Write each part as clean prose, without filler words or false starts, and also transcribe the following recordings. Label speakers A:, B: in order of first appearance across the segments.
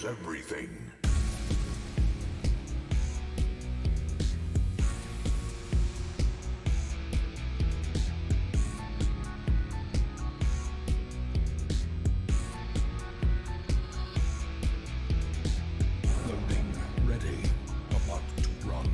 A: changes everything. Loading ready. About to run.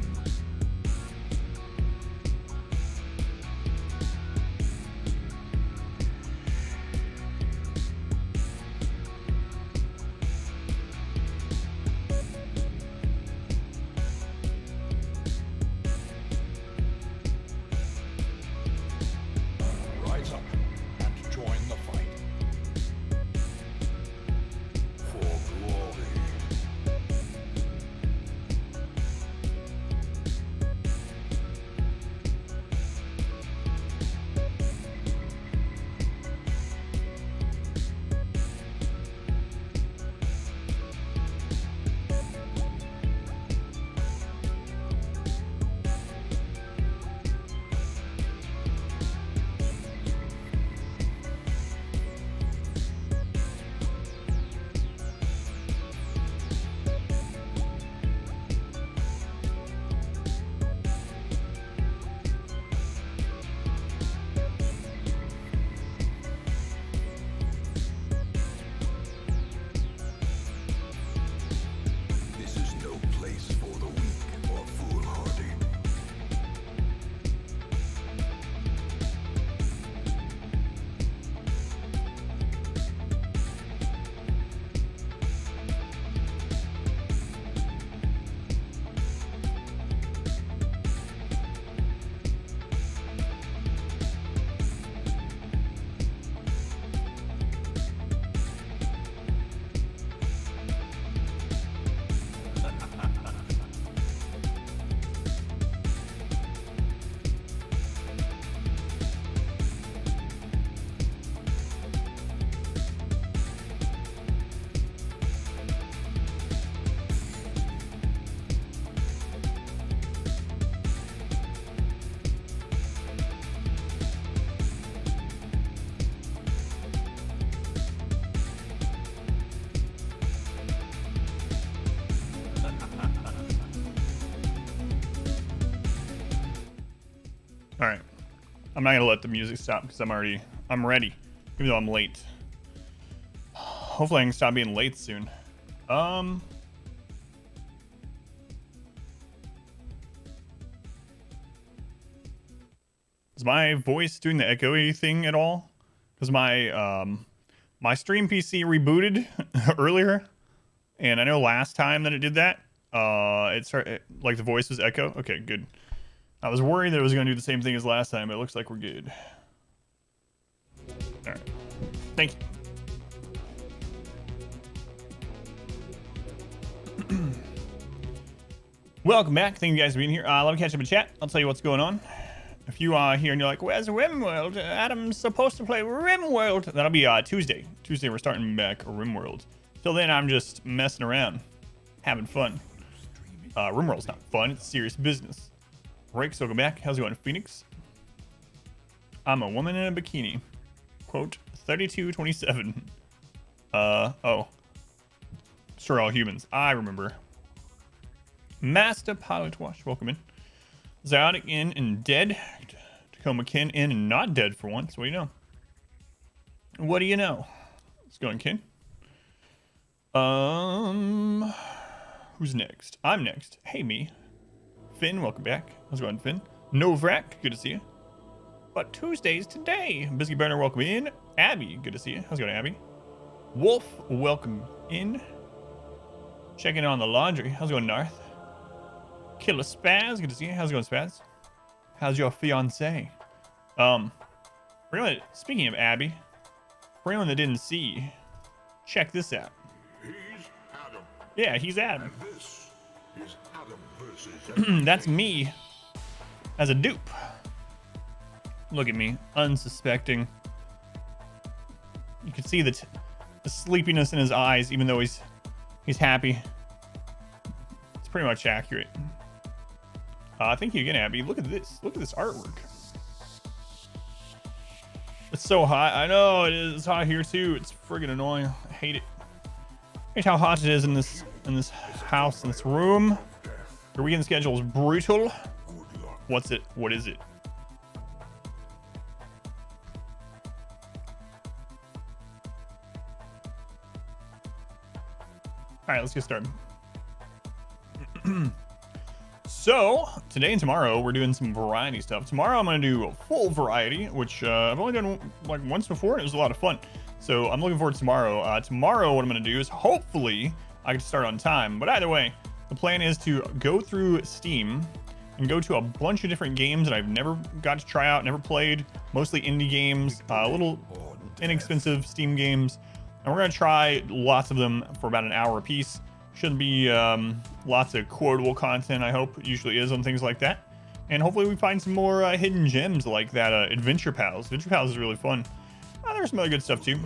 A: Rise up and join the fight. For glory. This is no place for the weak or foolhardy.
B: All right, I'm not gonna let the music stop because I'm ready, even though I'm late. Hopefully I can stop being late soon. Is my voice doing the echoey thing at all? Because my stream PC rebooted earlier, and I know last time that it did that, like the voice was echo. Okay, good. I was worried that it was going to do the same thing as last time, but it looks like we're good. All right. Thank you. Welcome back. Thank you guys for being here. Let me catch up in chat. I'll tell you what's going on. If you are here and you're like, where's RimWorld? Adam's supposed to play RimWorld. That'll be Tuesday. Tuesday, we're starting back RimWorld. Till then, I'm just messing around, having fun. RimWorld's not fun. It's serious business. Rakes, welcome back. How's it going, Phoenix? I'm a woman in a bikini. Quote, 3227. Oh. Sure, all humans. I remember. Master Pilot Wash, welcome in. Ziotic in and dead. Tacoma Kin in and not dead for once. What do you know? What do you know? Let's go on, Kin. Who's next? I'm next. Hey, me. Finn, welcome back. How's it going, Finn? Novrak, good to see you. But Tuesday's today. Biscuit Burner, welcome in. Abby, good to see you. How's it going, Abby? Wolf, welcome in. Checking on the laundry. How's it going, Narth? Killer Spaz, good to see you. How's it going, Spaz? How's your fiance? Speaking of Abby, for anyone that didn't see, check this out.
A: He's Adam.
B: Yeah, he's Adam.
A: And this is Adam versus
B: That's me as a dupe. Look at me, unsuspecting. You can see the sleepiness in his eyes, even though he's happy. It's pretty much accurate. Thank you again, Abby. Look at this. Look at this artwork. It's so hot. I know it is. It's hot here too. It's friggin' annoying. I hate it. Here's how hot it is in this house, in this room. Your weekend schedule is brutal. What's it? What is it? All right, let's get started. So today and tomorrow we're doing some variety stuff. Tomorrow I'm going to do a full variety, which I've only done like once before, and it was a lot of fun. So I'm looking forward to tomorrow. Tomorrow what I'm going to do is hopefully I can start on time. But either way, the plan is to go through Steam and go to a bunch of different games that I've never got to try out, never played. Mostly indie games, little inexpensive Steam games. And we're going to try lots of them for about an hour a piece. Should be lots of quotable content, I hope. It usually is on things like that. And hopefully we find some more hidden gems like that Adventure Pals. Adventure Pals is really fun. There's some other good stuff too.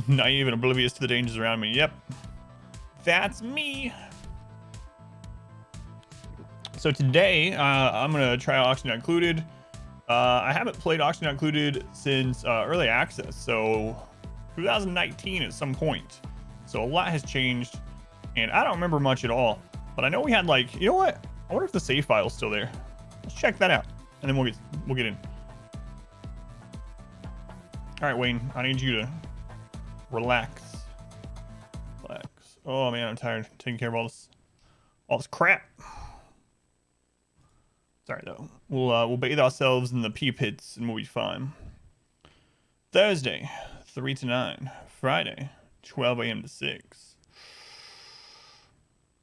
B: Naive and oblivious to the dangers around me. Yep. That's me. So today, I'm going to try Auction Not Included. I haven't played Auction Not Included since early access. So 2019 at some point. So a lot has changed, and I don't remember much at all. But I know we had like, you know what? I wonder if the save file's still there. Let's check that out, and then we'll get in. All right, Wayne, I need you to relax. Relax. Oh man, I'm tired taking care of all this crap. Sorry though. We'll bathe ourselves in the pea pits and we'll be fine. Thursday, 3 to 9. Friday, 12 a.m. to 6.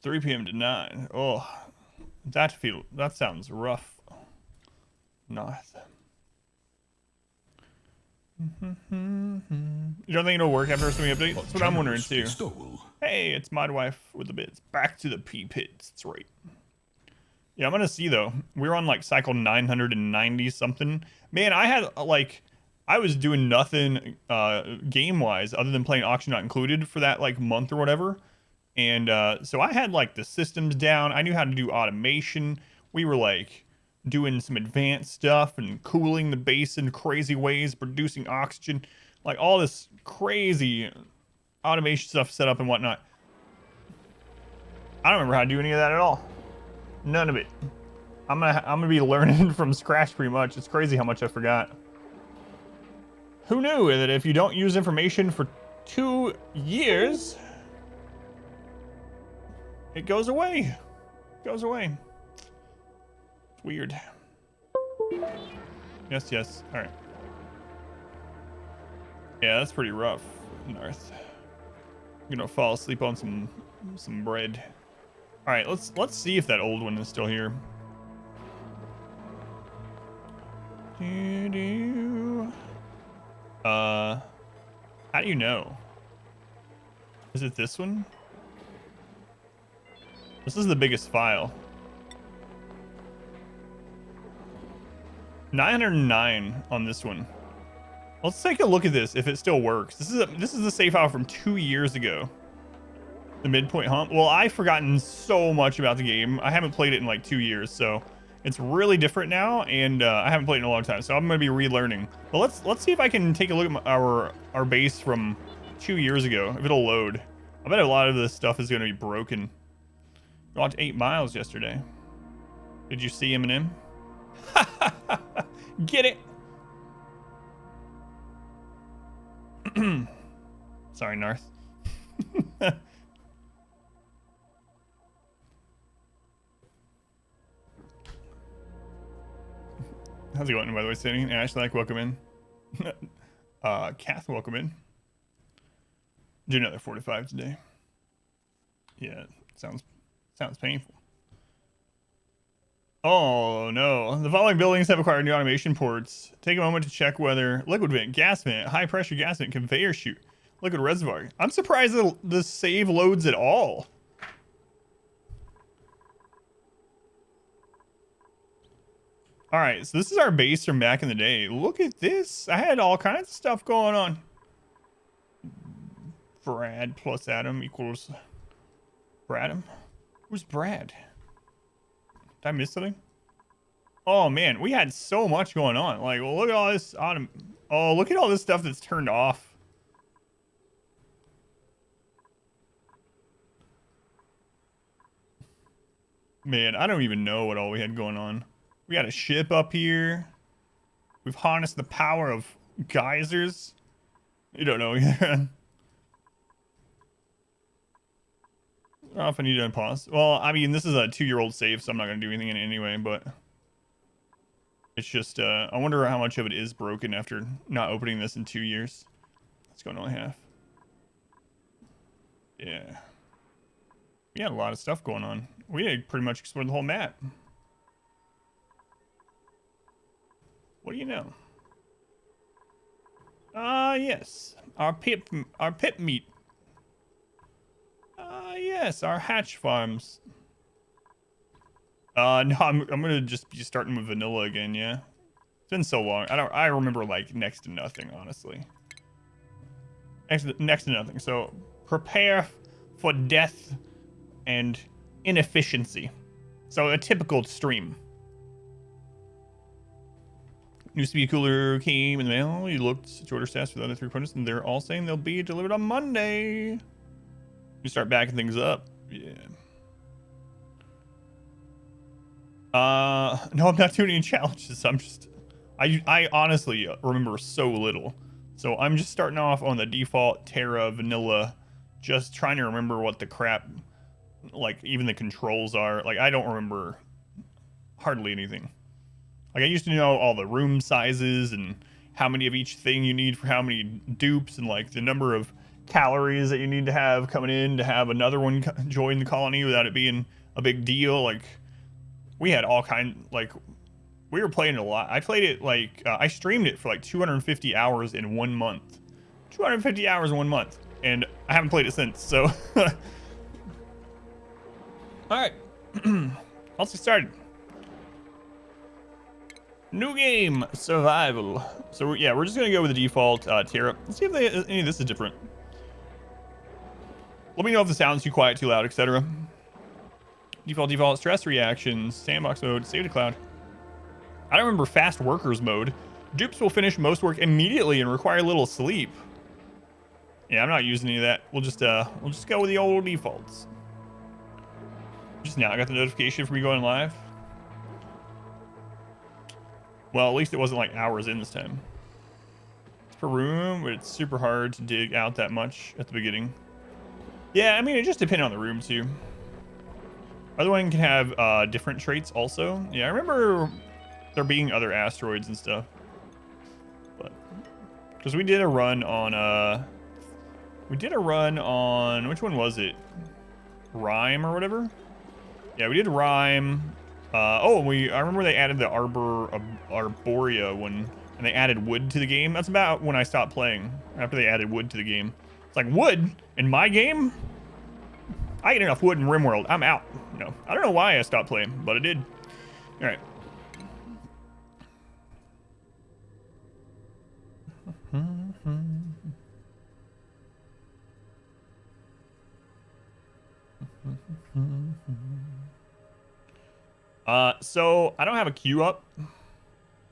B: 3 p.m. to 9. Oh, that sounds rough. Nice. You don't think it'll work after so many updates? That's what I'm wondering too. Hey, it's my wife with the bits. Back to the pea pits. That's right. Yeah, I'm gonna see though. We're on like cycle 990 something. Man, I was doing nothing game wise other than playing Auction Not Included for that like month or whatever. And so I had like the systems down. I knew how to do automation. We were like doing some advanced stuff and cooling the base in crazy ways, producing oxygen, like all this crazy automation stuff set up and whatnot. I don't remember how to do any of that at all. None of it. I'm gonna be learning from scratch pretty much. It's crazy how much I forgot. Who knew that if you don't use information for 2 years, it goes away. It goes away. It's weird. Yes. All right. Yeah, that's pretty rough, Narth. I'm gonna fall asleep on some bread. All right, let's see if that old one is still here. How do you know? Is it this one? This is the biggest file. 909 on this one. Let's take a look at this if it still works. This is the save file from 2 years ago. The midpoint hump. Well, I've forgotten so much about the game. I haven't played it in like 2 years, so it's really different now, and I haven't played it in a long time, so I'm gonna be relearning. But let's see if I can take a look at our base from 2 years ago. If it'll load. I bet a lot of this stuff is gonna be broken. We walked 8 miles yesterday. Did you see Eminem? Get it? Sorry, Narth. How's it going, by the way, Sandy? Ashley, welcome in. Kath, welcome in. Do another 4 to 5 today. Yeah, sounds painful. Oh no, the following buildings have acquired new automation ports. Take a moment to check whether liquid vent, gas vent, high pressure gas vent, conveyor chute, liquid reservoir. I'm surprised that the save loads at all. All right, so this is our base from back in the day. Look at this. I had all kinds of stuff going on. Brad plus Adam equals Bradham. Who's Brad? Did I miss something? Oh man, we had so much going on. Like, well, look at all this Oh, look at all this stuff that's turned off. Man, I don't even know what all we had going on. We got a ship up here. We've harnessed the power of geysers. You don't know either. I don't know if I need to unpause. Well, I mean, this is a 2-year-old save, so I'm not going to do anything in it anyway, but it's just, I wonder how much of it is broken after not opening this in 2 years. It's going to only half. Yeah. We had a lot of stuff going on. We had pretty much explored the whole map. What do you know? Yes. Our pip meat. Yes, our hatch farms. No, I'm gonna just be starting with vanilla again, yeah. It's been so long. I remember like next to nothing, honestly. Next to nothing. So prepare for death and inefficiency. So a typical stream. News to be cooler came in the mail. You looked at your order stats for the other 3 components, and they're all saying they'll be delivered on Monday. You start backing things up. Yeah. No, I'm not doing any challenges. I honestly remember so little. So I'm just starting off on the default Terra vanilla, just trying to remember what the crap, like even the controls are. Like I don't remember hardly anything. Like I used to know all the room sizes and how many of each thing you need for how many dupes and like the number of calories that you need to have coming in to have another one join the colony without it being a big deal. Like we had all like we were playing it a lot. I played it like I streamed it for like 250 hours in 1 month. 250 hours in 1 month, and I haven't played it since. So, all right, let's get started. New game, survival. So yeah, we're just gonna go with the default Terra. Let's see if any of this is different. Let me know if the sound's too quiet, too loud, etc. Default, stress reactions, sandbox mode, save to cloud. I don't remember fast workers mode. Dupes will finish most work immediately and require little sleep. Yeah, I'm not using any of that. We'll just go with the old defaults. Just now, I got the notification for me going live. Well, at least it wasn't like hours in this time. It's per room, but it's super hard to dig out that much at the beginning. Yeah, I mean, it just depends on the room too. Other one can have different traits also. Yeah, I remember there being other asteroids and stuff. But because we did a run on which one was it? Rhyme or whatever? Yeah, we did Rhyme. I remember they added the Arborea one, and they added wood to the game. That's about when I stopped playing, after they added wood to the game. It's like, wood in my game? I get enough wood in RimWorld. I'm out. No, I don't know why I stopped playing, but I did. All right. So I don't have a queue up.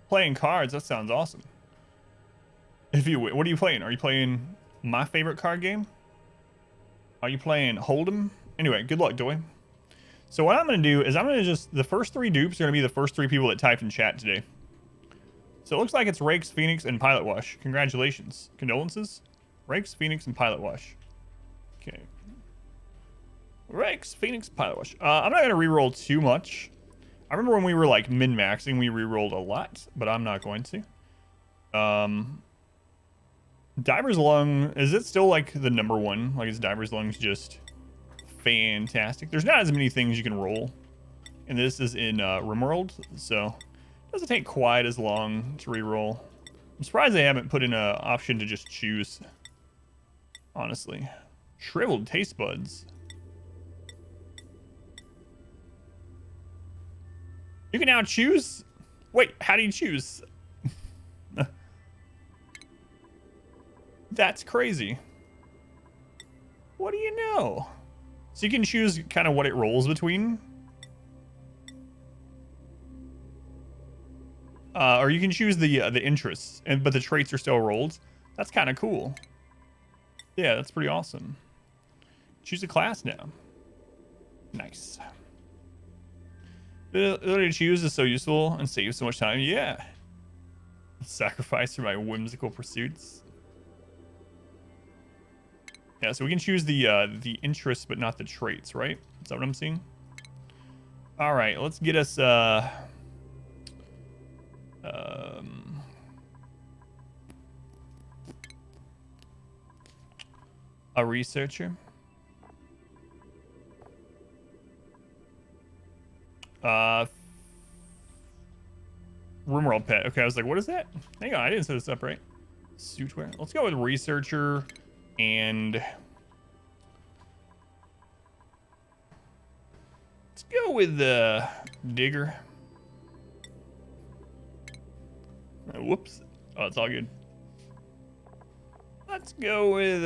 B: Playing cards, that sounds awesome. What are you playing? Are you playing my favorite card game? Are you playing Hold'em? Anyway, good luck, Doy. So what I'm going to do is the first 3 dupes are going to be the first 3 people that typed in chat today. So it looks like it's Rakes, Phoenix, and Pilot Wash. Congratulations. Condolences. Rakes, Phoenix, and Pilot Wash. Okay. Rakes, Phoenix, Pilot Wash. I'm not going to reroll too much. I remember when we were like min-maxing, we rerolled a lot, but I'm not going to. Diver's Lung, is it still like the number 1? Like is Diver's Lung's just fantastic? There's not as many things you can roll. And this is in RimWorld, so it doesn't take quite as long to reroll. I'm surprised they haven't put in an option to just choose. Honestly. Shriveled taste buds. You can now choose? Wait, how do you choose? That's crazy. What do you know? So you can choose kind of what it rolls between. Or you can choose the interests, but the traits are still rolled. That's kind of cool. Yeah, that's pretty awesome. Choose a class now. Nice. The ability to choose is so useful and saves so much time. Yeah. Sacrifice for my whimsical pursuits. Yeah, so we can choose the interests, but not the traits, right? Is that what I'm seeing? All right, let's get us a researcher. Rimworld pet. Okay, I was like, what is that? Hang on, I didn't set this up right. Suitwear. Let's go with researcher and let's go with the digger. Whoops. Oh, it's all good. Let's go with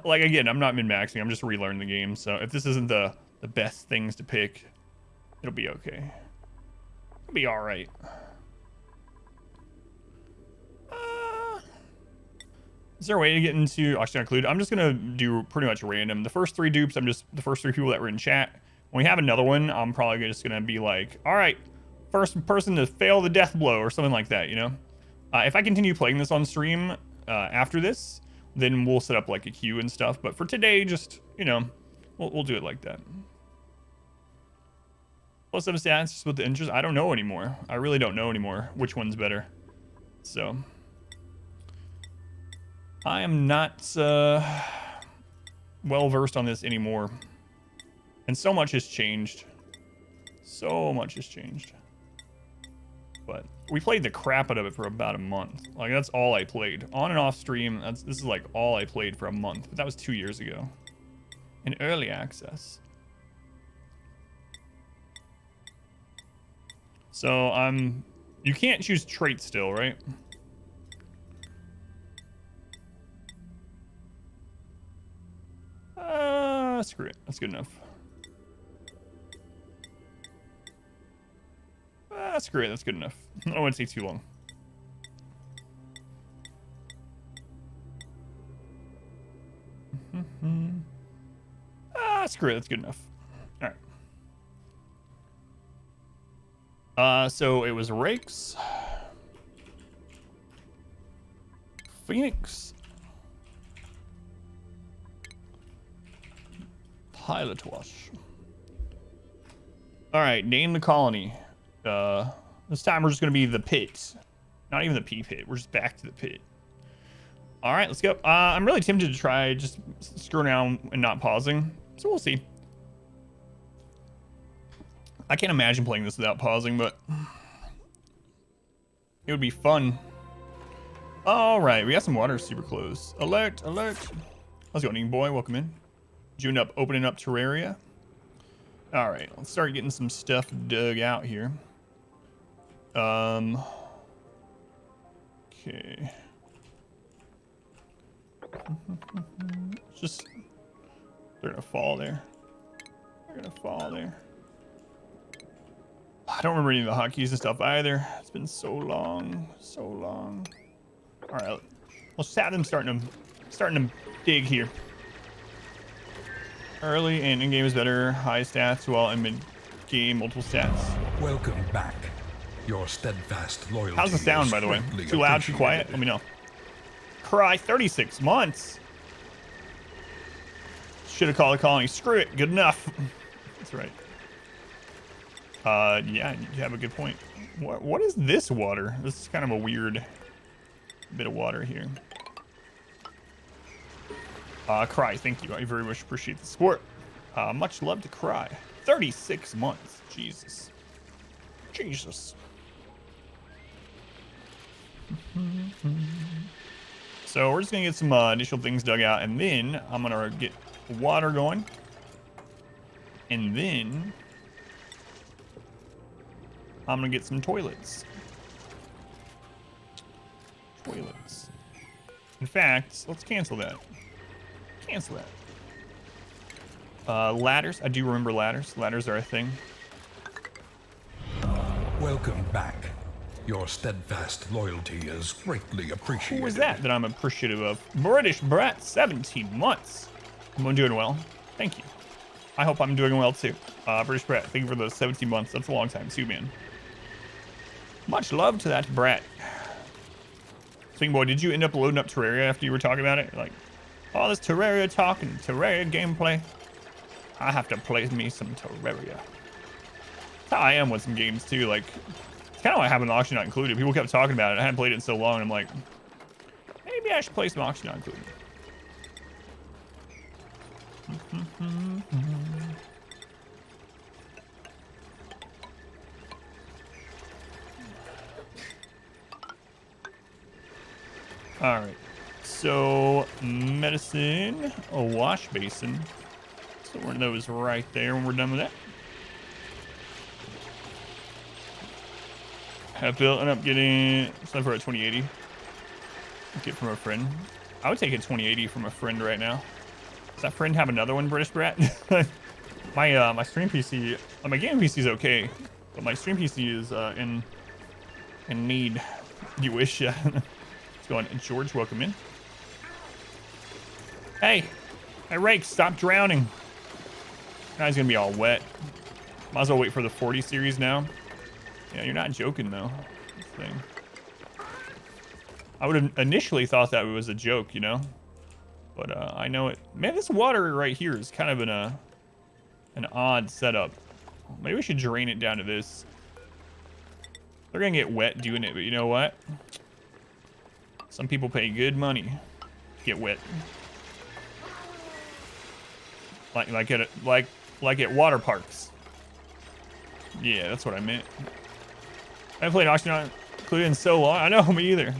B: like again, I'm not min-maxing, I'm just relearning the game, so if this isn't the best things to pick, it'll be okay. It'll be alright. Is there a way to get into actually include? I'm just gonna do pretty much random. The first 3 dupes, I'm just the first 3 people that were in chat. When we have another one, I'm probably just gonna be like, all right, first person to fail the death blow or something like that, you know? If I continue playing this on stream after this, then we'll set up like a queue and stuff. But for today, just, you know, we'll do it like that. Plus 7 stats just with the interest. I don't know anymore. I really don't know anymore which one's better. So I am not well versed on this anymore. And so much has changed. So much has changed. But we played the crap out of it for about a month. Like, that's all I played. On and off stream, this is like all I played for a month. But that was 2 years ago. In early access. So, you can't choose traits still, right? Screw it. That's good enough. Screw it. That's good enough. I don't want to take too long. Screw it. That's good enough. All right. So it was Rakes, Phoenix, Pilot Wash. All right, name the colony. This time we're just gonna be the pit, not even the pea pit. We're just back to the pit. All right, let's go. I'm really tempted to try just screwing around and not pausing, so we'll see. I can't imagine playing this without pausing, but it would be fun. All right, we got some water super close. Alert, alert. How's it going, boy? Welcome in. June up, opening up Terraria. All right, let's start getting some stuff dug out here. Okay. Just, they're gonna fall there. They're gonna fall there. I don't remember any of the hotkeys and stuff either. It's been so long, so long. All right, let's just have them starting to dig here. Early and in-game is better. High stats, while in mid-game multiple stats.
A: Welcome back. Your steadfast loyalty.
B: How's the sound, by the way? Too loud, too quiet? Let me know. Cry 36 months. Should have called the colony. Screw it. Good enough. That's right. Yeah, you have a good point. What is this water? This is kind of a weird bit of water here. Cry, thank you. I very much appreciate the support. Much love to Cry. 36 months. Jesus. Jesus. So we're just gonna get some initial things dug out, and then I'm gonna get water going, and then I'm gonna get some toilets. Toilets. In fact, let's cancel that. Cancel that. Ladders. I do remember ladders. Ladders are a thing.
A: Welcome back. Your steadfast loyalty is greatly appreciated.
B: Who was that I'm appreciative of? British Brat, 17 months. I'm doing well. Thank you. I hope I'm doing well too. British Brat, thank you for the 17 months. That's a long time too, man. Much love to that brat. Swing boy, did you end up loading up Terraria after you were talking about it? Like, all this Terraria talk and Terraria gameplay. I have to play me some Terraria. That's how I am with some games too. Like, it's kind of like having the auction not included. People kept talking about it. I hadn't played it in so long. And I'm like, maybe I should play some auction not included. All right. So medicine, a wash basin. So one of those right there when we're done with that. Have built and up getting stuff for a 2080. Get from a friend. I would take a 2080 from a friend right now. Does that friend have another one, British Brat? My stream PC, my game PC is okay, but my stream PC is in need. You wish. Let's go on. George, welcome in. Hey, Rake, stop drowning. Now he's gonna be all wet. Might as well wait for the 40 series now. Yeah, you're not joking though. This thing. I would have initially thought that it was a joke, you know, but I know it. Man, this water right here is kind of an odd setup. Maybe we should drain it down to this. They're gonna get wet doing it, but you know what? Some people pay good money to get wet. Like at water parks. Yeah, that's what I meant. I haven't played Auction Not Included in so long. I know, me either.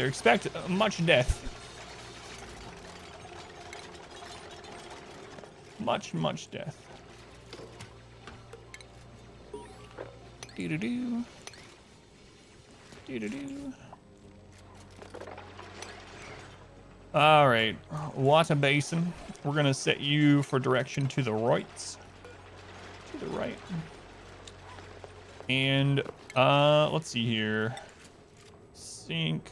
B: Expect much death. Much death. Doo-doo-doo. Doo-doo-doo. All right, water basin. We're gonna set you for direction to the right. To the right. And let's see here. Sink.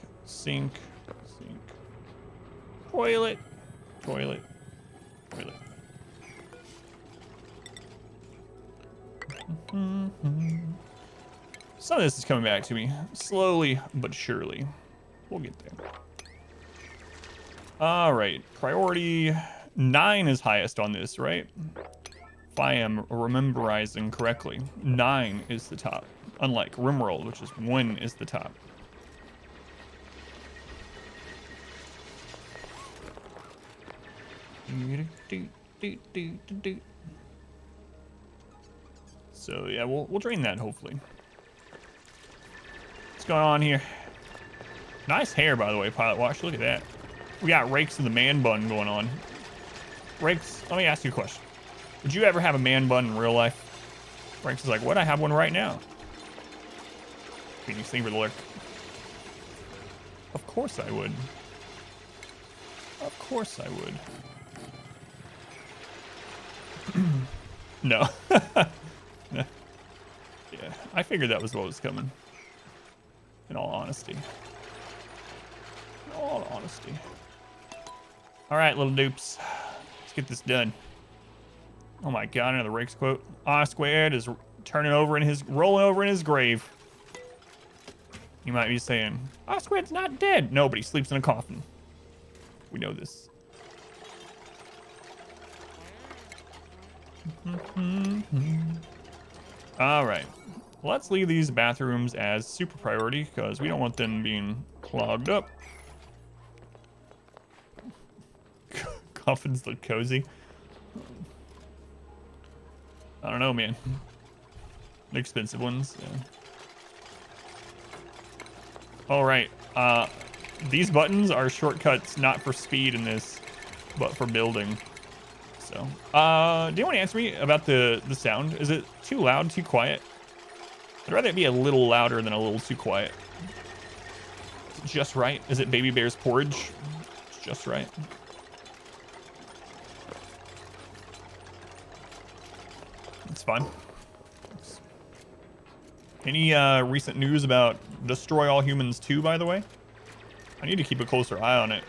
B: Toilet. Some of this is coming back to me slowly but surely. We'll get there. All right, priority 9 is highest on this, right? If I am rememberizing correctly, 9 is the top. Unlike Rimworld, which is 1 is the top. So yeah, we'll drain that hopefully. What's going on here? Nice hair, by the way, Pilot Watch. Look at that. We got Rakes in the man bun going on. Rakes, let me ask you a question. Would you ever have a man bun in real life? Rakes is like, what? I have one right now. Phoenix, thank you for the lurk. Of course I would. Of course I would. No. Yeah, I figured that was what was coming. In all honesty. All right, little dupes. Let's get this done. Oh my god, another Rakes quote. Ah squared is rolling over in his grave. You might be saying, Ah squared's not dead. No, but he sleeps in a coffin. We know this. All right. Let's leave these bathrooms as super priority because we don't want them being clogged up. Coffins look cozy. I don't know, man. Expensive ones. Yeah. All right. These buttons are shortcuts not for speed in this, but for building. So, do you want to answer me about the sound? Is it too loud, too quiet? I'd rather it be a little louder than a little too quiet. Is it just right? Is it Baby Bear's porridge? It's just right. It's fine. Any recent news about Destroy All Humans 2, by the way? I need to keep a closer eye on it.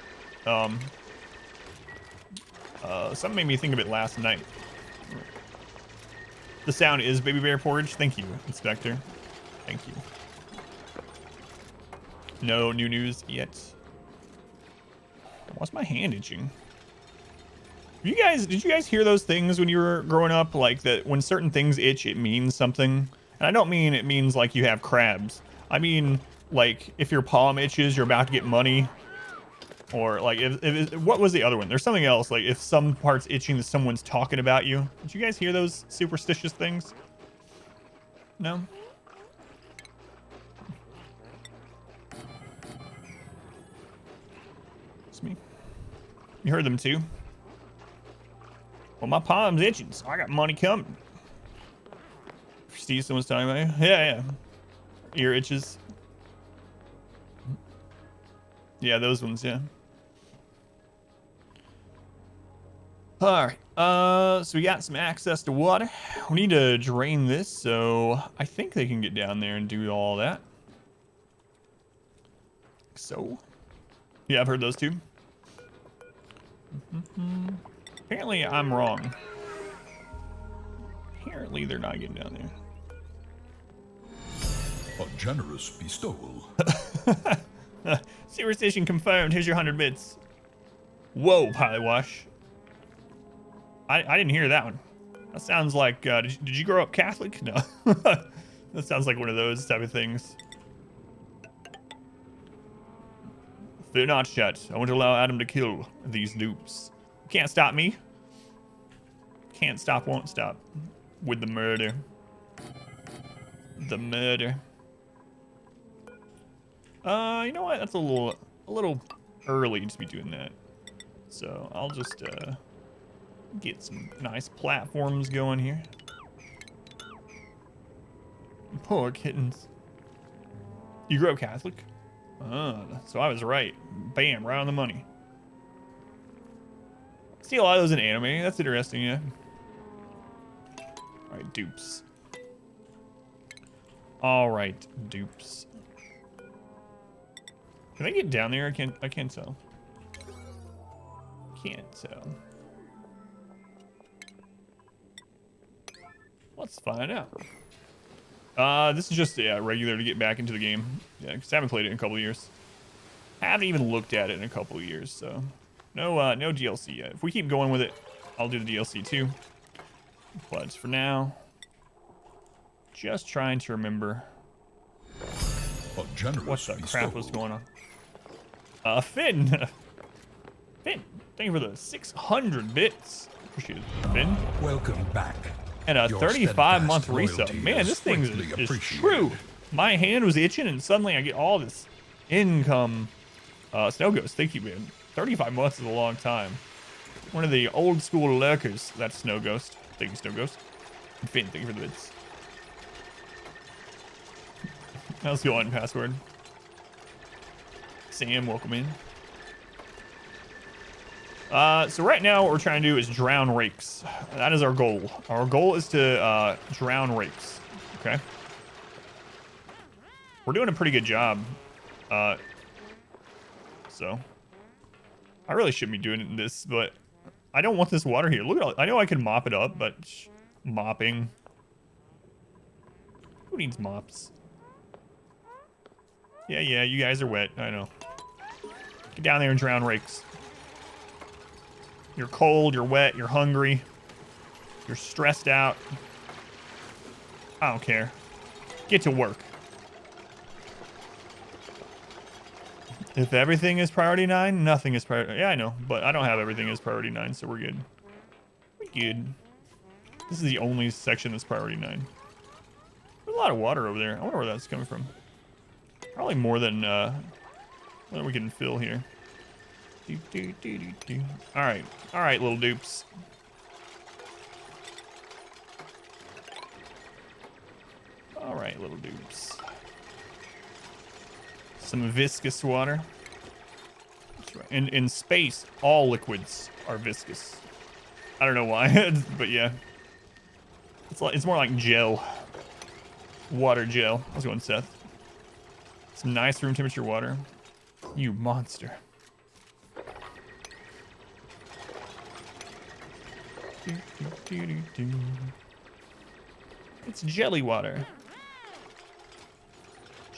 B: Something made me think of it last night. The sound is baby bear porridge. Thank you, Inspector. Thank you. No new news yet. Why's my hand itching? Did you guys hear those things when you were growing up? Like that when certain things itch, it means something. And I don't mean it means like you have crabs. I mean like if your palm itches, you're about to get money. Or like what was the other one? There's something else. Like if some part's itching that someone's talking about you. Did you guys hear those superstitious things? No? It's me. You heard them too? Well, my palm's itching, so I got money coming. See someone's talking about you? Yeah. Ear itches. Yeah, those ones, yeah. Alright, so we got some access to water. We need to drain this, so I think they can get down there and do all that. So, yeah, I've heard those too. Apparently, I'm wrong. Apparently, they're not getting down there.
A: A generous bestowal.
B: Superstition confirmed. Here's your 100 bits. Whoa, Pilot Wash. I didn't hear that one. That sounds like, did you grow up Catholic? No. That sounds like one of those type of things. Fear not, chat. I won't allow Adam to kill these dupes. Can't stop me. Can't stop, won't stop. With the murder. The murder. You know what? That's a little early to be doing that. So I'll just get some nice platforms going here. Poor kittens. You grew up Catholic? So I was right. Bam, right on the money. See a lot of those in anime. That's interesting, yeah. Alright, dupes. Alright, dupes. Can I get down there? I can't tell. Can't tell. Let's find out. This is just regular to get back into the game. Yeah, because I haven't played it in a couple of years. Haven't even looked at it in a couple of years, so no DLC yet. If we keep going with it, I'll do the DLC too. But for now, just trying to remember what the crap was going on. Finn, Finn, thank you for the 600 bits. Appreciate it, Finn.
A: Welcome back.
B: And a 35-month resub. Man, this thing is true. My hand was itching, and suddenly I get all this income. Snow Ghost, thank you, man. 35 months is a long time. One of the old school lurkers. That's Snow Ghost. Thank you, Snow Ghost. And Finn, thank you for the bits. Let's go on password. Sam, welcome in. So right now what we're trying to do is drown rakes. That is our goal. Our goal is to drown rakes. Okay. We're doing a pretty good job. So I really shouldn't be doing this, but I don't want this water here. Look at all, I know I can mop it up, but mopping. Who needs mops? Yeah, you guys are wet. I know. Get down there and drown rakes. You're cold, you're wet, you're hungry, you're stressed out. I don't care. Get to work. If everything is priority 9, nothing is priority. Yeah, I know, but I don't have everything as priority 9, so we're good. We're good. This is the only section that's priority 9. There's a lot of water over there. I wonder where that's coming from. Probably more than we can fill here. All right, little dupes. All right, little dupes. Some viscous water. That's right. In space, all liquids are viscous. I don't know why, but yeah. It's more like gel. Water gel. I was going Seth. Some nice room temperature water. You monster. It's jelly water.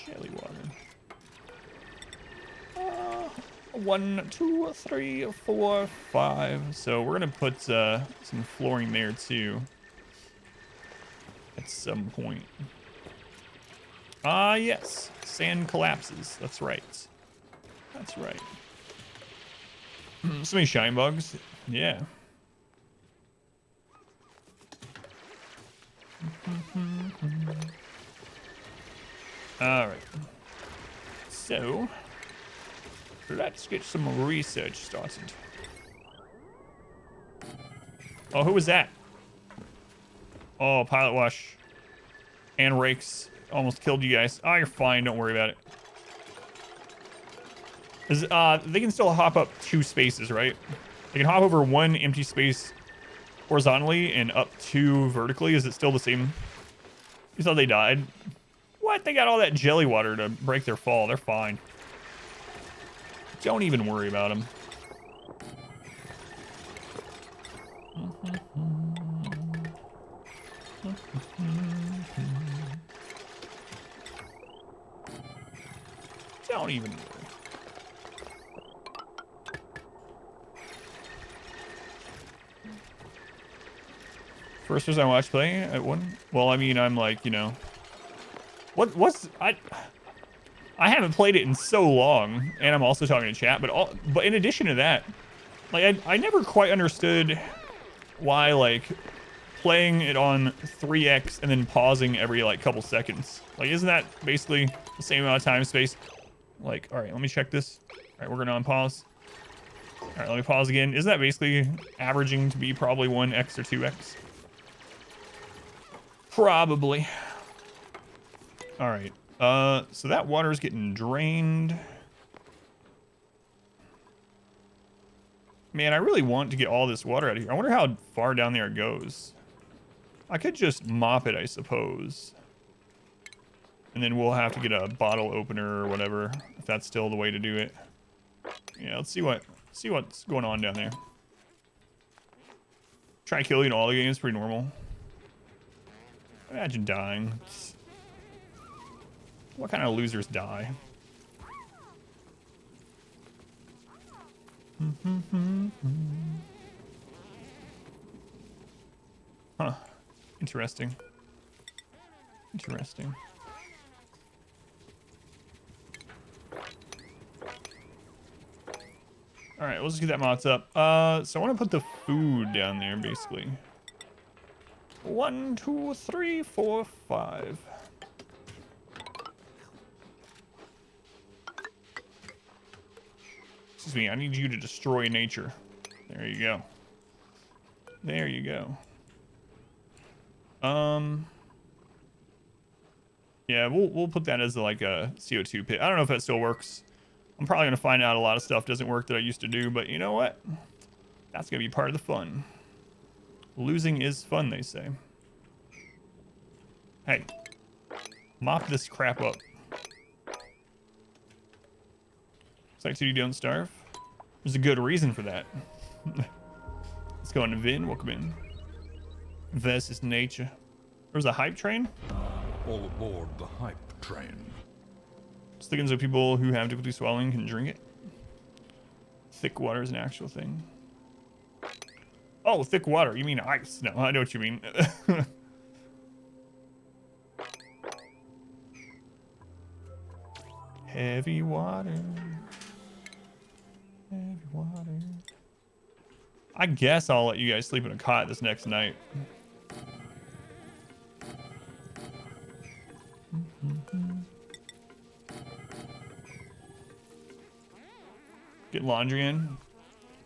B: Jelly water. 1, 2, 3, 4, 5. So we're gonna put some flooring there too. At some point. Yes. Sand collapses. That's right. That's right. So many shine bugs. Yeah. All right. So let's get some research started. Oh, who was that? Oh, pilot wash and rakes almost killed you guys. Oh, you're fine. Don't worry about it. They can still hop up 2 spaces, right? They can hop over 1 empty space horizontally and up 2 vertically. Is it still the same? You thought they died? What? They got all that jelly water to break their fall. They're fine. Don't even worry about them. Don't even worry. First person I watched play at one. Well, I mean, I'm like, you know, I haven't played it in so long, and I'm also talking to chat. But in addition to that, like I never quite understood why like playing it on 3x and then pausing every like couple seconds. Like, isn't that basically the same amount of time space? Like, all right, let me check this. All right, we're gonna unpause. All right, let me pause again. Isn't that basically averaging to be probably 1x or 2x? Probably. All right. So that water's getting drained. Man, I really want to get all this water out of here. I wonder how far down there it goes. I could just mop it, I suppose. And then we'll have to get a bottle opener or whatever, if that's still the way to do it. Yeah, let's see what's going on down there. Try killing all the games, pretty normal. Imagine dying. What kind of losers die? Huh. Interesting. Interesting. All right, let's get that mods up. So I want to put the food down there, basically. 1, 2, 3, 4, 5. Excuse me, I need you to destroy nature. There you go. There you go. Yeah, we'll put that as like a CO2 pit. I don't know if that still works. I'm probably gonna find out a lot of stuff doesn't work that I used to do, but you know what? That's gonna be part of the fun. Losing is fun, they say. Hey, mop this crap up. It's like, so you don't starve? There's a good reason for that. Let's go into Vin. Welcome in. Versus nature. There's a hype train?
A: All aboard the hype train.
B: Just thinking so people who have difficulty swallowing can drink it. Thick water is an actual thing. Oh, thick water. You mean ice? No, I know what you mean. Heavy water. Heavy water. I guess I'll let you guys sleep in a cot this next night. Get laundry in.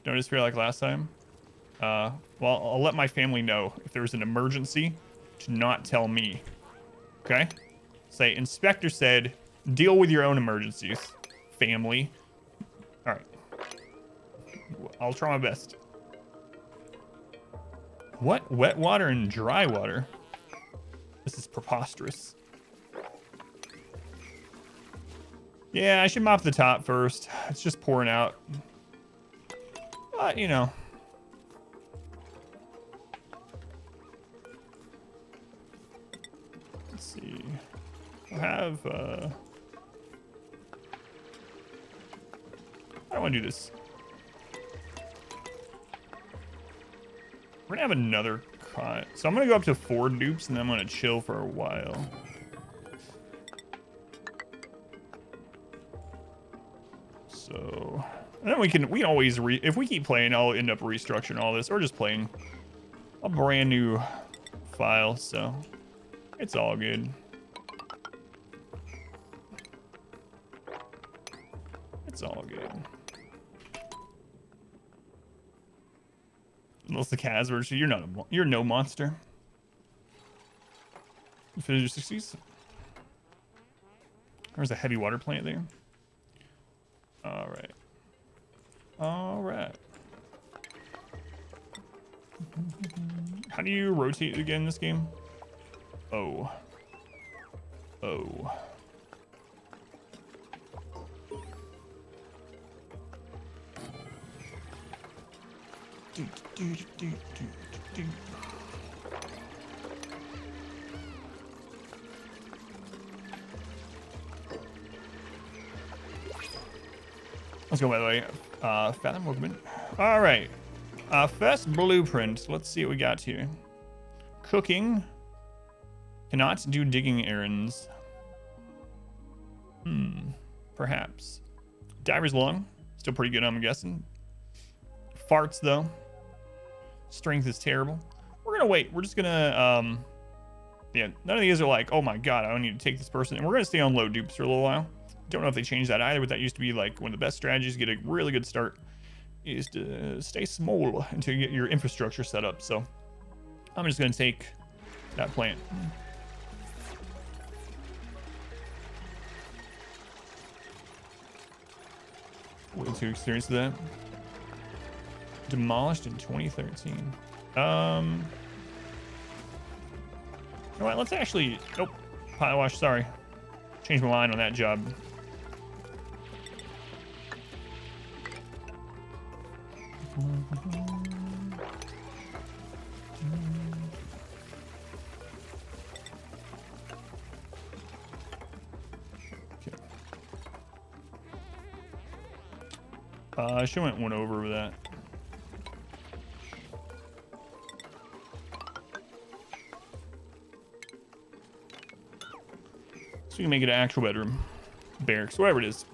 B: Don't disappear like last time. Well, I'll let my family know if there's an emergency to not tell me. Okay? Say, Inspector said, deal with your own emergencies, family. All right. I'll try my best. What? Wet water and dry water? This is preposterous. Yeah, I should mop the top first. It's just pouring out. But, you know. Let's see. We'll have, I don't want to do this. We're gonna have another cut. So I'm gonna go up to 4 dupes and then I'm gonna chill for a while. So, and then we can always if we keep playing, I'll end up restructuring all this or just playing a brand new file. So it's all good. It's all good. Unless the Kaz version, you're no monster. You finish your 60s. There's a heavy water plant there. All right. All right. How do you rotate again in this game? Oh. Oh. Let's go, by the way. Fathom movement. All right. First blueprint. Let's see what we got here. Cooking. Cannot do digging errands. Perhaps. Diver's lung. Still pretty good, I'm guessing. Farts, though. Strength is terrible. We're gonna wait. We're just gonna, yeah, none of these are like, oh my god, I don't need to take this person. And we're gonna stay on low dupes for a little while. Don't know if they changed that either, but that used to be like one of the best strategies to get a really good start is to stay small until you get your infrastructure set up. So I'm just gonna take that plant. Way too experienced with that. Demolished in 2013. You know what, let's actually, nope, pile wash, sorry. Changed my mind on that job. Okay. I should have went over with that. So we can make it an actual bedroom, barracks, whatever it is.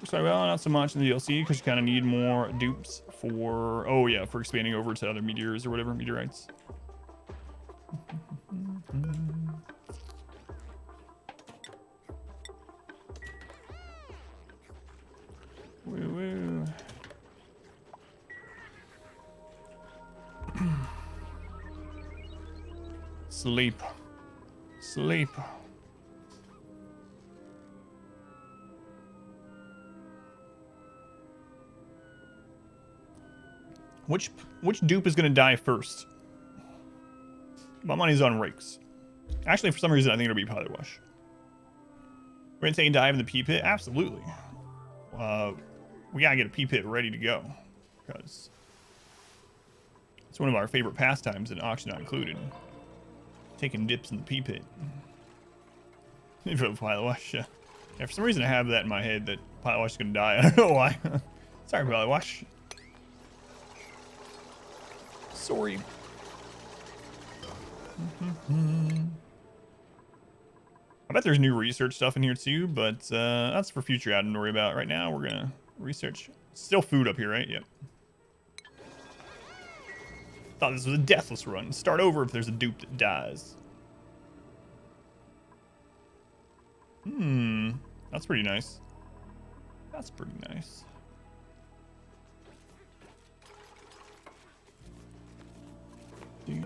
B: Sorry, well, not so much in the DLC because you kind of need more dupes for, oh yeah, for expanding over to other meteors or whatever, meteorites. Woo woo. Sleep. Sleep. Which dupe is gonna die first? My money's on rakes. Actually, for some reason, I think it'll be Pilot Wash. We're gonna take a dive in the pea pit? Absolutely. We gotta get a pea pit ready to go. Because it's one of our favorite pastimes and auction not included. Taking dips in the pea pit. For the Pilot Wash, yeah. Yeah, for some reason I have that in my head that Pilot Wash is gonna die. I don't know why. Sorry, Pilot Wash. Sorry. I bet there's new research stuff in here too, but that's for future Adam to worry about. Right now, we're gonna research. Still food up here, right? Yep. Thought this was a deathless run. Start over if there's a dupe that dies. That's pretty nice. That's pretty nice. Do.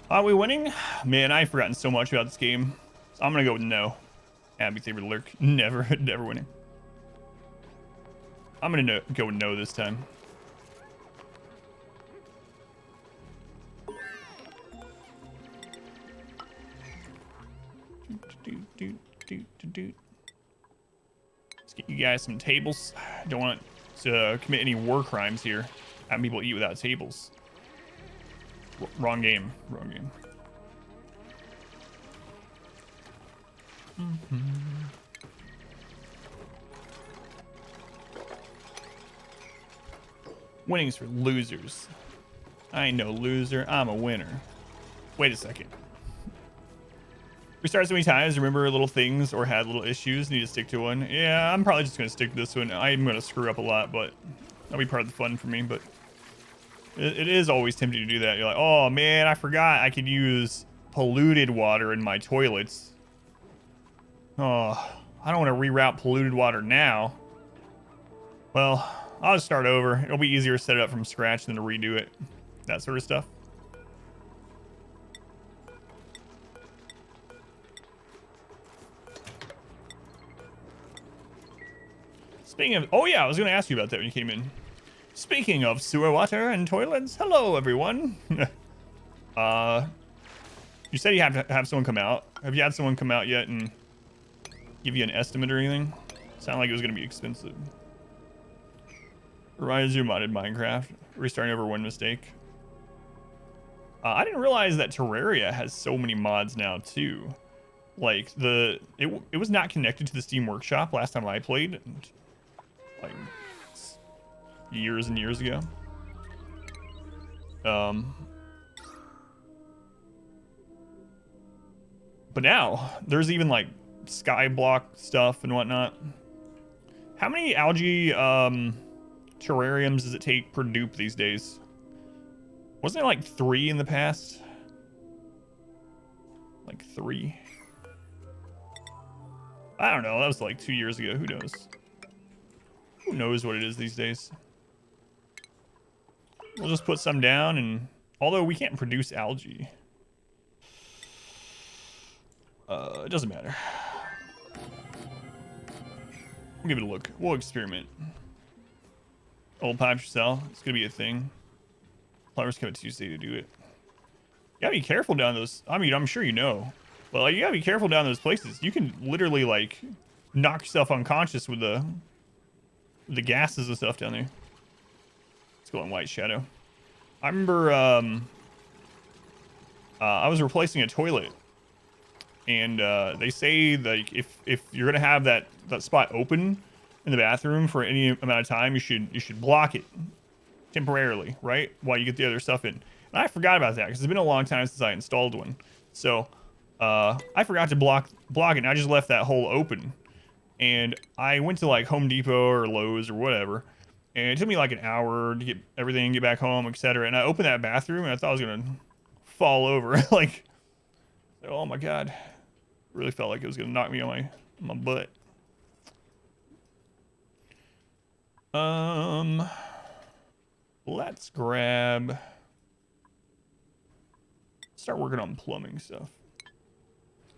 B: Are we winning? Man, I've forgotten so much about this game. So I'm gonna go with no. Abby favorite lurk. Never winning. I'm gonna go with no this time. you guys some tables. Don't want to commit any war crimes here. Having people eat without tables. Wrong game. Wrong game. Winning's for losers. I ain't no loser. I'm a winner. Wait a second. We started so many times, remember little things or had little issues, need to stick to one. Yeah, I'm probably just going to stick to this one. I'm going to screw up a lot, but that'll be part of the fun for me. But it is always tempting to do that. You're like, oh man, I forgot I could use polluted water in my toilets. Oh, I don't want to reroute polluted water now. Well, I'll just start over. It'll be easier to set it up from scratch than to redo it. That sort of stuff. Speaking of, oh yeah, I was going to ask you about that when you came in. Speaking of sewer water and toilets, hello everyone. You said you have to have someone come out. Have you had someone come out yet and give you an estimate or anything? Sounded like it was going to be expensive. Reminds you of modded Minecraft. Restarting over one mistake. I didn't realize that Terraria has so many mods now too. Like it was not connected to the Steam Workshop last time I played. Like years and years ago. But now there's even like skyblock stuff and whatnot. How many algae terrariums does it take per dupe these days? Wasn't it like 3 in the past? Like 3? I don't know. That was like 2 years ago. Who knows? Who knows what it is these days? We'll just put some down, and although we can't produce algae, it doesn't matter. We'll give it a look. We'll experiment. Old pipes yourself. It's gonna be a thing. Plumbers come at Tuesday to do it. You gotta be careful down those. I mean, I'm sure you know, but like, you gotta be careful down those places. You can literally like knock yourself unconscious with the gases and stuff down there. Let's go on White Shadow. I remember I was replacing a toilet, and they say like if you're gonna have that spot open in the bathroom for any amount of time, you should block it temporarily, right, while you get the other stuff in. And I forgot about that because it's been a long time since I installed one, so I forgot to block it, and I just left that hole open. And I went to like Home Depot or Lowe's or whatever, and it took me like an hour to get everything, get back home, etc. And I opened that bathroom, and I thought I was gonna fall over. Like, oh my god, really felt like it was gonna knock me on my butt. Let's start working on plumbing stuff.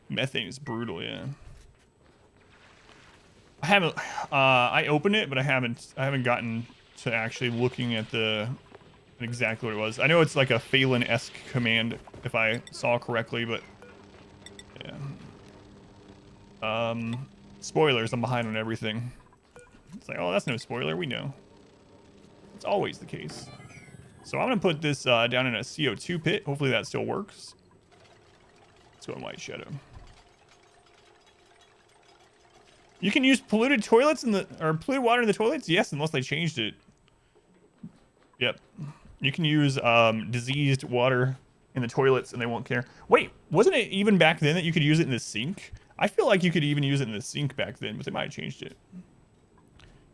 B: Methane is brutal, yeah. I haven't I opened it, but I haven't gotten to actually looking at exactly what it was. I know it's like a Phelan-esque command if I saw correctly, but yeah. Spoilers, I'm behind on everything. It's like, oh, that's no spoiler, we know. It's always the case. So I'm gonna put this down in a CO2 pit. Hopefully that still works. Let's go in White Shadow. You can use polluted toilets or polluted water in the toilets? Yes, unless they changed it. Yep. You can use diseased water in the toilets and they won't care. Wait, wasn't it even back then that you could use it in the sink? I feel like you could even use it in the sink back then, but they might have changed it.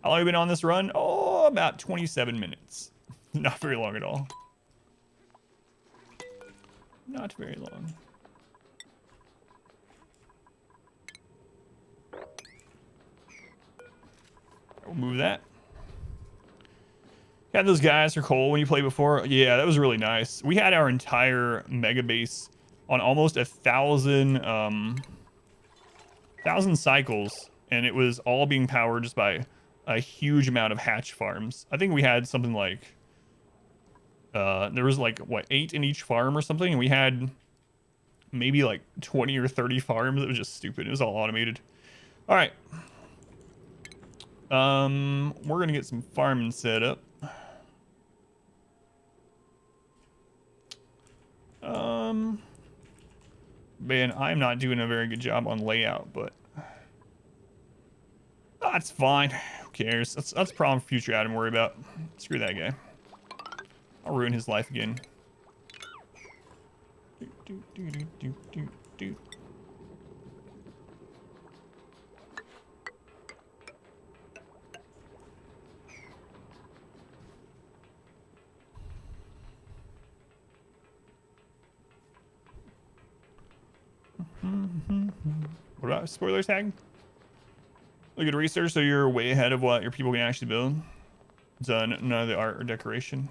B: How long have you been on this run? Oh, about 27 minutes. Not very long at all. Not very long. We'll move that. Had those guys for coal when you played before? Yeah, that was really nice. We had our entire mega base on almost 1,000 cycles, and it was all being powered just by a huge amount of hatch farms. I think we had something like there was like what, 8 in each farm or something, and we had maybe like 20 or 30 farms. It was just stupid. It was all automated. All right. We're gonna get some farming set up. Man, I'm not doing a very good job on layout, but that's fine. Who cares? That's a problem for future Adam to worry about. Screw that guy. I'll ruin his life again. What about spoiler tag? Look at research, so you're way ahead of what your people can actually build. Done none of the art or decoration.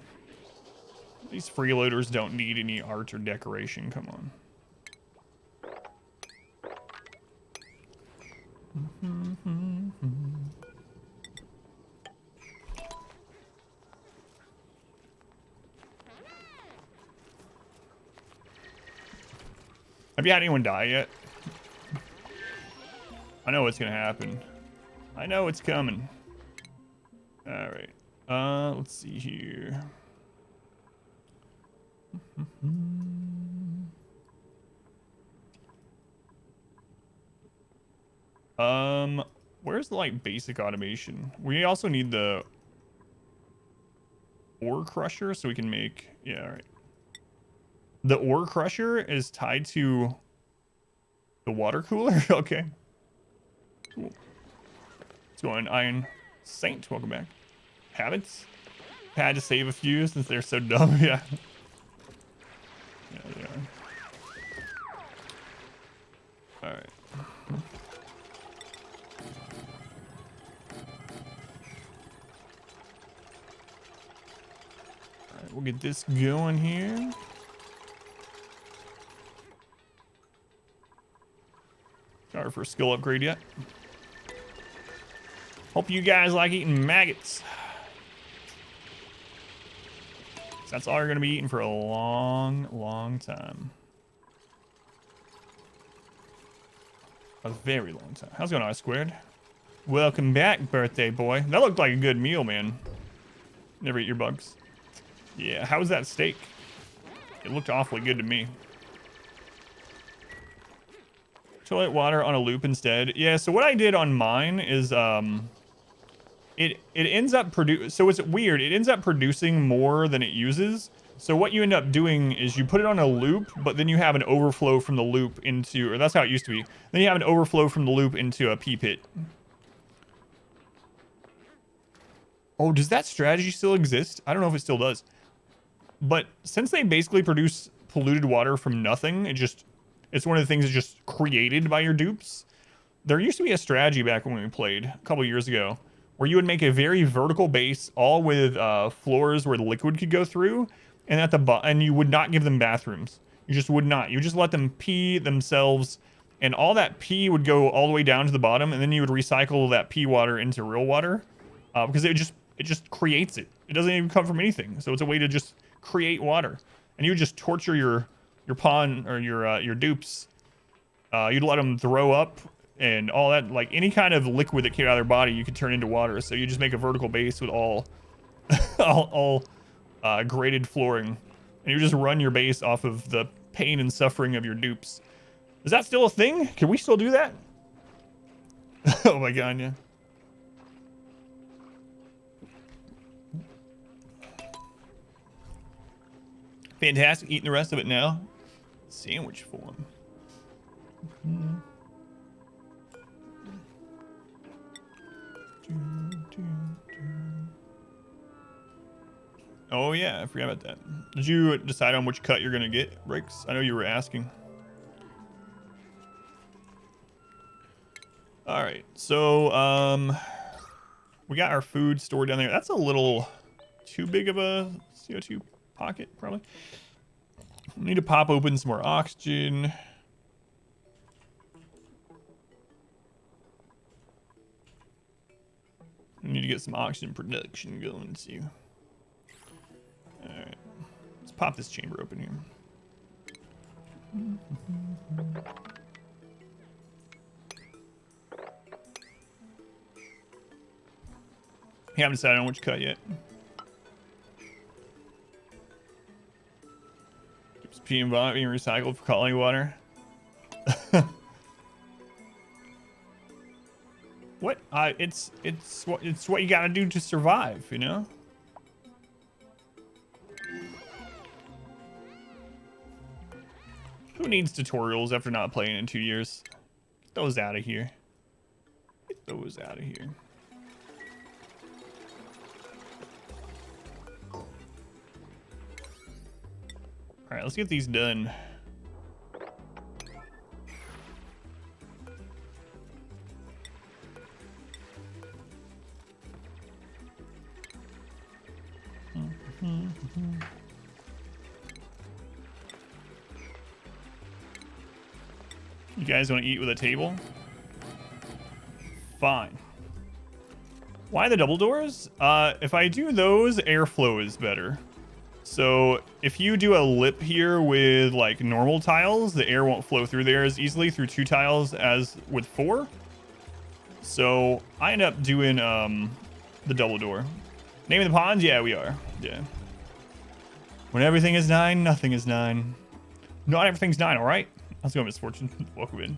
B: These freeloaders don't need any art or decoration. Come on. Have you had anyone die yet? I know what's gonna happen. I know it's coming. All right. Let's see here. Where's the like basic automation? We also need the ore crusher so we can make, yeah, all right. The ore crusher is tied to the water cooler. Okay. Cool. Let's go on. Iron Saint, welcome back. Habits? Had to save a few since they're so dumb. Yeah. Yeah, they are. All right. All right, we'll get this going here. Sorry for a skill upgrade yet. Hope you guys like eating maggots. That's all you're going to be eating for a long, long time. A very long time. How's it going, I2? Welcome back, birthday boy. That looked like a good meal, man. Never eat your bugs. Yeah, how was that steak? It looked awfully good to me. Toilet water on a loop instead. Yeah, so what I did on mine is it ends up so it's weird. It ends up producing more than it uses. So what you end up doing is you put it on a loop, but then you have an overflow from the loop into, or that's how it used to be. Then you have an overflow from the loop into a pea pit. Oh, does that strategy still exist? I don't know if it still does. But since they basically produce polluted water from nothing, it's one of the things that's just created by your dupes. There used to be a strategy back when we played a couple years ago where you would make a very vertical base, all with floors where the liquid could go through, and and you would not give them bathrooms. You just would not. You just let them pee themselves, and all that pee would go all the way down to the bottom, and then you would recycle that pee water into real water, because it just creates it. It doesn't even come from anything, so it's a way to just create water. And you would just torture your pawn or your dupes. You'd let them throw up and all that, like any kind of liquid that came out of their body, you could turn into water. So you just make a vertical base with all graded flooring, and you just run your base off of the pain and suffering of your dupes. Is that still a thing? Can we still do that? Oh my god, yeah. Fantastic. Eating the rest of it now. Sandwich form. Oh yeah, I forgot about that. Did you decide on which cut you're gonna get, Bricks? I know you were asking. All right, so we got our food stored down there. That's a little too big of a CO2 pocket, probably. We need to pop open some more oxygen. We need to get some oxygen production going too. All right, let's pop this chamber open here. Haven't decided on which cut yet. Keeps pee and vomit being recycled for colony water. What? It's what you gotta do to survive, you know? Who needs tutorials after not playing in 2 years? Get those out of here. Get those out of here. All right, let's get these done. You guys want to eat with a table? Fine. Why the double doors? If I do those, airflow is better. So if you do a lip here with like normal tiles, the air won't flow through there as easily through 2 tiles as with 4. So I end up doing the double door. Naming the ponds? Yeah, we are. Yeah. When everything is 9, nothing is 9. Not everything's 9, all right? Let's go, Misfortune. Welcome in.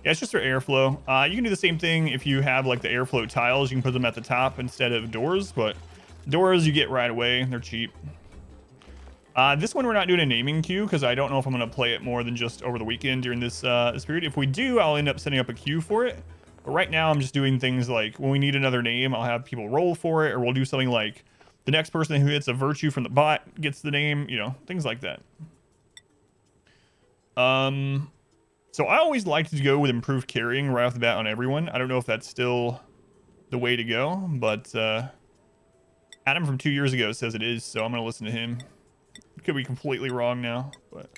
B: Yeah, it's just for airflow. You can do the same thing if you have like the airflow tiles. You can put them at the top instead of doors, but doors you get right away. They're cheap. This one we're not doing a naming queue because I don't know if I'm going to play it more than just over the weekend during this period. If we do, I'll end up setting up a queue for it. But right now I'm just doing things like when we need another name, I'll have people roll for it, or we'll do something like the next person who hits a virtue from the bot gets the name, you know, things like that. So I always like to go with improved carrying right off the bat on everyone. I don't know if that's still the way to go, but Adam from 2 years ago says it is, so I'm gonna listen to him. Could be completely wrong now, but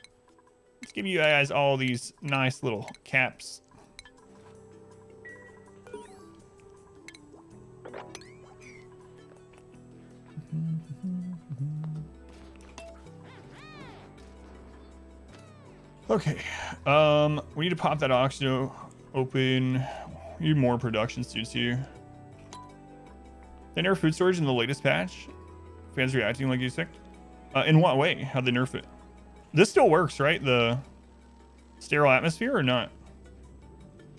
B: let's give you guys all these nice little caps. Okay, we need to pop that oxygen open. We need more production suits here. They nerf food storage in the latest patch. Fans reacting like you expect. In what way? How'd they nerf it? This still works, right? The sterile atmosphere or not?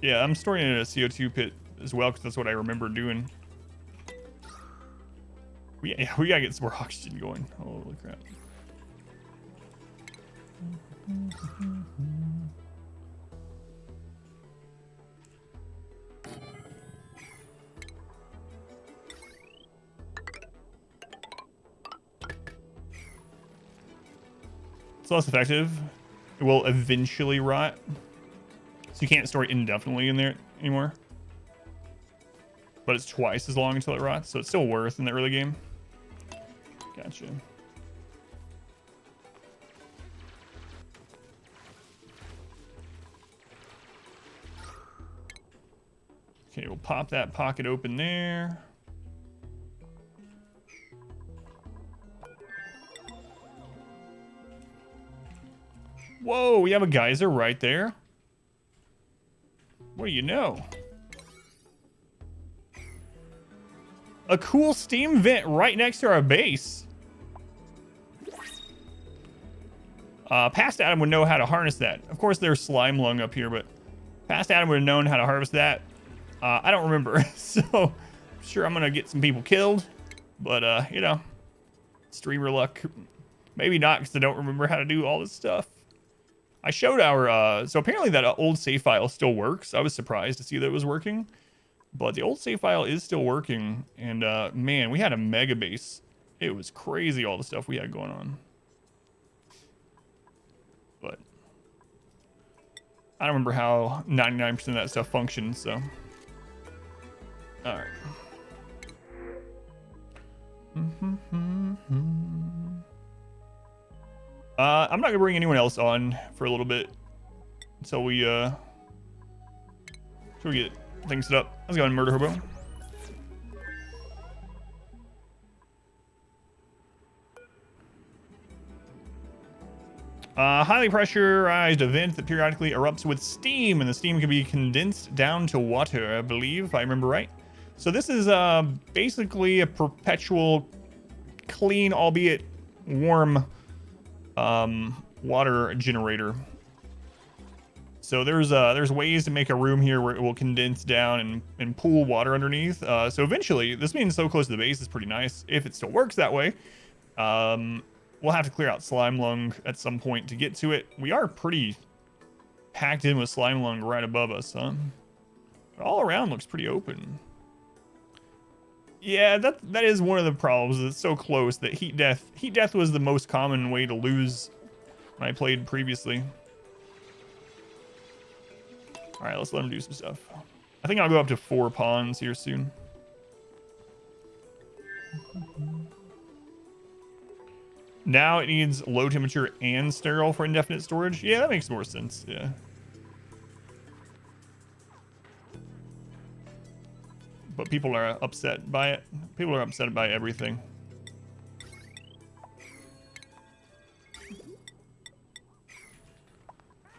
B: Yeah, I'm storing it in a CO2 pit as well because that's what I remember doing. We gotta get some more oxygen going. Holy crap. It's less effective. It will eventually rot. So you can't store it indefinitely in there anymore. But it's twice as long until it rots, so it's still worth in the early game. Gotcha. Okay, we'll pop that pocket open there. Whoa, we have a geyser right there. What do you know? A cool steam vent right next to our base. Past Adam would know how to harness that. Of course, there's slime lung up here, but past Adam would have known how to harvest that. I don't remember, so I'm sure I'm gonna get some people killed. But you know, streamer luck. Maybe not, because I don't remember how to do all this stuff. I showed our so apparently that old save file still works. I was surprised to see that it was working, but the old save file is still working. And man, we had a mega base. It was crazy all the stuff we had going on. But I don't remember how 99% of that stuff functions. So all right. I'm not gonna bring anyone else on for a little bit until we get things set up. Let's go and murder hobo. Highly pressurized event that periodically erupts with steam, and the steam can be condensed down to water, I believe, if I remember right. So this is basically a perpetual clean, albeit warm, water generator. So there's ways to make a room here where it will condense down and pool water underneath. So eventually, this being so close to the base is pretty nice if it still works that way. We'll have to clear out slime lung at some point to get to it. We are pretty packed in with slime lung right above us, huh? But all around looks pretty open. Yeah, that is one of the problems. It's so close that heat death. Heat death was the most common way to lose when I played previously. All right, let's let him do some stuff. I think I'll go up to 4 ponds here soon. Now it needs low temperature and sterile for indefinite storage. Yeah, that makes more sense. Yeah. But people are upset by it. People are upset by everything.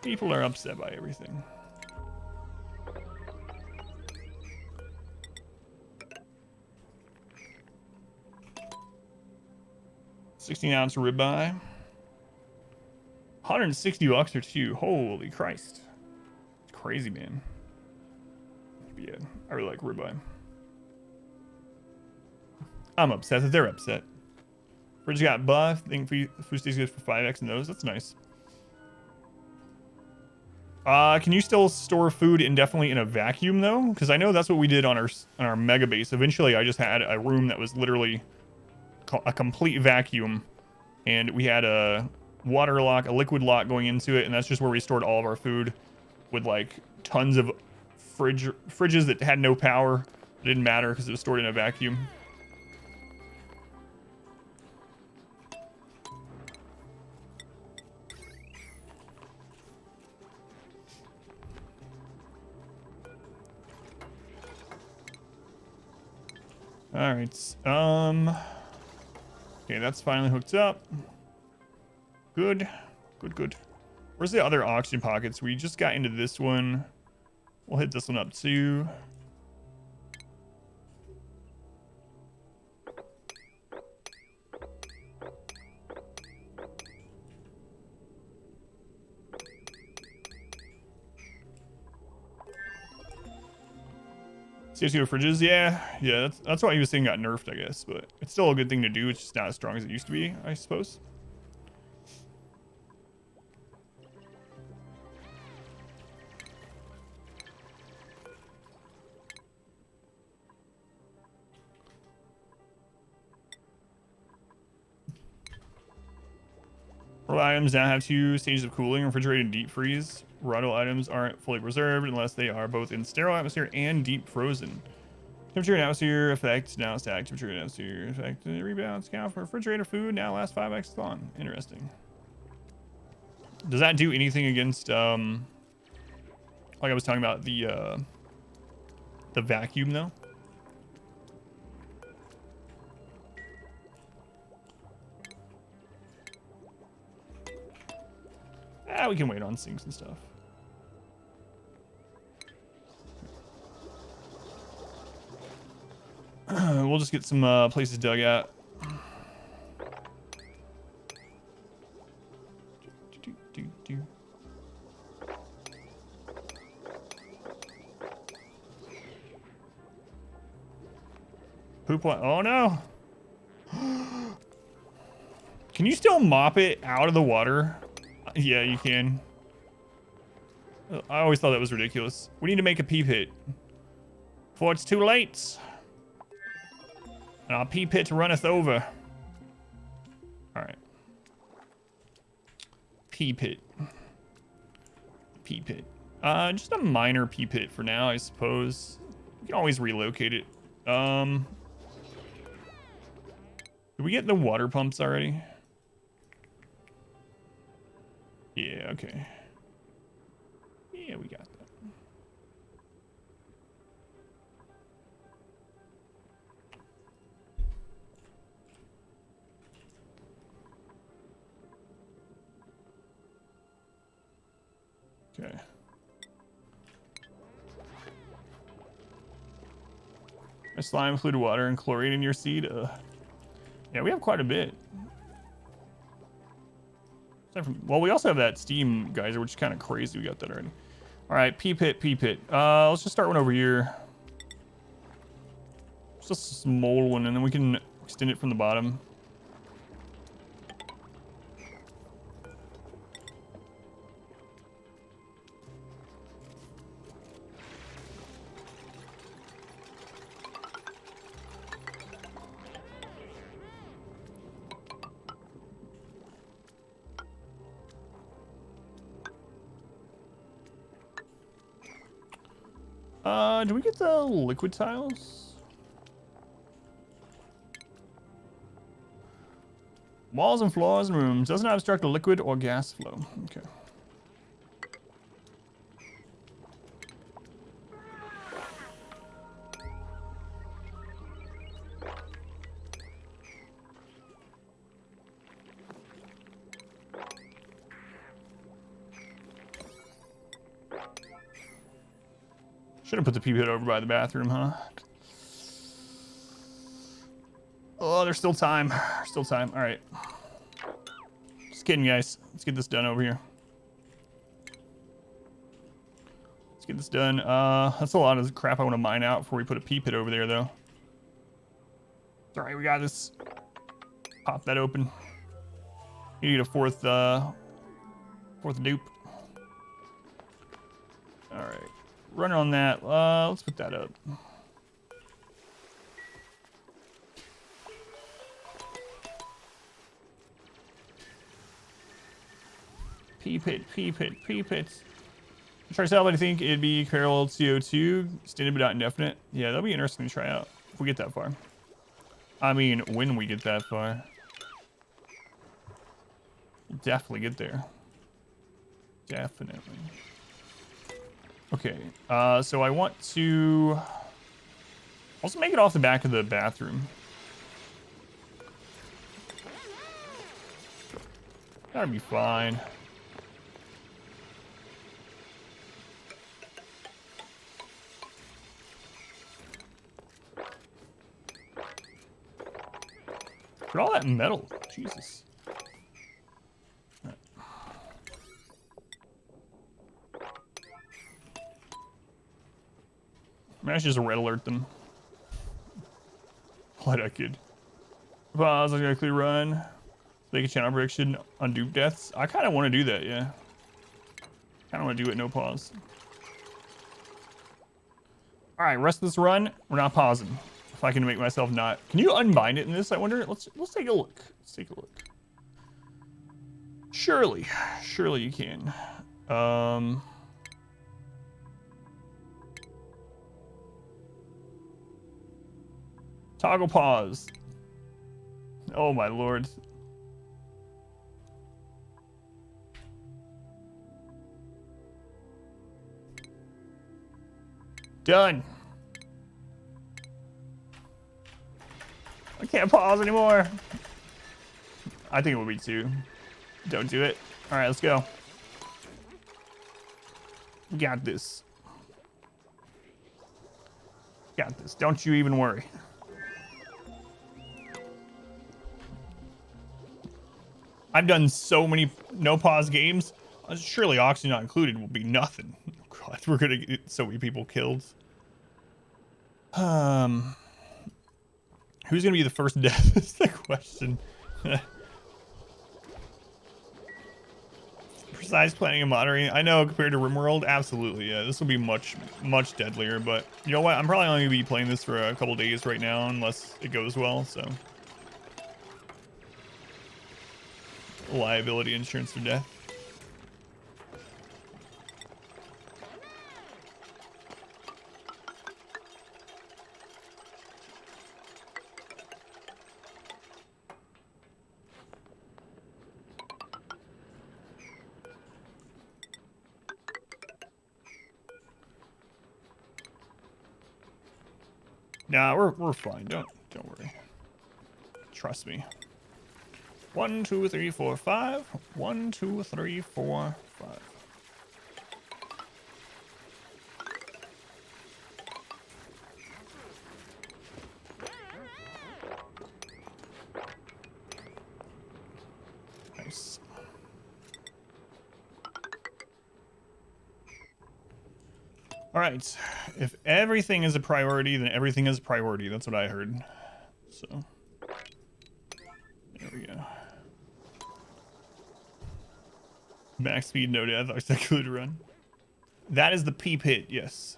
B: People are upset by everything. $16-ounce ribeye. 160 bucks or 2. Holy Christ. Crazy, man. Yeah, I really like ribeye. I'm upset that they're upset. Fridge got buff. Think food stays good for 5x in those. That's nice. Can you still store food indefinitely in a vacuum though? Because I know that's what we did on our mega base. Eventually, I just had a room that was literally a complete vacuum, and we had a water lock, a liquid lock going into it, and that's just where we stored all of our food, with like tons of fridges that had no power. It didn't matter because it was stored in a vacuum. All right. Okay, that's finally hooked up. Good. Good. Where's the other oxygen pockets? We just got into this one. We'll hit this one up too. CO2 fridges, yeah, that's why he was saying got nerfed, I guess, but it's still a good thing to do. It's just not as strong as it used to be, I suppose. Raw items now have 2 stages of cooling: refrigerated and deep freeze. Raw items aren't fully preserved unless they are both in sterile atmosphere and deep frozen. Temperature and atmosphere effect now static. Temperature and atmosphere effect rebounds count for refrigerator food now lasts 5x long. Interesting. Does that do anything against like I was talking about the vacuum though? We can wait on sinks and stuff. We'll just get some places dug out. Poop one. Oh no. Can you still mop it out of the water? Yeah, you can. I always thought that was ridiculous. We need to make a pee pit before it's too late. And our pee pit runneth over. All right. Pee pit. Pee pit. Just a minor pee pit for now, I suppose. We can always relocate it. Did we get the water pumps already? Yeah, okay. Yeah, we got that. Okay. A slime, fluid water, and chlorine in your seed. Yeah, we have quite a bit. Well, we also have that steam geyser, which is kind of crazy. We got that already. All right, pea pit, pea pit. Let's just start one over here. Just a small one, and then we can extend it from the bottom. Do we get the liquid tiles? Walls and floors and rooms. Doesn't obstruct a liquid or gas flow. Okay. Should have put the pee pit over by the bathroom, huh? Oh, there's still time. Still time. All right. Just kidding, guys. Let's get this done over here. Let's get this done. That's a lot of crap I want to mine out before we put a pee pit over there, though. It's all right. We got this. Pop that open. You need a fourth dupe. All right. Run on that. Let's put that up. Pea pit, pea pit, pea pits. Try to sell, but I think it'd be parallel CO2, extended but not indefinite. Yeah, that'll be interesting to try out if we get that far. I mean, when we get that far. We'll definitely get there. Definitely. Okay, so I want to also make it off the back of the bathroom. That'll be fine. For all that metal, Jesus. Maybe I should just red alert them. What I could. Pause, I quickly run. Make a channel prediction on dupe deaths. I kind of want to do that, yeah. Kind of want to do it, no pause. All right, rest of this run, we're not pausing. If I can make myself not. Can you unbind it in this? I wonder. Let's take a look. Let's take a look. Surely you can. Toggle pause. Oh my lord. Done. I can't pause anymore. I think it would be 2. Don't do it. All right, let's go. Got this. Got this. Don't you even worry. I've done so many no pause games. Surely oxygen not included will be nothing. God, we're gonna get so many people killed. Who's gonna be the first death is the question. Precise planning and monitoring. I know compared to RimWorld, absolutely, yeah. This will be much deadlier, but you know what? I'm probably only gonna be playing this for a couple days right now unless it goes well, so. Liability insurance for death. Nah, we're fine. Don't worry. Trust me. 1, 2, 3, 4, 5. 1, 2, 3, 4, 5. Nice. All right. If everything is a priority, then everything is a priority. That's what I heard. So, there we go. Max speed, no death, articulated run. That is the pea pit, yes.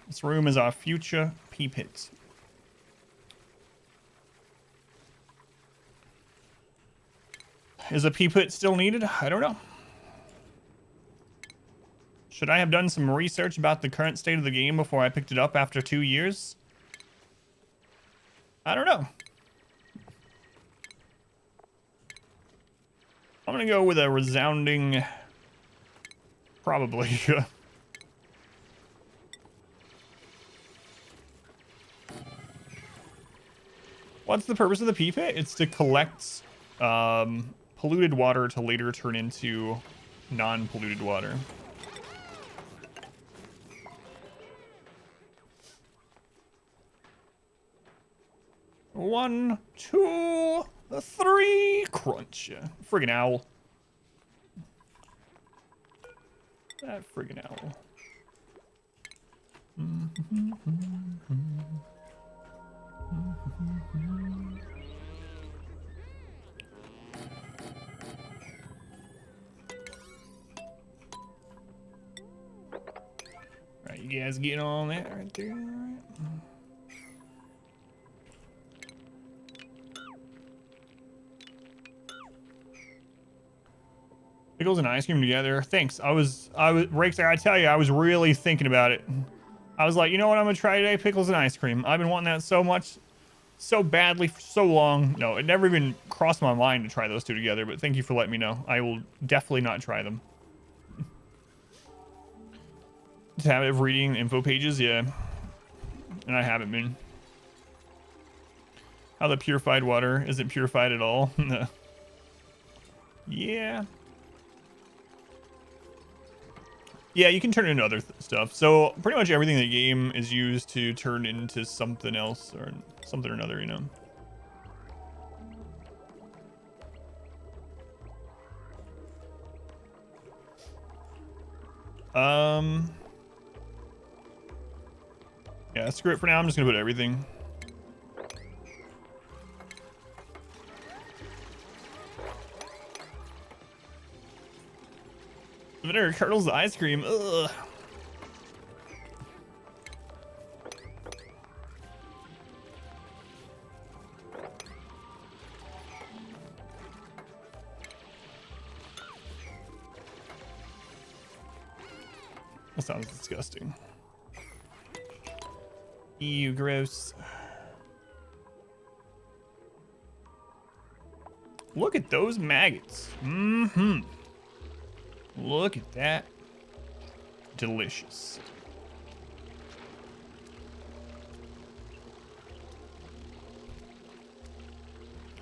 B: This room is our future pea pit. Is a pea pit still needed? I don't know. Should I have done some research about the current state of the game before I picked it up after 2 years? I don't know. I'm gonna go with a resounding probably. What's the purpose of the pea pit? It's to collect polluted water to later turn into non-polluted water. One, two, three, crunch. Friggin' owl. That friggin' owl. Right, you guys getting on that right there? Pickles and ice cream together. Thanks. I was, Rakes, I tell you, I was really thinking about it. I was like, you know what I'm gonna try today? Pickles and ice cream. I've been wanting that so much, so badly for so long. No, it never even crossed my mind to try those two together, but thank you for letting me know. I will definitely not try them. Just habit of reading info pages, yeah. And I haven't been. How the purified water isn't purified at all. Yeah. Yeah, you can turn it into other stuff. So pretty much everything in the game is used to turn into something else or something or another, you know. Yeah, screw it for now. I'm just gonna put everything. Vinegar curdles the ice cream. Ugh. That sounds disgusting. Ew, gross. Look at those maggots. Mm-hmm. Look at that. Delicious.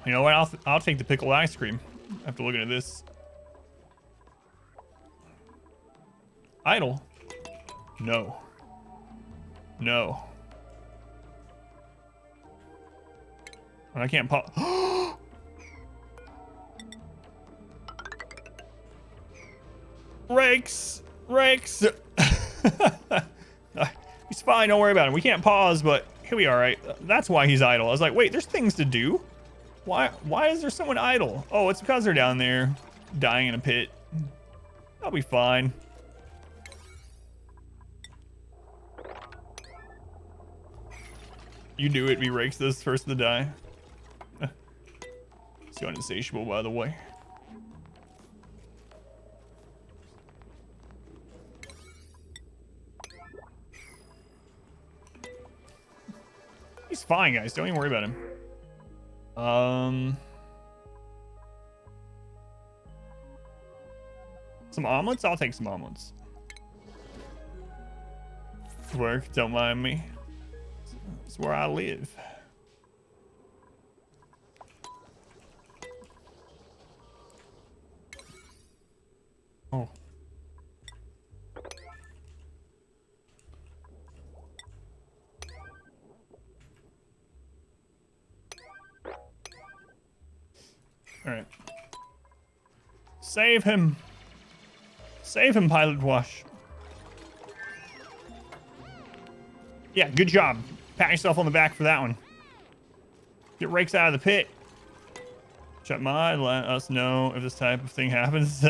B: You know what? I'll take the pickled ice cream after looking at this. Idle? No. No. I can't pop. Rakes! Rakes! He's fine, don't worry about him. We can't pause, but he'll be alright. That's why he's idle. I was like, wait, there's things to do? Why is there someone idle? Oh, it's because they're down there dying in a pit. I'll be fine. You knew it, be Rakes this first to die. So insatiable, by the way. He's fine, guys. Don't even worry about him. Some omelets? I'll take some omelets. Work, don't mind me. It's where I live. Oh. All right. Save him. Save him, Pilot Wash. Yeah, good job. Pat yourself on the back for that one. Get rakes out of the pit. Shut mod, let us know if this type of thing happens.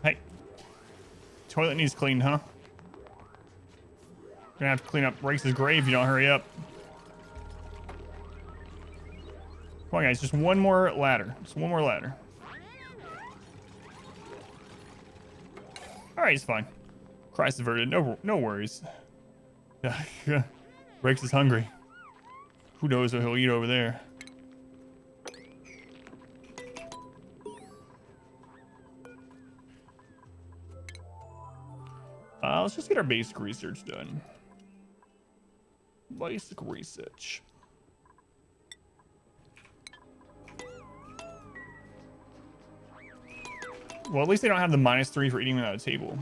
B: Hey. Toilet needs cleaned, huh? Gonna have to clean up Race's grave if you don't hurry up. Come on, guys. Just one more ladder. Just one more ladder. All right, he's fine. Christ averted. No worries. Race is hungry. Who knows what he'll eat over there? Let's just get our basic research done. Basic research. Well, at least they don't have the -3 for eating without a table.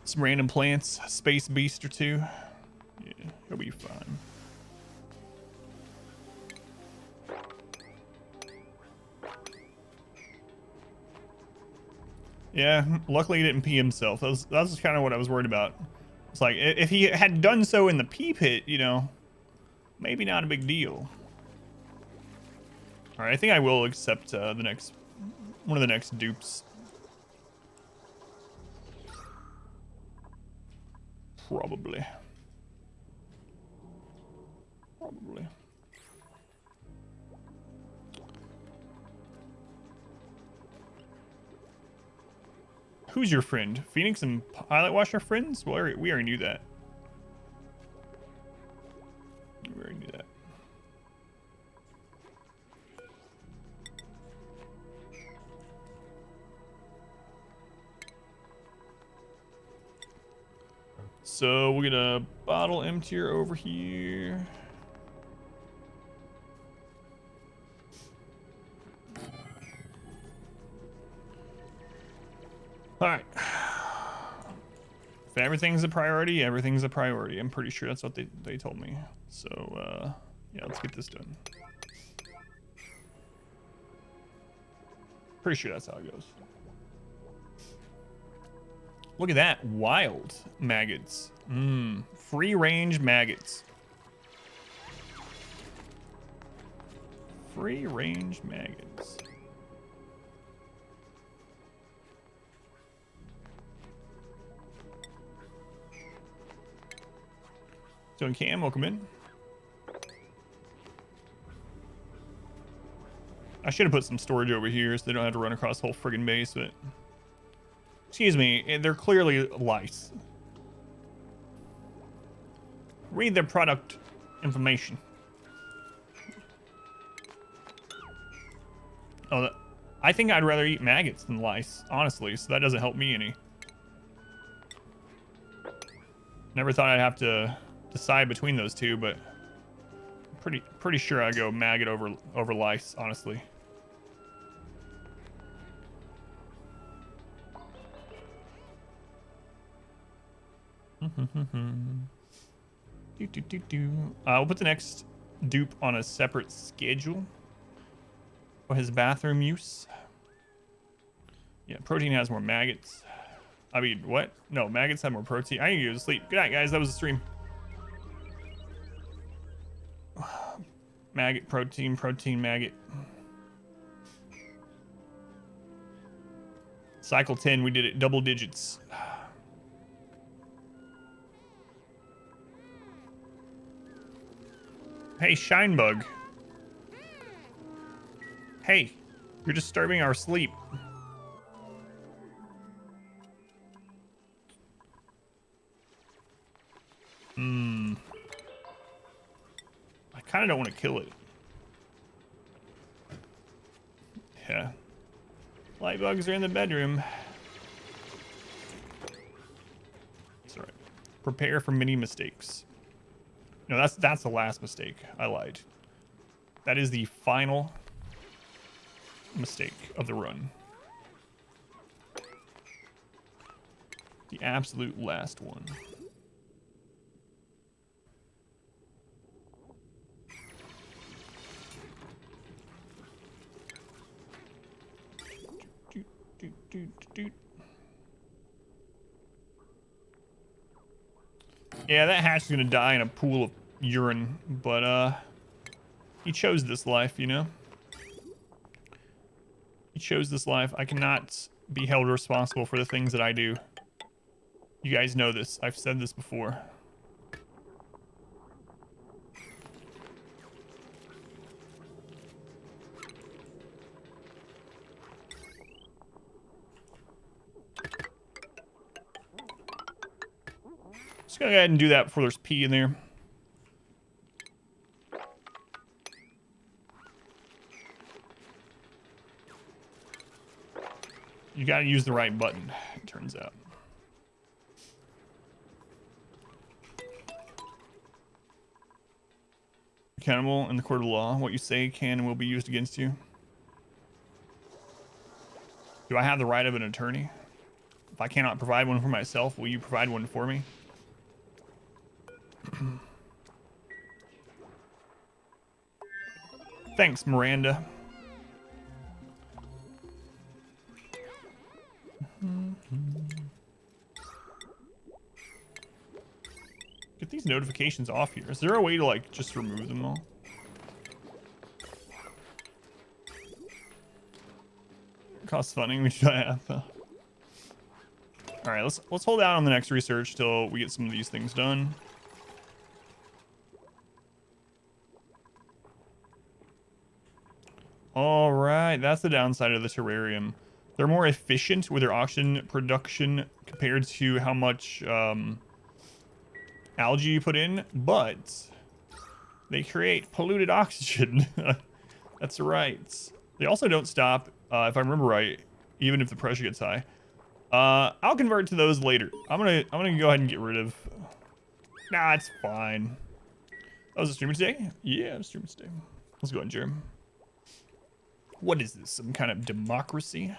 B: Some random plants, space beast or two. Yeah, he'll be fine. Yeah, luckily he didn't pee himself. That was kind of what I was worried about. It's like, if he had done so in the pee pit, you know, maybe not a big deal. All right, I think I will accept one of the next dupes. Probably. Who's your friend? Phoenix and Pilot Wash are friends? Well, we already knew that. We already knew that. So we'll get a bottle emptier over here. All right. If everything's a priority, everything's a priority. I'm pretty sure that's what they told me. So, yeah, let's get this done. Pretty sure that's how it goes. Look at that. Wild maggots. Free range maggots. Free range maggots. So Cam, welcome in. I should have put some storage over here so they don't have to run across the whole friggin' base, but... Excuse me, they're clearly lice. Read their product information. Oh, I think I'd rather eat maggots than lice, honestly, so that doesn't help me any. Never thought I'd have to decide between those two, but pretty sure I go maggot over lice, honestly. We'll put the next dupe on a separate schedule for his bathroom use. Yeah, protein has more maggots. I mean, what? No, maggots have more protein. I need to go to sleep. Good night, guys. That was the stream. Maggot, protein, maggot. Cycle 10, we did it double digits. Hey, Shinebug. Hey, you're disturbing our sleep. I kind of don't want to kill it. Yeah. Light bugs are in the bedroom. It's alright. Prepare for many mistakes. No, that's the last mistake. I lied. That is the final mistake of the run. The absolute last one. Yeah, that hatch is gonna die in a pool of urine, but he chose this life, you know? He chose this life. I cannot be held responsible for the things that I do. You guys know this. I've said this before. Just gonna go ahead and do that before there's pee in there. You gotta use the right button, it turns out. Accountable in the court of law. What you say can and will be used against you. Do I have the right of an attorney? If I cannot provide one for myself, will you provide one for me? Thanks, Miranda. Get these notifications off here. Is there a way to, like, just remove them all? It costs funding. We should have. All right, let's hold out on the next research till we get some of these things done. All right, that's the downside of the terrarium. They're more efficient with their oxygen production compared to how much algae you put in, but they create polluted oxygen. That's right. They also don't stop, if I remember right, even if the pressure gets high. I'll convert to those later. I'm gonna go ahead and get rid of. Nah, it's fine. That was a streamer today. Yeah, I'm streaming today. Let's go ahead, Jerem. What is this? Some kind of democracy?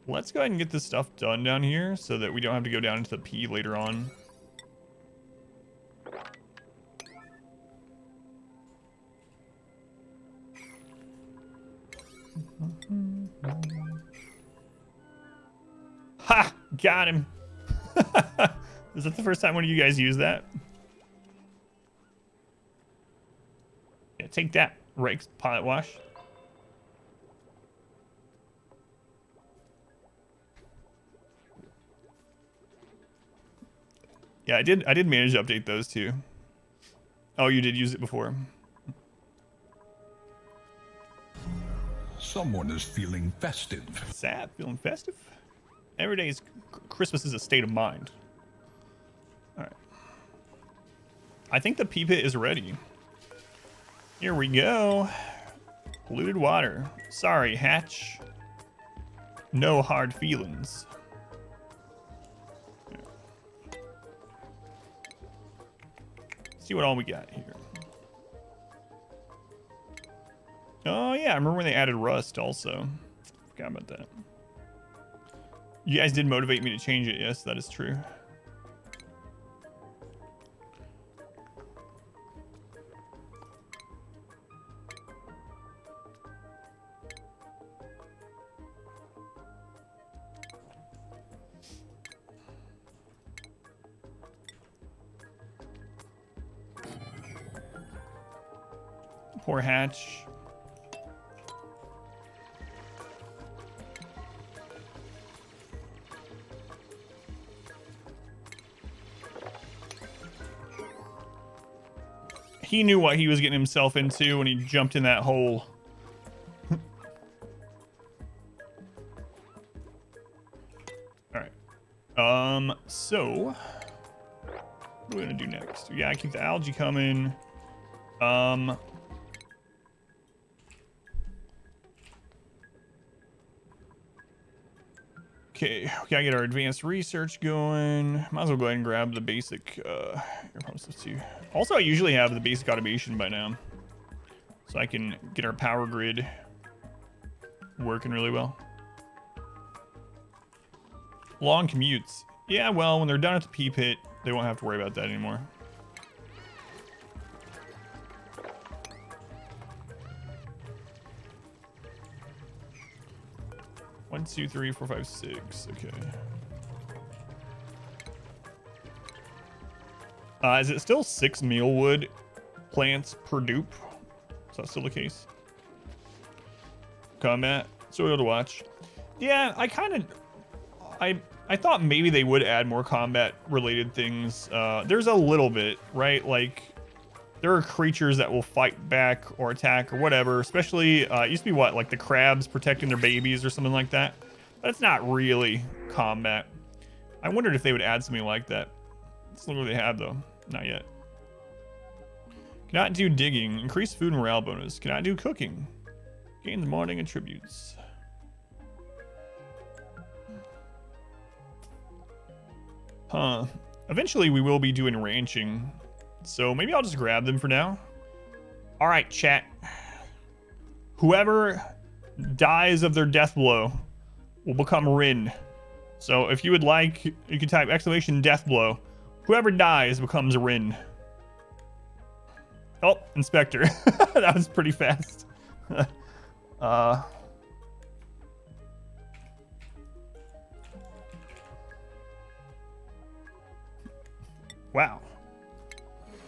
B: Let's go ahead and get this stuff done down here so that we don't have to go down into the P later on. Ha! Got him. Is that the first time one of you guys used that? Yeah, take that, Rakes Pilot Wash. Yeah, I did manage to update those too. Oh, you did use it before.
A: Someone is feeling festive.
B: Sad, feeling festive. Every day is Christmas is a state of mind. All right. I think the pee pit is ready. Here we go. Polluted water. Sorry, Hatch. No hard feelings. See what all we got here. Oh yeah, I remember when they added rust also. Forgot about that. You guys did motivate me to change it. Yes, that is true. Poor Hatch. He knew what he was getting himself into when he jumped in that hole. All right. So what are we gonna do next? Yeah, I keep the algae coming. Okay, we gotta get our advanced research going. Might as well go ahead and grab the basic air pump stuff too. Also, I usually have the basic automation by now, so I can get our power grid working really well. Long commutes. Yeah, well, when they're done at the pea pit, they won't have to worry about that anymore. One, two, three, four, five, six. Okay. Is it still 6 mealwood plants per dupe? Is that still the case? Combat. So to watch. Yeah, I thought maybe they would add more combat related things. There's a little bit, right? Like there are creatures that will fight back or attack or whatever, especially it used to be what, like the crabs protecting their babies or something like that. But it's not really combat. I wondered if they would add something like that. Let's look what they have though. Not yet. Cannot do digging. Increase food morale bonus. Cannot do cooking. Gains modding attributes. Huh. Eventually we will be doing ranching. So maybe I'll just grab them for now. All right, chat. Whoever dies of their death blow will become Rin. So if you would like, you can type exclamation death blow. Whoever dies becomes Rin. Oh, Inspector. That was pretty fast. Wow.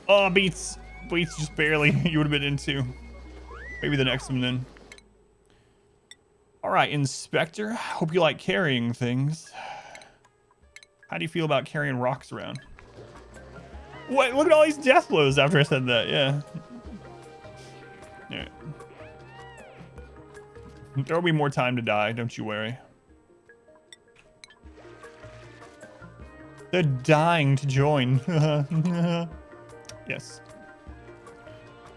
B: Oh, beats just barely. You would have been into. Maybe the next one then. All right, Inspector. Hope you like carrying things. How do you feel about carrying rocks around? What? Look at all these death blows after I said that. Yeah. Yeah. There will be more time to die. Don't you worry. They're dying to join. Yes.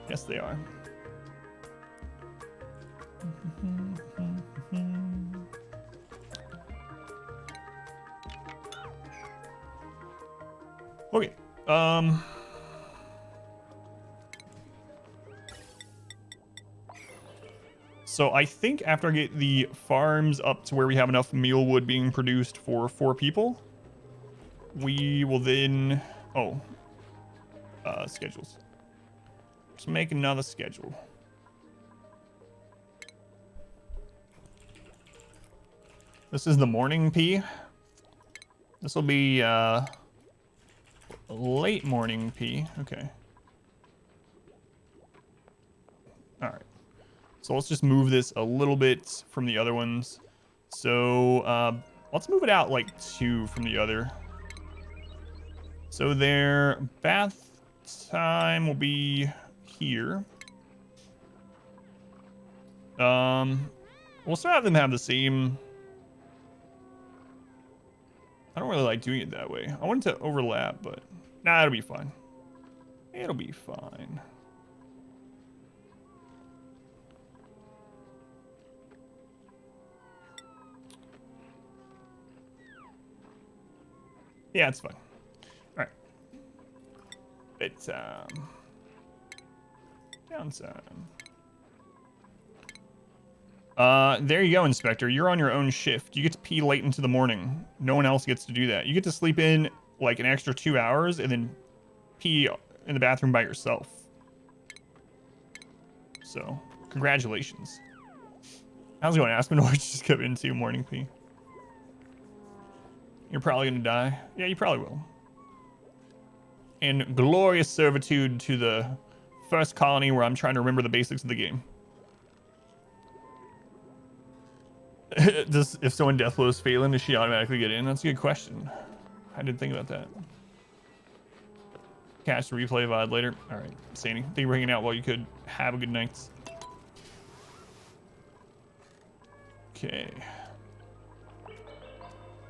B: Yes, they are. Okay. So I think after I get the farms up to where we have enough mealwood being produced for 4 people, we will then... Oh. Schedules. Let's make another schedule. This is the morning P. This will be late morning P. Okay. All right. So let's just move this a little bit from the other ones. So let's move it out like 2 from the other. So their bath time will be here. We'll still have them have the same. I don't really like doing it that way. I want it to overlap, but nah, it'll be fine. It'll be fine. Yeah, it's fine. All right. Bedtime. Downtime. There you go, Inspector. You're on your own shift. You get to pee late into the morning. No one else gets to do that. You get to sleep in like an extra 2 hours and then pee in the bathroom by yourself. So, congratulations. How's it going, Aspen? Or just come into morning pee? You're probably gonna die. Yeah, you probably will. And glorious servitude to the first colony where I'm trying to remember the basics of the game. Does, if someone death blows Phelan, does she automatically get in? That's a good question. I didn't think about that. Catch the replay VOD later. All right, Sandy, thank you for hanging out while you could. Have a good night. Okay.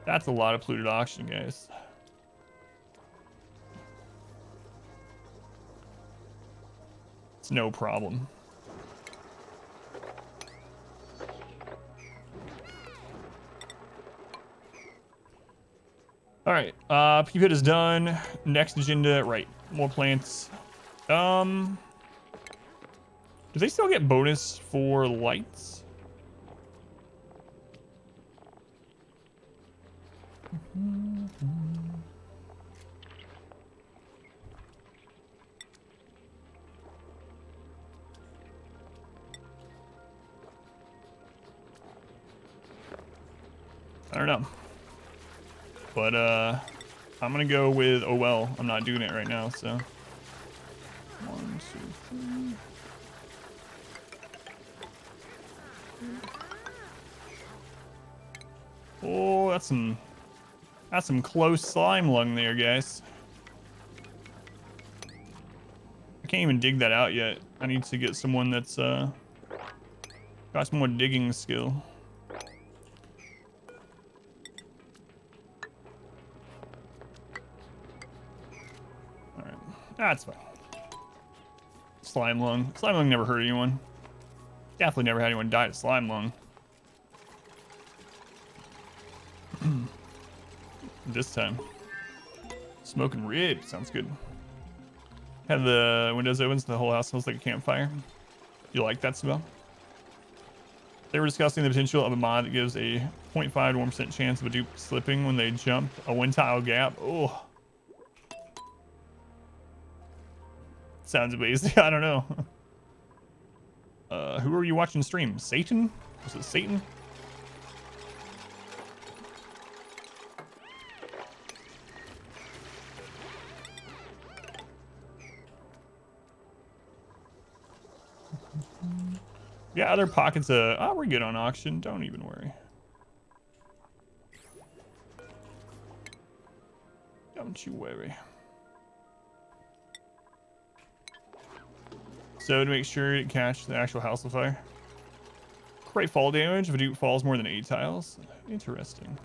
B: That's a lot of polluted oxygen, guys. It's no problem. All right, pivot is done. Next agenda, right? More plants. Do they still get bonus for lights? I don't know. But I'm gonna go with, oh well, I'm not doing it right now, so. 1, 2, 3. Oh, that's some close slime lung there, guys. I can't even dig that out yet. I need to get someone that's got some more digging skill. Alright. That's fine. Slime lung. Slime lung never hurt anyone. Definitely never had anyone die to slime lung. This time. Smoking rib. Sounds good. Have the windows open so the whole house smells like a campfire. You like that smell? They were discussing the potential of a mod that gives a 0.5 to 1% chance of a dupe slipping when they jump a one tile gap. Oh. Sounds amazing. I don't know. Who are you watching stream? Satan? Was it Satan? Yeah, other pockets of... Oh, we're good on auction. Don't even worry. Don't you worry. So to make sure it catches the actual house on fire. Create fall damage if a dupe falls more than 8 tiles. Interesting.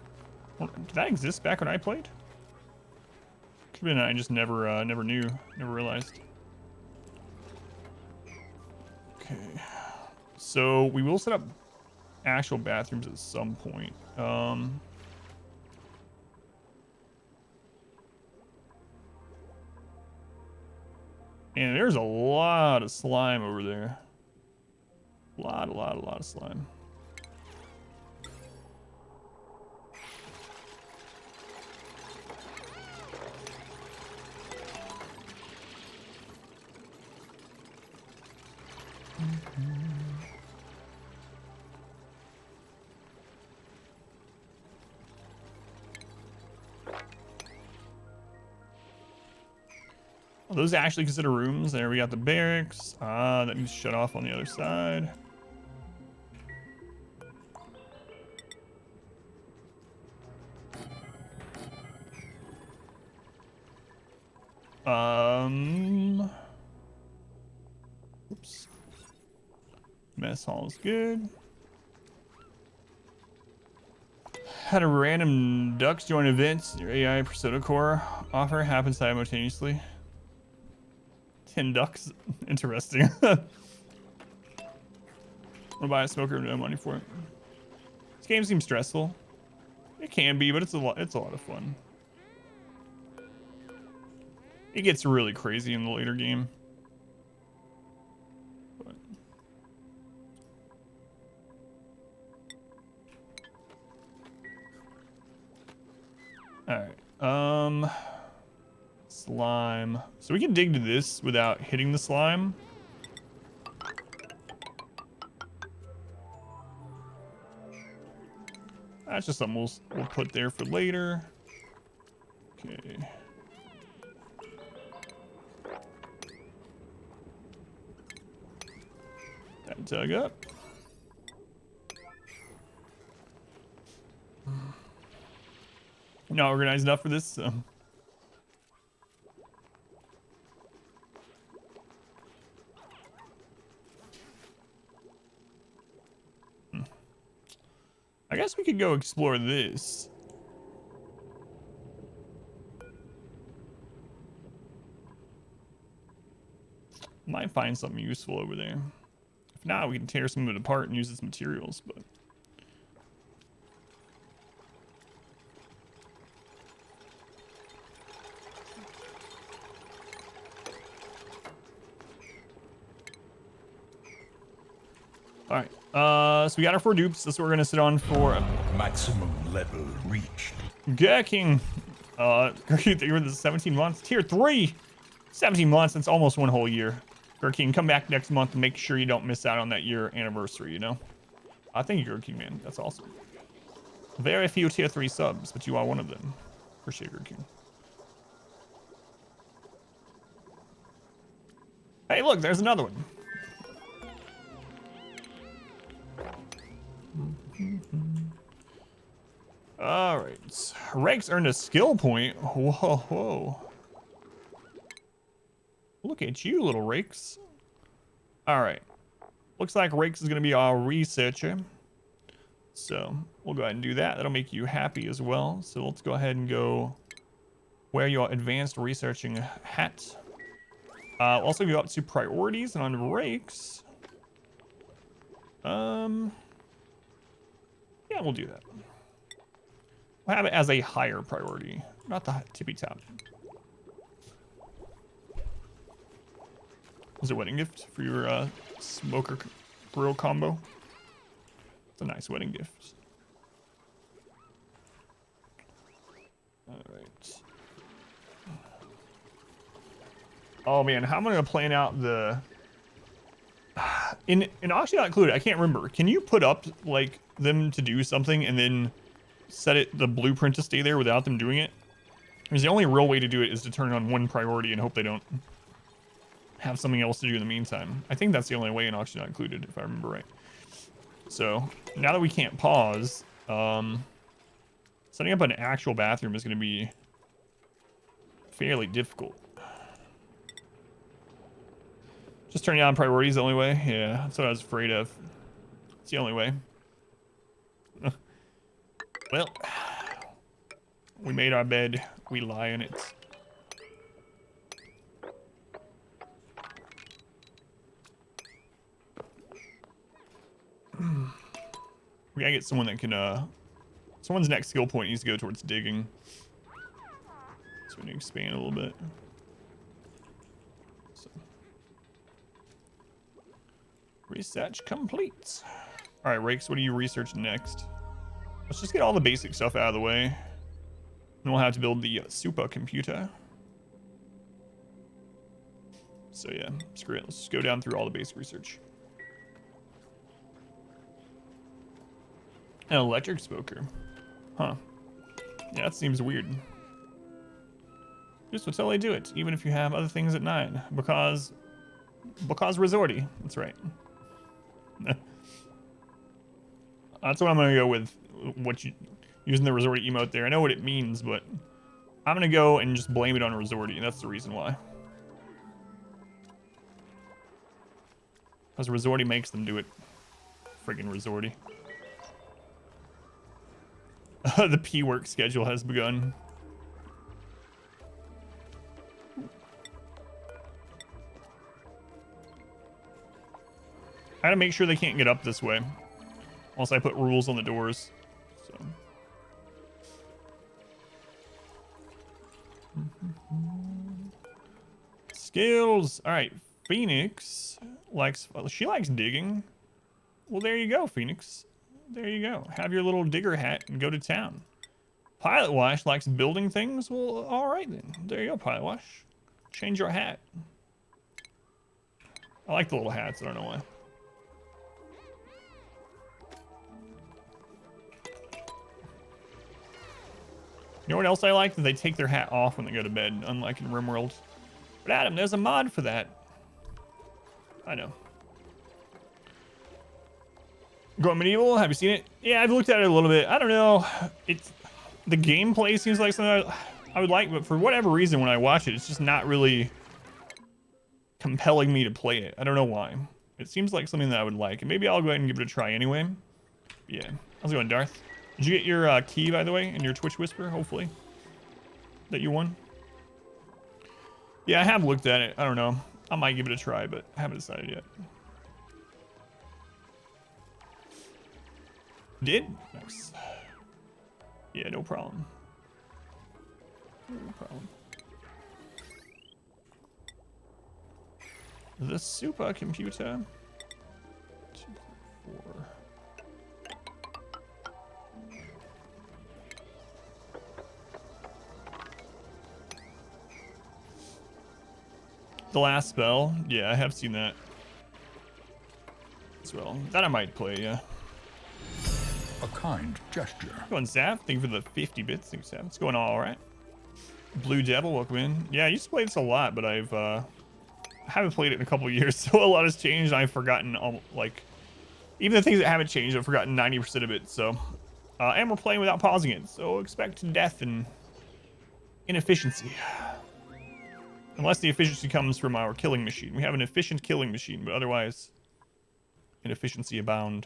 B: Well, did that exist back when I played? Could have been I just never knew, never realized. Okay. So we will set up actual bathrooms at some point. And there's a lot of slime over there. A lot of slime. Well, those actually consider rooms. There we got the barracks. That needs to shut off on the other side. Oops. Mess hall is good. Had a random ducks join events. Your AI Persona Core offer happens simultaneously. 10 ducks. Interesting. Wanna buy a smoker and no money for it. This game seems stressful. It can be, but it's a lot of fun. It gets really crazy in the later game. But. Alright. Slime. So we can dig to this without hitting the slime. That's just something we'll put there for later. Okay. That dug up. Not organized enough for this, so. I guess we could go explore this. Might find something useful over there. If not, we can tear some of it apart and use its materials, but. All right. So we got our 4 dupes. This is what we're gonna sit on for.
A: Maximum level reached.
B: Gurking. You're the 17 months. Tier 3. 17 months. That's almost 1 whole year. Gurking, come back next month and make sure you don't miss out on that year anniversary. You know. Thank you, Gurking, man. That's awesome. Very few tier 3 subs, but you are one of them. Appreciate Gurking. Hey, look, there's another one. All right. Rakes earned a skill point. Whoa, whoa. Look at you, little Rakes. All right. Looks like Rakes is going to be our researcher. So we'll go ahead and do that. That'll make you happy as well. So let's go ahead and go wear your advanced researching hat. We'll also go up to priorities and on Rakes. Yeah, we'll do that. We'll have it as a higher priority, not the tippy top. Was it a wedding gift for your smoker grill combo? It's a nice wedding gift. All right. Oh man, how am I gonna plan out the? In Auction Not Included, I can't remember. Can you put up like them to do something and then set it the blueprint to stay there without them doing it? Because the only real way to do it is to turn on one priority and hope they don't have something else to do in the meantime. I think that's the only way in Auction Not Included, if I remember right. So now that we can't pause, setting up an actual bathroom is going to be fairly difficult. Just turning on priorities the only way? Yeah, that's what I was afraid of. It's the only way. Well, we made our bed. We lie in it. We gotta get someone that can, someone's next skill point needs to go towards digging. So we need to expand a little bit. So. Research complete. All right, Rakes, what do you research next? Let's just get all the basic stuff out of the way. And we'll have to build the supercomputer. So yeah, screw it. Let's just go down through all the basic research. An electric smoker. Huh. Yeah, that seems weird. Just will totally do it, even if you have other things at 9. Because resorty. That's right. That's what I'm gonna go with. Using the resorty emote there. I know what it means, but I'm gonna go and just blame it on resorty. That's the reason why. Because resorty makes them do it. Friggin' resorty. The P work schedule has begun. I gotta make sure they can't get up this way. Unless I put rules on the doors. So. Skills. All right. Phoenix likes, she likes digging. Well, there you go, Phoenix. There you go. Have your little digger hat and go to town. Pilot Wash likes building things. Well, all right then. There you go, Pilot Wash. Change your hat. I like the little hats. I don't know why. You know what else I like? That they take their hat off when they go to bed, unlike in RimWorld. But Adam, there's a mod for that. I know. Going Medieval, have you seen it? Yeah, I've looked at it a little bit. I don't know. It's the gameplay seems like something I would like, but for whatever reason, when I watch it, it's just not really compelling me to play it. I don't know why. It seems like something that I would like, and maybe I'll go ahead and give it a try anyway. Yeah, how's it going, Darth? Did you get your key, by the way, and your Twitch Whisper, hopefully? That you won? Yeah, I have looked at it. I don't know. I might give it a try, but I haven't decided yet. Did? Nice. Yeah, no problem. No problem. The supercomputer. The last spell. Yeah, I have seen that as well. That I might play, yeah.
A: A kind gesture.
B: Going Zap, thank you for the 50 bits. Thanks, Zap. It's going all right. Blue Devil, welcome in. Yeah, I used to play this a lot, but I haven't played it in a couple of years, so a lot has changed. I've forgotten, like, even the things that haven't changed, I've forgotten 90% of it, so. And we're playing without pausing it, so expect death and inefficiency. Unless the efficiency comes from our killing machine. We have an efficient killing machine, but otherwise, inefficiency abound.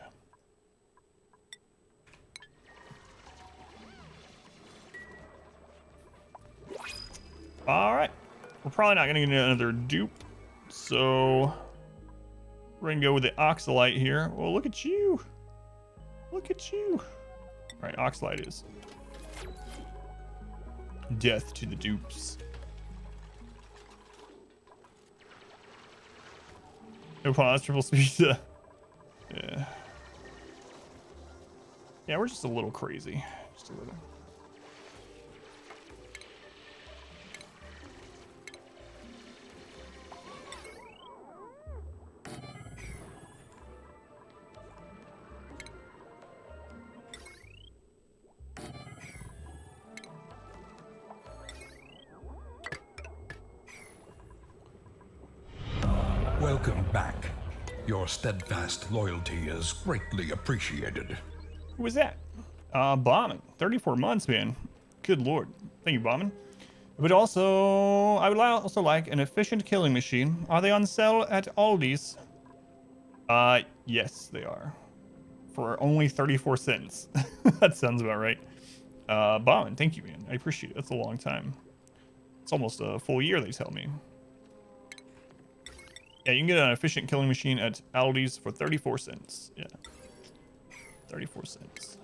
B: Alright. We're probably not going to get another dupe, so we're going to go with the Oxalite here. Well, look at you. Look at you. Alright, Oxalite is. Death to the dupes. No pause, triple speed. Yeah. Yeah, we're just a little crazy. Just a little.
A: Welcome back. Your steadfast loyalty is greatly appreciated.
B: Who was that? Bombin. 34 months, man. Good lord. Thank you, Bombin. But also, I would also like an efficient killing machine. Are they on sale at Aldi's? Yes, they are. For only 34 cents. That sounds about right. Bombin, thank you, man. I appreciate it. That's a long time. It's almost a full year, they tell me. Yeah, you can get an efficient killing machine at Aldi's for 34 cents. Yeah. 34 cents.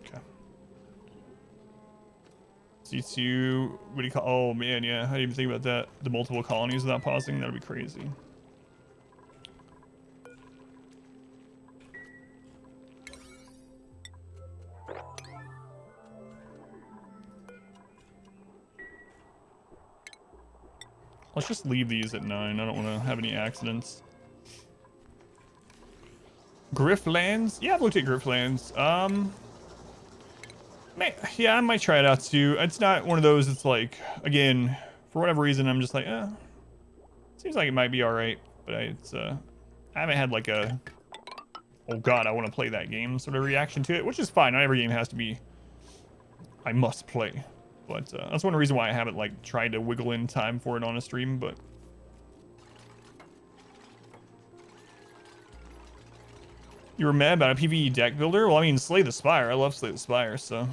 B: Okay. C2, what do you call, oh man, yeah, how do you even think about that? The multiple colonies without pausing, that'd be crazy. Let's just leave these at 9. I don't want to have any accidents. Grifflands? Yeah, I've looked at Grifflands. Yeah, I might try it out too. It's not one of those, it's like, again, for whatever reason, I'm just like, seems like it might be alright. But I haven't had like a, oh god, I want to play that game sort of reaction to it, which is fine. Not every game has to be, I must play. But that's one reason why I haven't like tried to wiggle in time for it on a stream, but you were mad about a PvE deck builder? Well, I mean, Slay the Spire. I love Slay the Spire, so.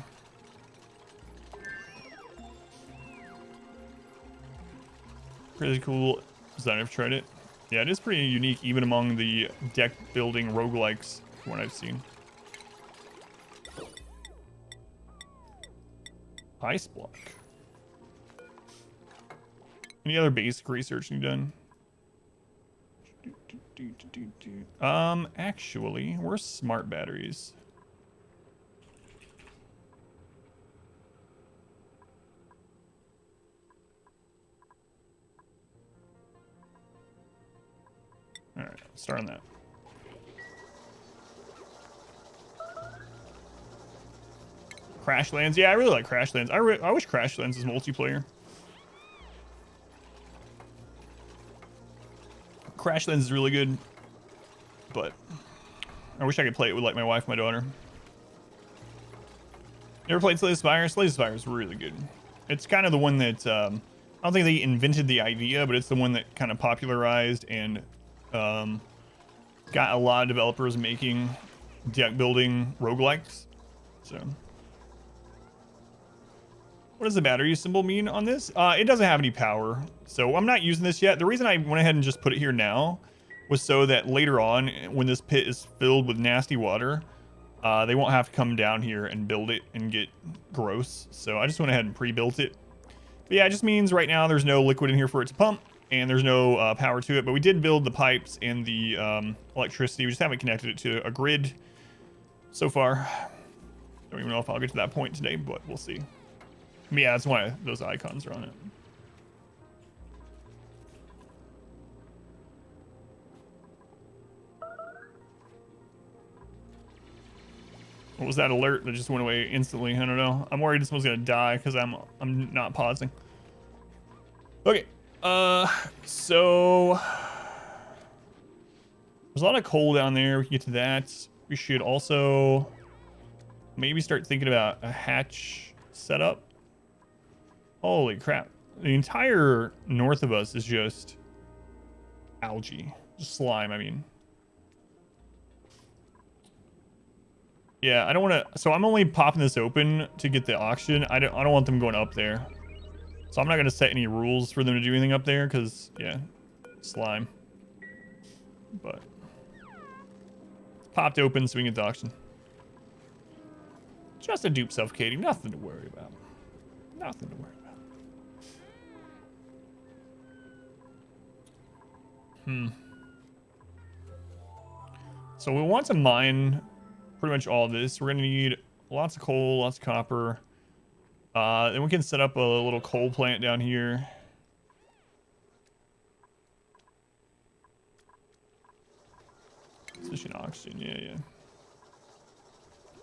B: Pretty cool design. I've tried it. Yeah, it is pretty unique even among the deck building roguelikes from what I've seen. Ice block. Any other basic research you've done? Actually, where's smart batteries? All right, let's start on that. Crashlands. Yeah, I really like Crashlands. I wish Crashlands is multiplayer. Crashlands is really good, but I wish I could play it with like my wife, my daughter. You ever played Slay the Spire? Slay the Spire is really good. It's kind of the one that I don't think they invented the idea, but it's the one that kind of popularized and got a lot of developers making deck building roguelikes. So. What does the battery symbol mean on this? It doesn't have any power, so I'm not using this yet. The reason I went ahead and just put it here now was so that later on, when this pit is filled with nasty water, they won't have to come down here and build it and get gross. So I just went ahead and pre-built it. But yeah, it just means right now there's no liquid in here for it to pump, and there's no power to it. But we did build the pipes and the electricity. We just haven't connected it to a grid. so far. Don't even know if I'll get to that point today, but we'll see. Yeah, that's why those icons are on it. What was that alert that just went away instantly? I don't know. I'm worried this one's gonna die because I'm not pausing. Okay. So there's a lot of coal down there. We can get to that. We should also maybe start thinking about a hatch setup. Holy crap. The entire north of us is just algae. Just slime, I mean. Yeah, I don't want to... So I'm only popping this open to get the auction. I don't want them going up there. So I'm not going to set any rules for them to do anything up there because, yeah, slime. But popped open so we can get the auction. Just a dupe suffocating. Nothing to worry about. Nothing to worry about. So we want to mine pretty much all this. We're going to need lots of coal, lots of copper. Then we can set up a little coal plant down here. Sufficient oxygen,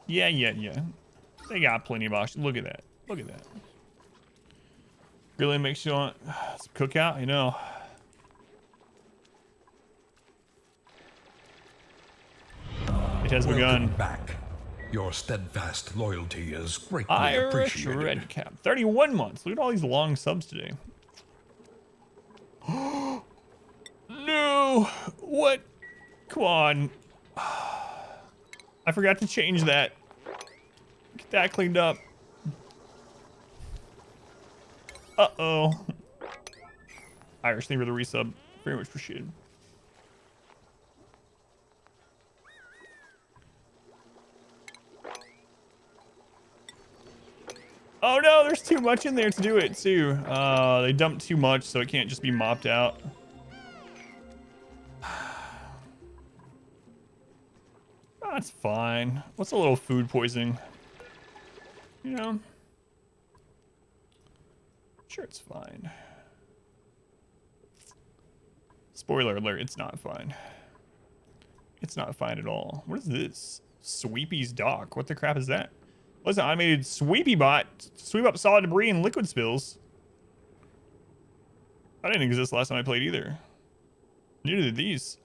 B: yeah. They got plenty of oxygen. Look at that. Look at that. Really makes you want some cookout, you know. It has begun.
A: Back. Your steadfast loyalty is greatly
B: Irish
A: appreciated.
B: red cap. 31 months. Look at all these long subs today. No. What? Come on. I forgot to change that. Get that cleaned up. Uh-oh. Irish, thank you for the resub. Very much appreciated. Oh no, there's too much in there to do it too. They dumped too much, so it can't just be mopped out. That's fine. What's a little food poisoning? You know? Sure, it's fine. Spoiler alert, it's not fine. It's not fine at all. What is this? Sweepy's dock. What the crap is that? What's an automated sweepy bot? Sweep up solid debris and liquid spills. That didn't exist last time I played either. Neither did these.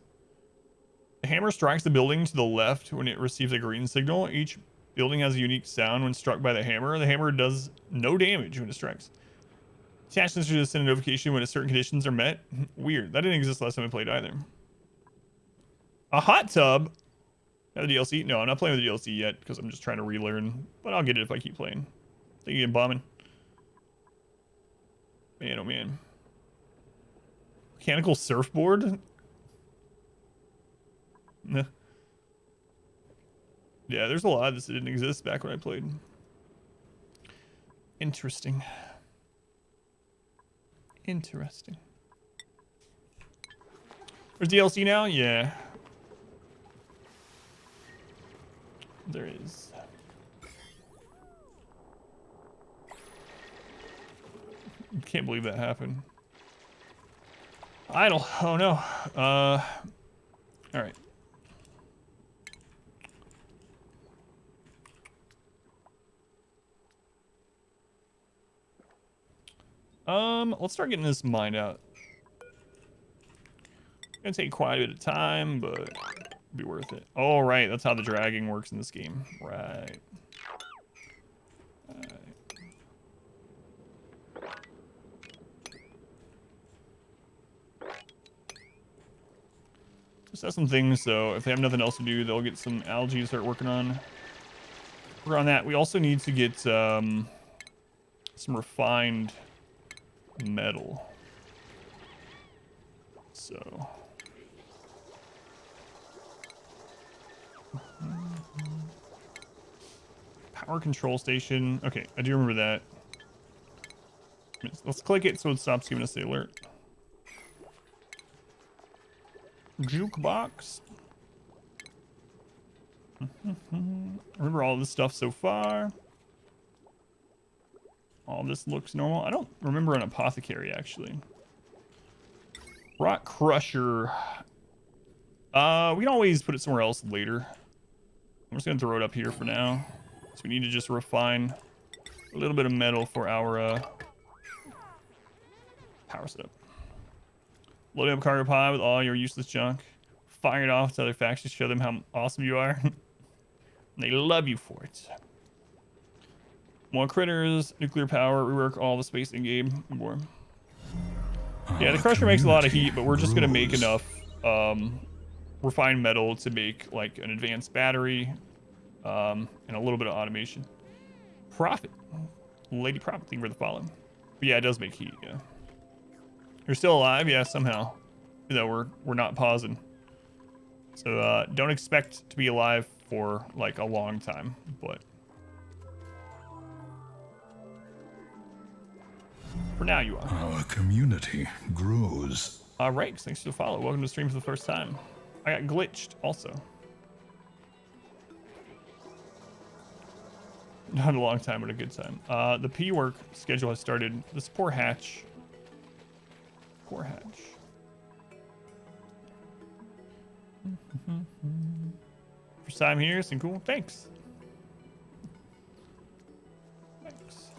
B: The hammer strikes the building to the left when it receives a green signal. Each building has a unique sound when struck by the hammer. The hammer does no damage when it strikes. Attach sensor to send a notification when certain conditions are met. Weird. That didn't exist last time I played either. A hot tub? Got the DLC? No, I'm not playing with the DLC yet because I'm just trying to relearn. But I'll get it if I keep playing. Thank you, bombing. Man, oh man. Mechanical surfboard? Nah. Yeah, there's a lot of this that didn't exist back when I played. Interesting. Interesting. There's DLC now? Yeah. There is. Can't believe that happened. Idle. Oh no. All right. Let's start getting this mined out. It's gonna take quite a bit of time, but it'll be worth it. Oh, right, that's how the dragging works in this game. Right. Just have some things, so if they have nothing else to do, they'll get some algae to start working on. We're on that. We also need to get some refined metal. So power control station. Okay, I do remember that. Let's click it so it stops giving us the alert. Jukebox. Remember all this stuff so far. All this looks normal. I don't remember an apothecary, actually. Rock Crusher. We can always put it somewhere else later. I'm just going to throw it up here for now. So we need to just refine a little bit of metal for our power setup. Loading up cargo pod with all your useless junk. Fire it off to other factions. Show them how awesome you are. They love you for it. More critters, nuclear power, rework all the space in game, and more. Yeah, the crusher makes a lot of heat, but we're just gonna make enough refined metal to make like an advanced battery, and a little bit of automation. Profit, Lady Profit, thank you for the follow. But yeah, it does make heat. Yeah, you're still alive, yeah, somehow. You know, we're not pausing. So don't expect to be alive for like a long time, but. For now, you are.
A: Our community grows.
B: Rakes, thanks for the follow. Welcome to the stream for the first time. I got glitched also. Not a long time, but a good time. The P work schedule has started. This poor hatch. Poor hatch. First time here, some cool. Thanks. Thanks.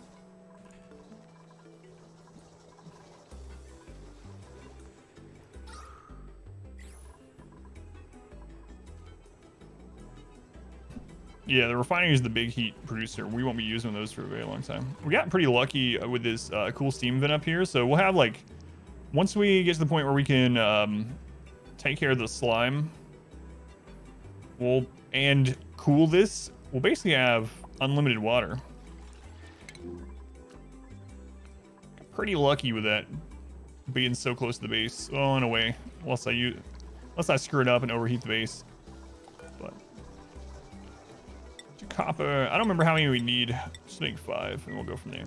B: Yeah, the refinery is the big heat producer. We won't be using those for a very long time. We got pretty lucky with this cool steam vent up here. So we'll have like, once we get to the point where we can take care of the slime, and cool this, we'll basically have unlimited water. Pretty lucky with that being so close to the base. Oh, in a way, unless I screw it up and overheat the base. But copper, I don't remember how many we need. Just make 5 and we'll go from there.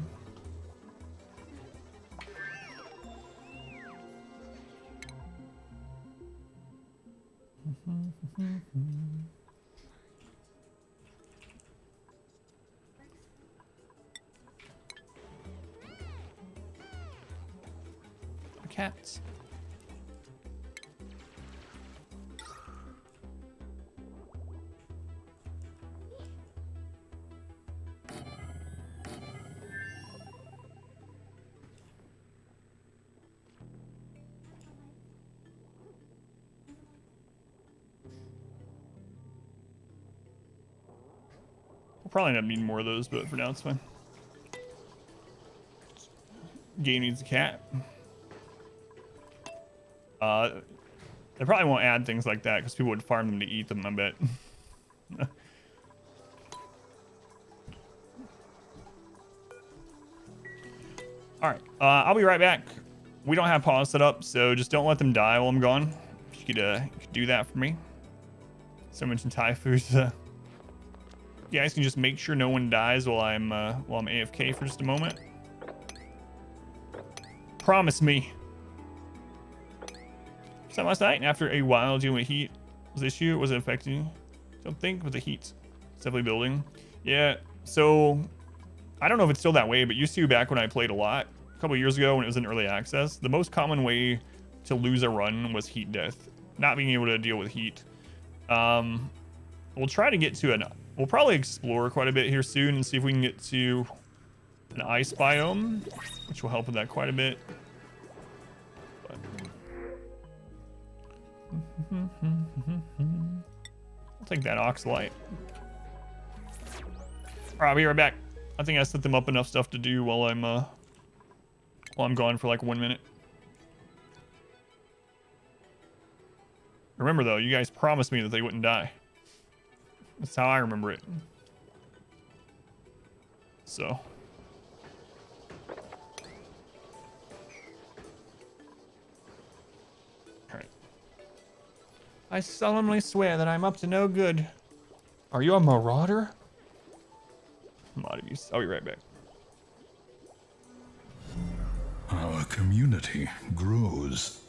B: Cats. We'll probably end up needing more of those, but for now it's fine. Game needs a cat. They probably won't add things like that because people would farm them to eat them, I bet. All right, I'll be right back. We don't have pause set up, so just don't let them die while I'm gone. If you could do that for me. So mentioned Thai food. You guys can just make sure no one dies while I'm AFK for just a moment. Promise me. So last night, after a while dealing with heat, was the issue? Was it affecting you? Don't think with the heat. It's definitely building. Yeah, so I don't know if it's still that way, but used to back when I played a lot, a couple years ago when it was in early access, the most common way to lose a run was heat death. Not being able to deal with heat. We'll try to get to we'll probably explore quite a bit here soon and see if we can get to an ice biome, which will help with that quite a bit. But I'll take that oxalite. All right, I'll be right back. I think I set them up enough stuff to do while I'm gone for like 1 minute. Remember though, you guys promised me that they wouldn't die. That's how I remember it. So. All right. I solemnly swear that I'm up to no good. Are you a marauder? Mod abuse. I'll be right back.
A: Our community grows.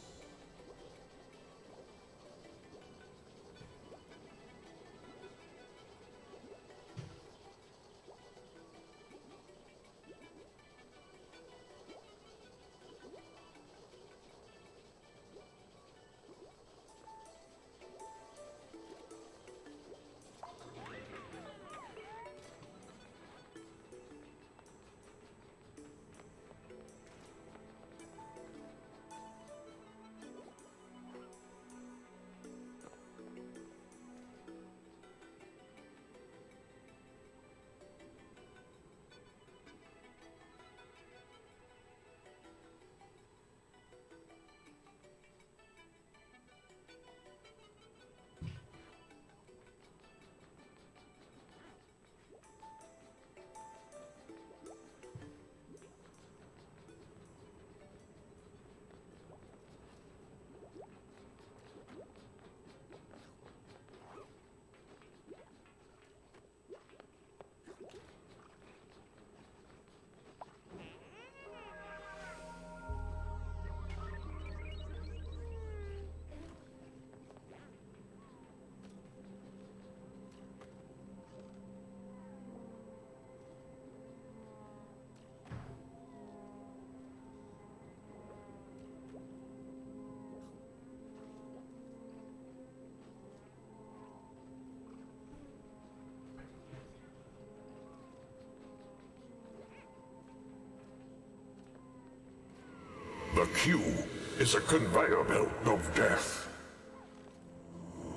A: The queue is a conveyor belt of death.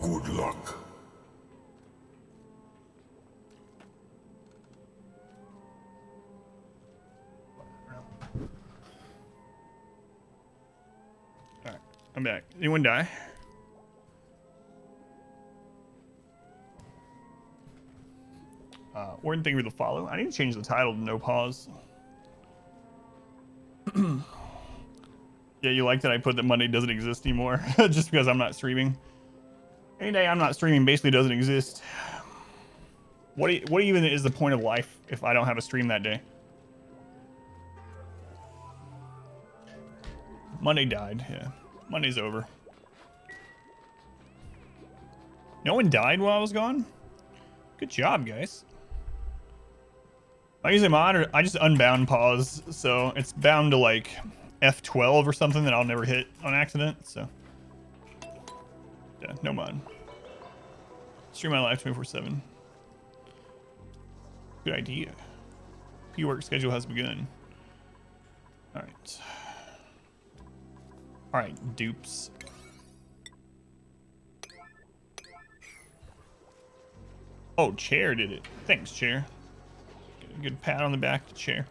A: Good luck.
B: Alright, I'm back. Anyone die? Important thing we will follow. I need to change the title to no pause. Yeah, you like that I put that Monday doesn't exist anymore just because I'm not streaming. Any day I'm not streaming basically doesn't exist. What even is the point of life if I don't have a stream that day? Monday died. Yeah, Monday's over. No one died while I was gone? Good job, guys. I usually monitor. I just unbound pause, so it's bound to like F12 or something that I'll never hit on accident. So yeah, no mod. Stream my live 24/7. Good idea. P-work schedule has begun. All right. All right, dupes. Oh, Chair did it. Thanks, Chair. Good pat on the back to Chair.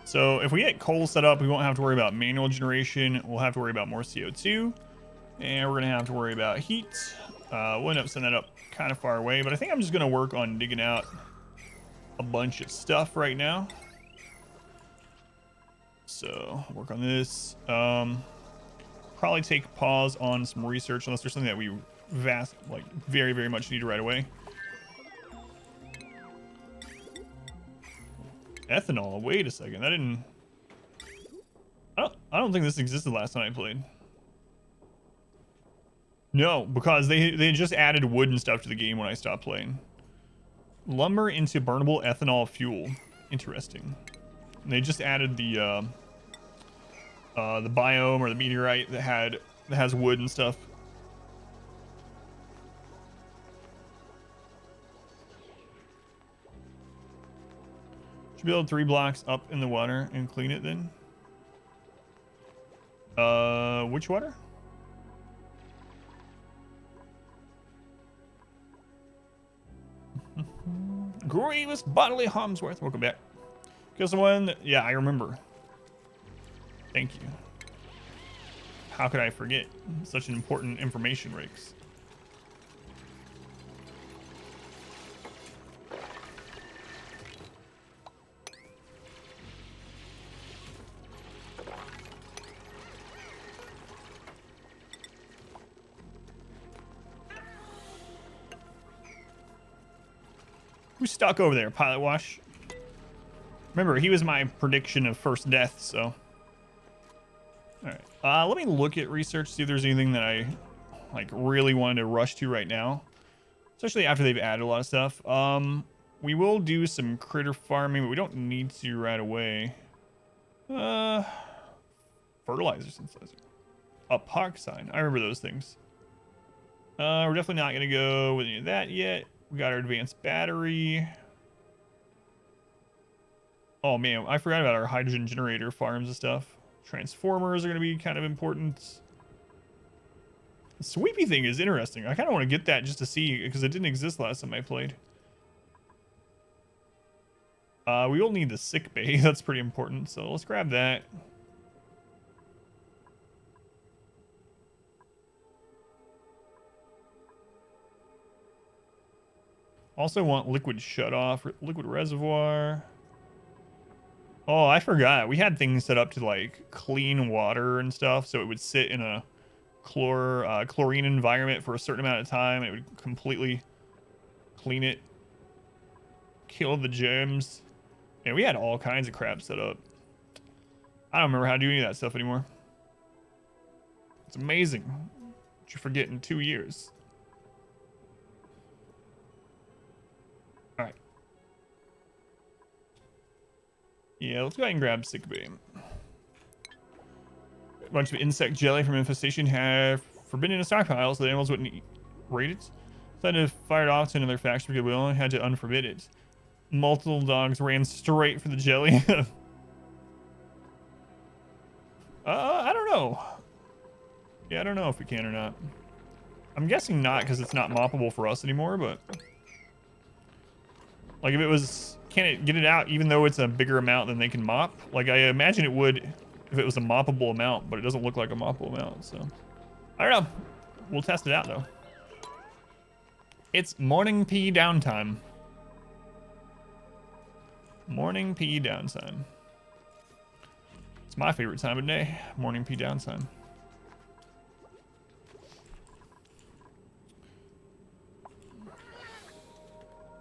B: So if we get coal set up, we won't have to worry about manual generation. We'll have to worry about more CO2, and we're gonna have to worry about heat. We'll end up sending that up kind of far away, but I think I'm just gonna work on digging out a bunch of stuff right now. So work on this. Probably take a pause on some research unless there's something that we very, very much need right away. Ethanol. Wait a second. I don't think this existed last time I played. No, because they just added wood and stuff to the game when I stopped playing. Lumber into burnable ethanol fuel. Interesting. And they just added the biome or the meteorite that has wood and stuff. Should build 3 blocks up in the water and clean it then. Which water? Grievous bodily Harmsworth. Welcome back. Kill someone. Yeah, I remember. Thank you. How could I forget such important information, Riggs? Who's stuck over there? Pilot Wash? Remember, he was my prediction of first death, so. Alright. Let me look at research, see if there's anything that I really wanted to rush to right now. Especially after they've added a lot of stuff. We will do some critter farming, but we don't need to right away. Fertilizer synthesizer. A park sign. I remember those things. We're definitely not gonna go with any of that yet. We got our advanced battery. Oh man, I forgot about our hydrogen generator farms and stuff. Transformers are going to be kind of important. The sweepy thing is interesting. I kind of want to get that just to see, because it didn't exist last time I played. We will need the sick bay. That's pretty important, so let's grab that. Also want liquid shutoff, liquid reservoir. Oh, I forgot. We had things set up to clean water and stuff, so it would sit in a chlorine environment for a certain amount of time. It would completely clean it, kill the germs. And we had all kinds of crap set up. I don't remember how to do any of that stuff anymore. It's amazing what you forget in 2 years. Alright. Yeah, let's go ahead and grab sick bay. A bunch of insect jelly from infestation have forbidden in a stockpile so the animals wouldn't raid it. Decided to fire it off to another faction because we only had to unforbid it. Multiple dogs ran straight for the jelly. I don't know. Yeah, I don't know if we can or not. I'm guessing not because it's not moppable for us anymore, but like if it was, can it get it out even though it's a bigger amount than they can mop? Like I imagine it would if it was a moppable amount, but it doesn't look like a moppable amount, so I don't know. We'll test it out though. It's morning pee downtime. Morning pee downtime. It's my favorite time of day. Morning pee downtime.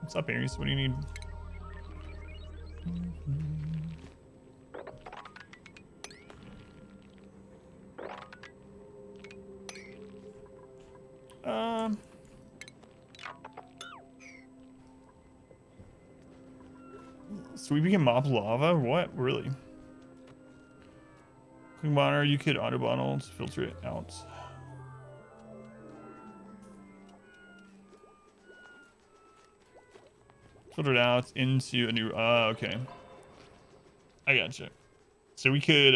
B: What's up, Aries? What do you need? Sweeping mop lava? What? Really? Clean water, you could auto bottle to filter it out. Filter it out into a new, okay. I gotcha. So we could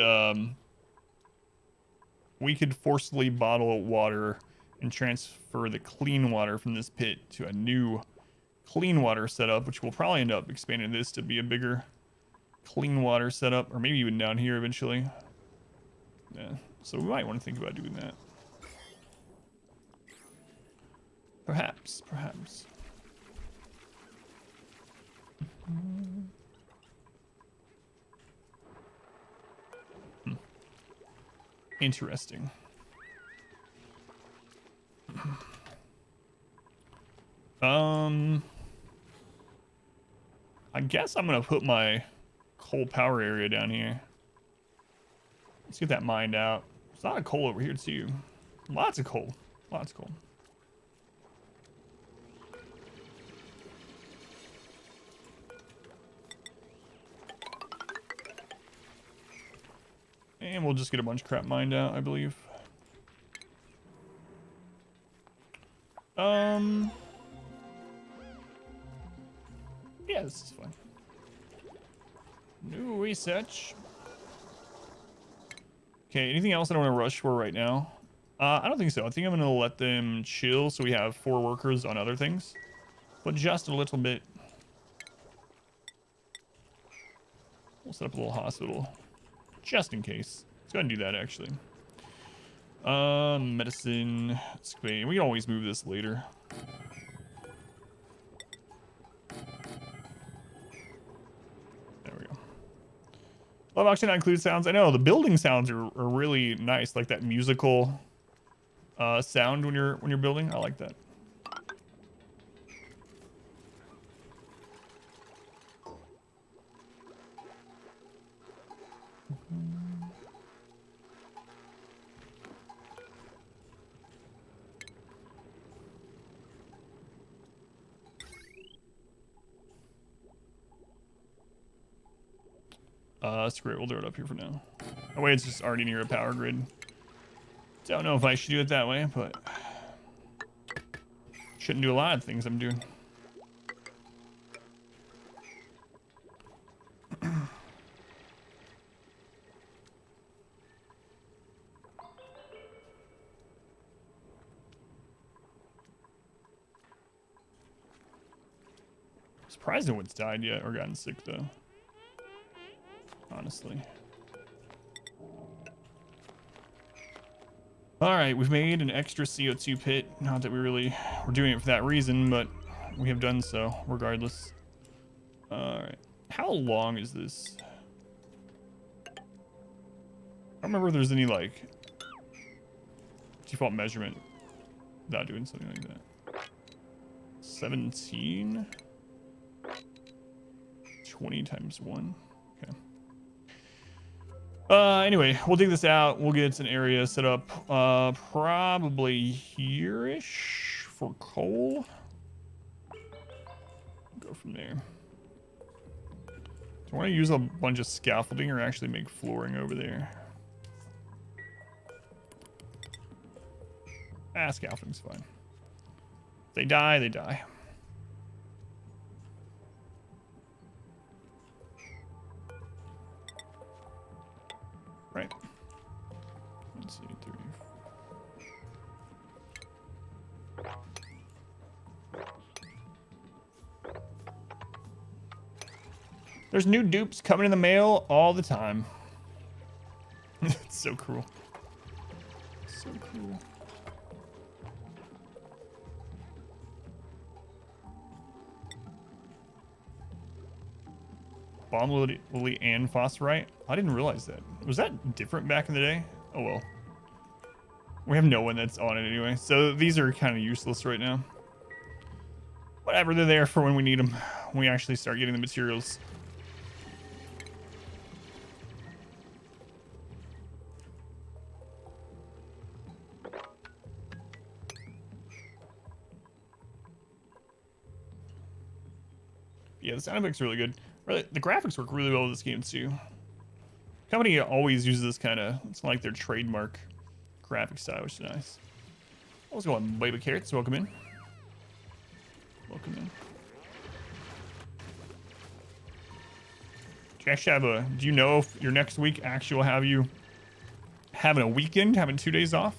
B: forcibly bottle water and transfer the clean water from this pit to a new clean water setup, which will probably end up expanding this to be a bigger clean water setup, or maybe even down here eventually. Yeah, so we might want to think about doing that. Perhaps. Interesting. I guess I'm gonna put my coal power area down here. Let's get that mined out. There's a lot of coal over here too. Lots of coal. Lots of coal. And we'll just get a bunch of crap mined out, I believe. Yeah, this is fine. New research. Okay, anything else I don't want to rush for right now? I don't think so. I think I'm going to let them chill so we have 4 workers on other things. But just a little bit. We'll set up a little hospital. Just in case. Let's go ahead and do that, actually. Medicine. We can always move this later. There we go. Love auction not include sounds. I know the building sounds are really nice, like that musical sound when you're building. I like that. Screw it, we'll do it up here for now. That way it's just already near a power grid. Don't know if I should do it that way, but shouldn't do a lot of things I'm doing. Surprised no one's died yet or gotten sick though. Honestly. Alright, we've made an extra CO2 pit. Not that we're doing it for that reason, but we have done so regardless. Alright. How long is this? I don't remember if there's any like default measurement without doing something like that. 17? 20 times 1. Okay. Anyway, we'll dig this out. We'll get an area set up probably here-ish for coal. Go from there. Do I want to use a bunch of scaffolding or actually make flooring over there? Scaffolding's fine. They die, they die. Right. 1, 2, 3. There's new dupes coming in the mail all the time. It's so cruel. So cruel. Bomb lily and phosphorite? I didn't realize that. Was that different back in the day? Oh well. We have no one that's on it anyway. So these are kind of useless right now. Whatever, they're there for when we need them. When we actually start getting the materials. Yeah, the sound effects are really good. Really, the graphics work really well with this game too. Company always uses this kind of, it's like their trademark graphic style, which is nice. What's going on, baby carrots? Welcome in. Welcome in. Do you actually have a, do you know if your next week actually will have you having a weekend, having 2 days off?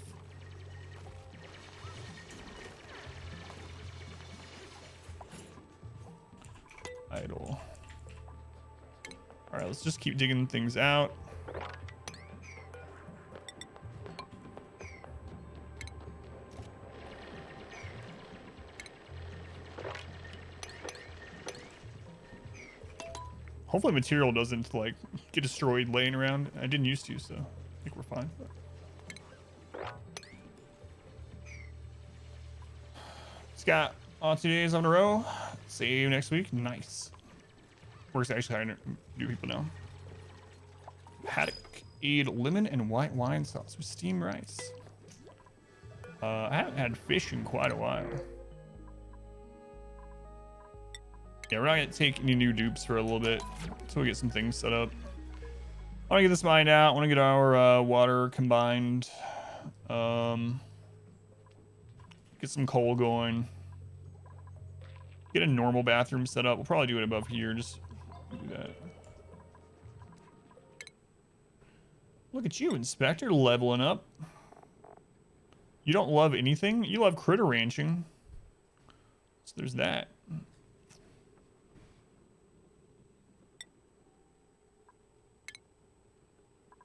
B: Idle. All right, let's just keep digging things out. Hopefully material doesn't like get destroyed laying around. I didn't used to, so I think we're fine. Scott, on 2 days on a row. See you next week. Nice. Works actually hiring new people now. Haddock, eat lemon and white wine sauce with steamed rice. I haven't had fish in quite a while. Yeah, we're not gonna take any new dupes for a little bit until we get some things set up. I want to get this mined out. I want to get our water combined. Get some coal going. Get a normal bathroom set up. We'll probably do it above here. Just do that. Look at you, Inspector, leveling up. You don't love anything? You love critter ranching. So there's that.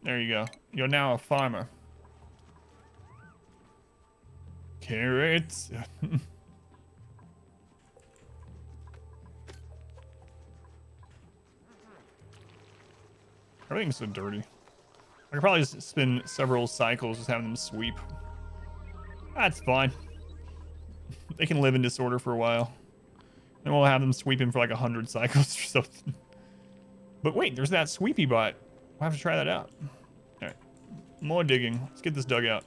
B: There you go. You're now a farmer. Carrots. Everything's so dirty. I could probably just spend several cycles just having them sweep. That's fine. They can live in disorder for a while. And we'll have them sweeping for like 100 cycles or something. But wait, there's that sweepy bot. We'll have to try that out. All right, more digging. Let's get this dug out.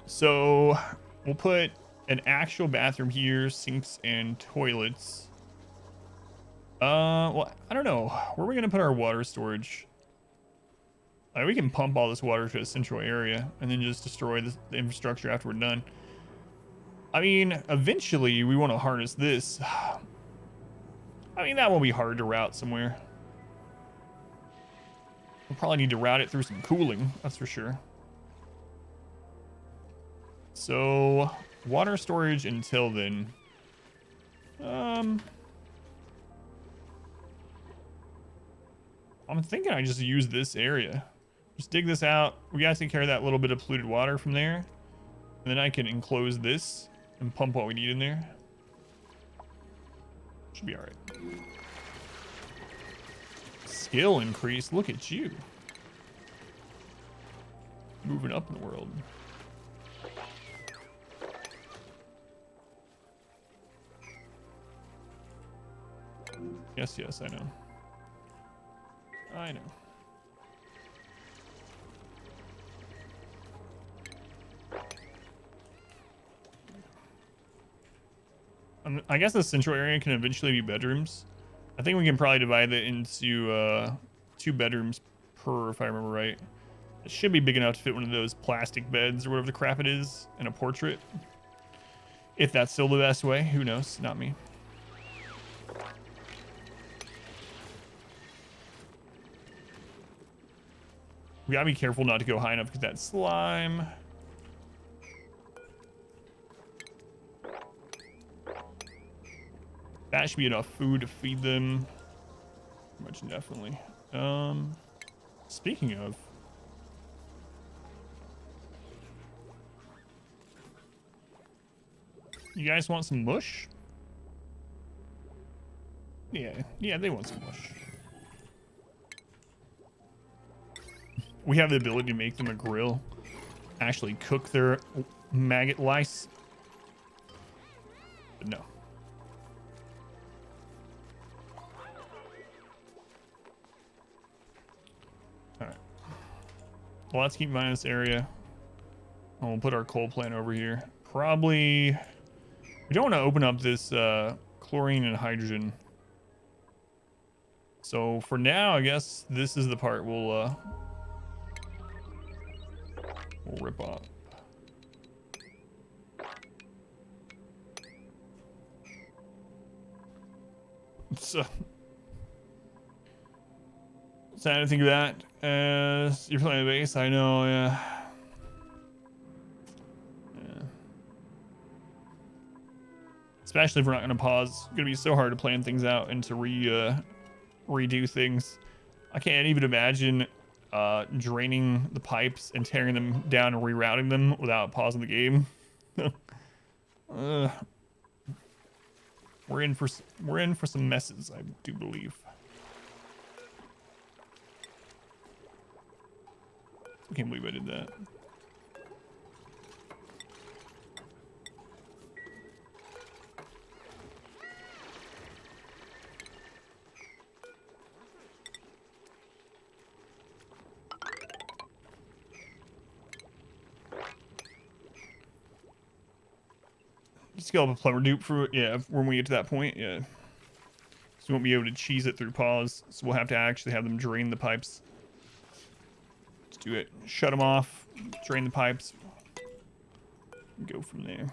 B: So we'll put an actual bathroom here, sinks and toilets. Well, I don't know. Where are we gonna put our water storage? We can pump all this water to a central area and then just destroy the infrastructure after we're done. I mean, eventually we want to harness this. I mean, that won't be hard to route somewhere. We'll probably need to route it through some cooling, that's for sure. So, water storage until then. I'm thinking I just use this area. Just dig this out. We gotta take care of that little bit of polluted water from there. And then I can enclose this and pump what we need in there. Should be alright. Skill increase. Look at you. Moving up in the world. Yes, I know. I know. I guess the central area can eventually be bedrooms. I think we can probably divide it into 2 bedrooms per, if I remember right. It should be big enough to fit one of those plastic beds or whatever the crap it is and a portrait. If that's still the best way, who knows? Not me. We gotta be careful not to go high enough because that slime. That should be enough food to feed them. Much definitely. Speaking of, you guys want some mush? Yeah, they want some mush. We have the ability to make them a grill. Actually cook their maggot lice. But no. Alright. Well, let's keep in mind this area. And we'll put our coal plant over here. Probably... We don't want to open up this chlorine and hydrogen. So for now, I guess this is the part we'll rip off. So sad to think of that. You're playing the base, I know, yeah. Especially if we're not gonna pause. It's gonna be so hard to plan things out and to redo things. I can't even imagine draining the pipes and tearing them down and rerouting them without pausing the game. We're in for some messes, I do believe. I can't believe I did that. Scale up a plumber dupe for it, yeah, when we get to that point, yeah. So we won't be able to cheese it through pause, so we'll have to actually have them drain the pipes. Let's do it. Shut them off, drain the pipes, and go from there.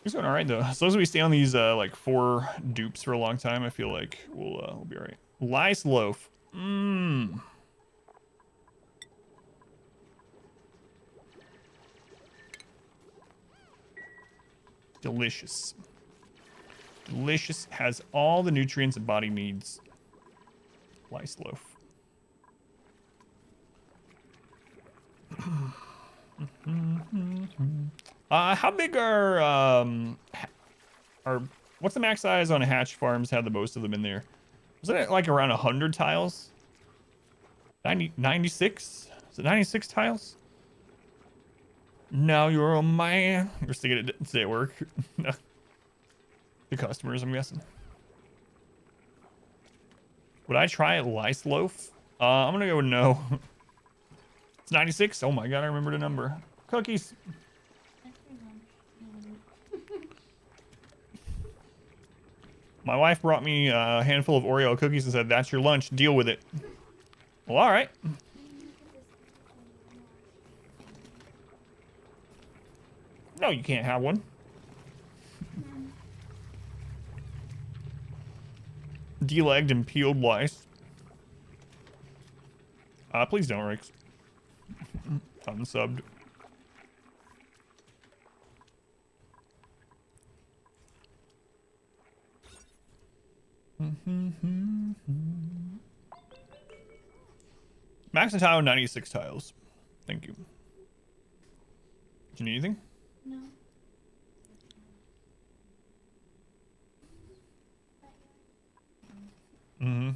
B: It's going all right though. As long as we stay on these like 4 dupes for a long time, I feel like we'll be all right. Lice loaf. Mmm. Delicious. Delicious. Has all the nutrients a body needs. Lice loaf. How big are what's the max size on hatch farms? Have the most of them in there? Was it like around 100 tiles? 96? Is it 96 tiles? Now you're a man. You're thinking it didn't say at work. The customers, I'm guessing. Would I try lice loaf? I'm gonna go with no. It's 96. Oh my god, I remember the number. Cookies. My wife brought me a handful of Oreo cookies and said, "That's your lunch. Deal with it." Well, all right. No, you can't have one. Delegged and peeled lice. Please don't, Rix. Unsubbed. Max and tile 96 tiles. Thank you. Do you need anything?
C: No.
B: Mm-hmm.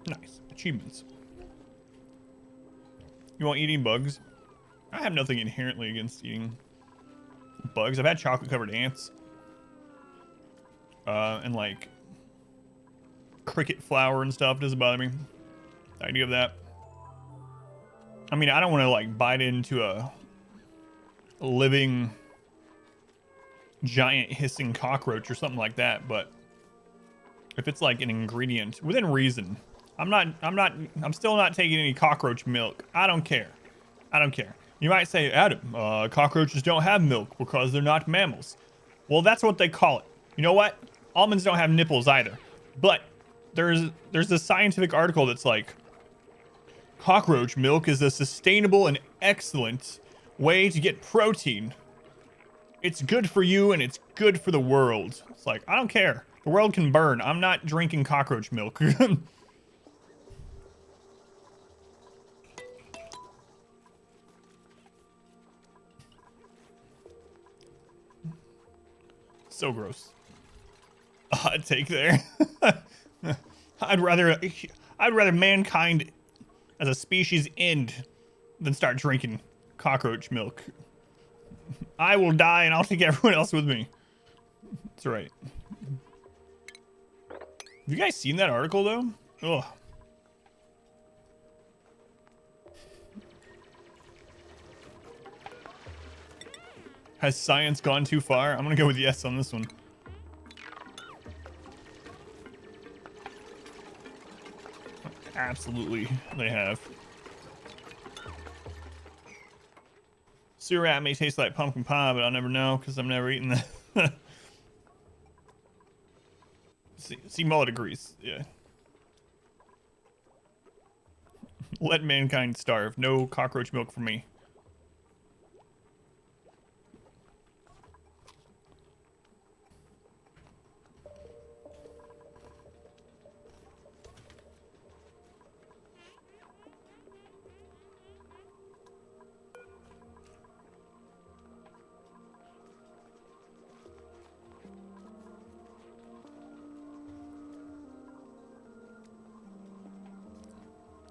B: Nice. Achievements. You want eating bugs? I have nothing inherently against eating bugs. I've had chocolate covered ants. And like cricket flour and stuff doesn't bother me. The idea of that. I mean, I don't want to like bite into a living giant hissing cockroach or something like that, but if it's like an ingredient within reason, I'm still not taking any cockroach milk. I don't care. You might say, Adam, cockroaches don't have milk because they're not mammals. Well, that's what they call it. You know what? Almonds don't have nipples either. But there's a scientific article that's like, cockroach milk is a sustainable and excellent way to get protein. It's good for you and it's good for the world. It's like, I don't care. The world can burn. I'm not drinking cockroach milk. So gross. Hot take there. I'd rather mankind as a species end than start drinking cockroach milk. I will die and I'll take everyone else with me. That's right. Have you guys seen that article though? Ugh. Has science gone too far? I'm gonna go with yes on this one. Absolutely, they have. Sewer rat may taste like pumpkin pie, but I'll never know because I'm never eaten that. See, Mullet agrees. Yeah. Let mankind starve. No cockroach milk for me.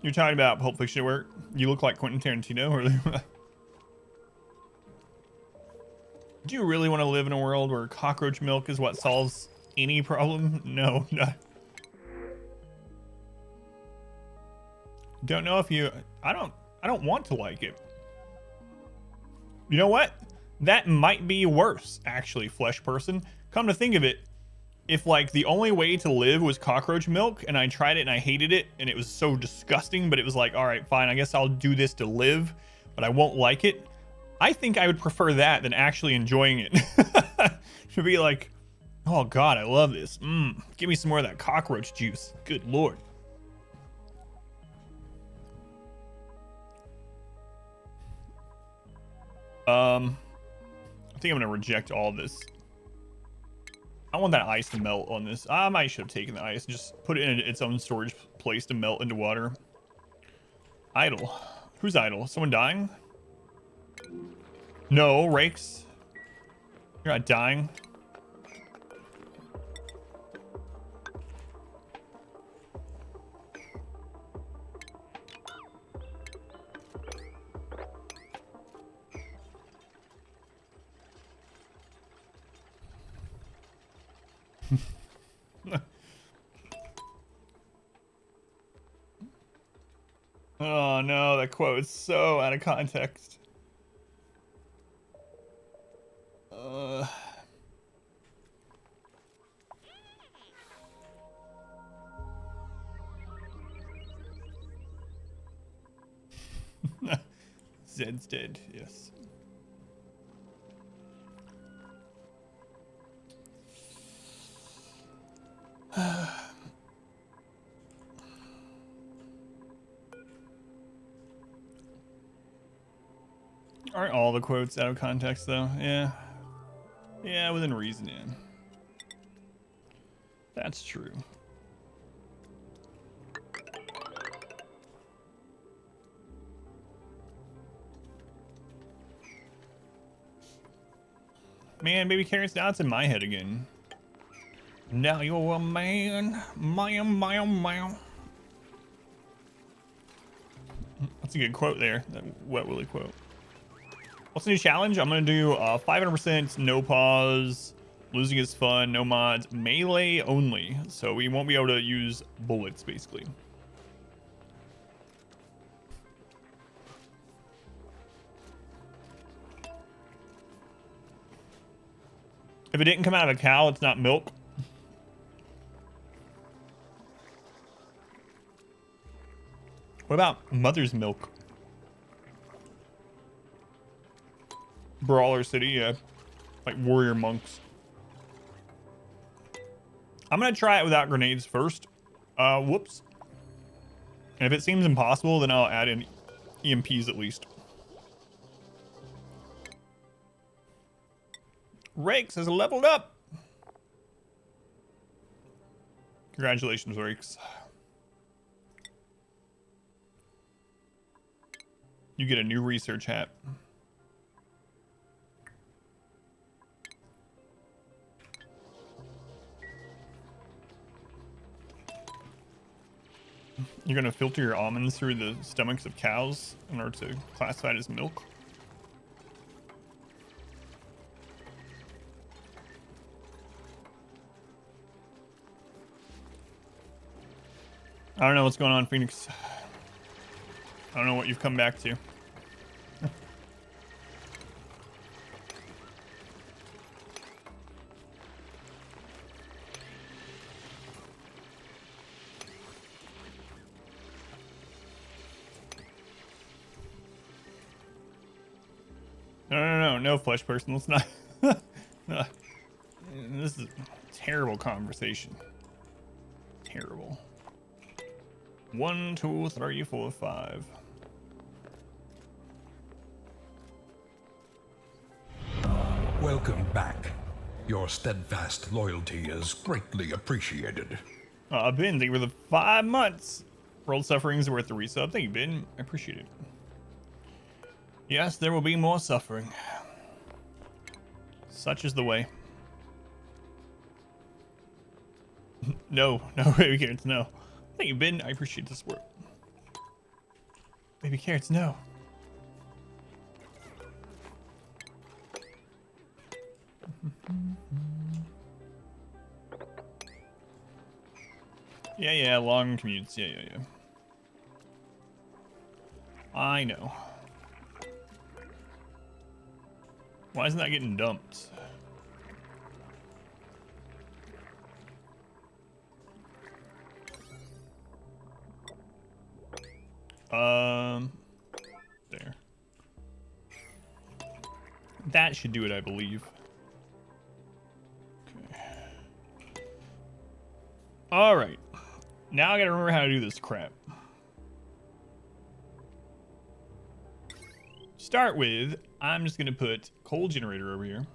B: You're talking about Pulp Fiction at work? You look like Quentin Tarantino, or do you really want to live in a world where cockroach milk is what solves any problem? No, no. Don't know if you. I don't want to like it. You know what? That might be worse, actually, flesh person. Come to think of it, if like the only way to live was cockroach milk and I tried it and I hated it and it was so disgusting, but it was like, all right, fine, I guess I'll do this to live, but I won't like it. I think I would prefer that than actually enjoying it. To be like, oh God, I love this. Give me some more of that cockroach juice. Good Lord. I think I'm gonna reject all this. I want that ice to melt on this. I might should have taken the ice and just put it in its own storage place to melt into water. Idle. Who's idle? Someone dying? No, Rakes. You're not dying. Oh no, that quote is so out of context. Zed's dead, yes. Aren't all the quotes out of context though? Yeah. Yeah, within reason, yeah. That's true. Man, baby carrots, now it's in my head again. Now you're a man. Man. That's a good quote there. That Wet Willy quote. What's the new challenge? I'm going to do 500% no pause. Losing is fun. No mods. Melee only. So we won't be able to use bullets, basically. If it didn't come out of a cow, it's not milk. What about mother's milk? Brawler City, yeah. Like warrior monks. I'm gonna try it without grenades first. Whoops. And if it seems impossible, then I'll add in EMPs at least. Rakes has leveled up. Congratulations, Rakes. You get a new research hat. You're gonna filter your almonds through the stomachs of cows in order to classify it as milk? I don't know what's going on, Phoenix. I don't know what you've come back to. No flesh person. Let's not. This is a terrible conversation. Terrible. 1, 2, 3, 4, 5.
A: Welcome back. Your steadfast loyalty is greatly appreciated.
B: Ben, thank you for the 5 months. World Sufferings are worth the resub. Thank you, Ben. I appreciate it. Yes, there will be more suffering. Such is the way. No, baby carrots, no. Thank you, Ben. I appreciate the support. Baby carrots, no. Yeah, long commutes. Yeah. I know. Why isn't that getting dumped? There. That should do it, I believe. Okay. All right. Now I gotta remember how to do this crap. Start with, I'm just gonna put coal generator over here.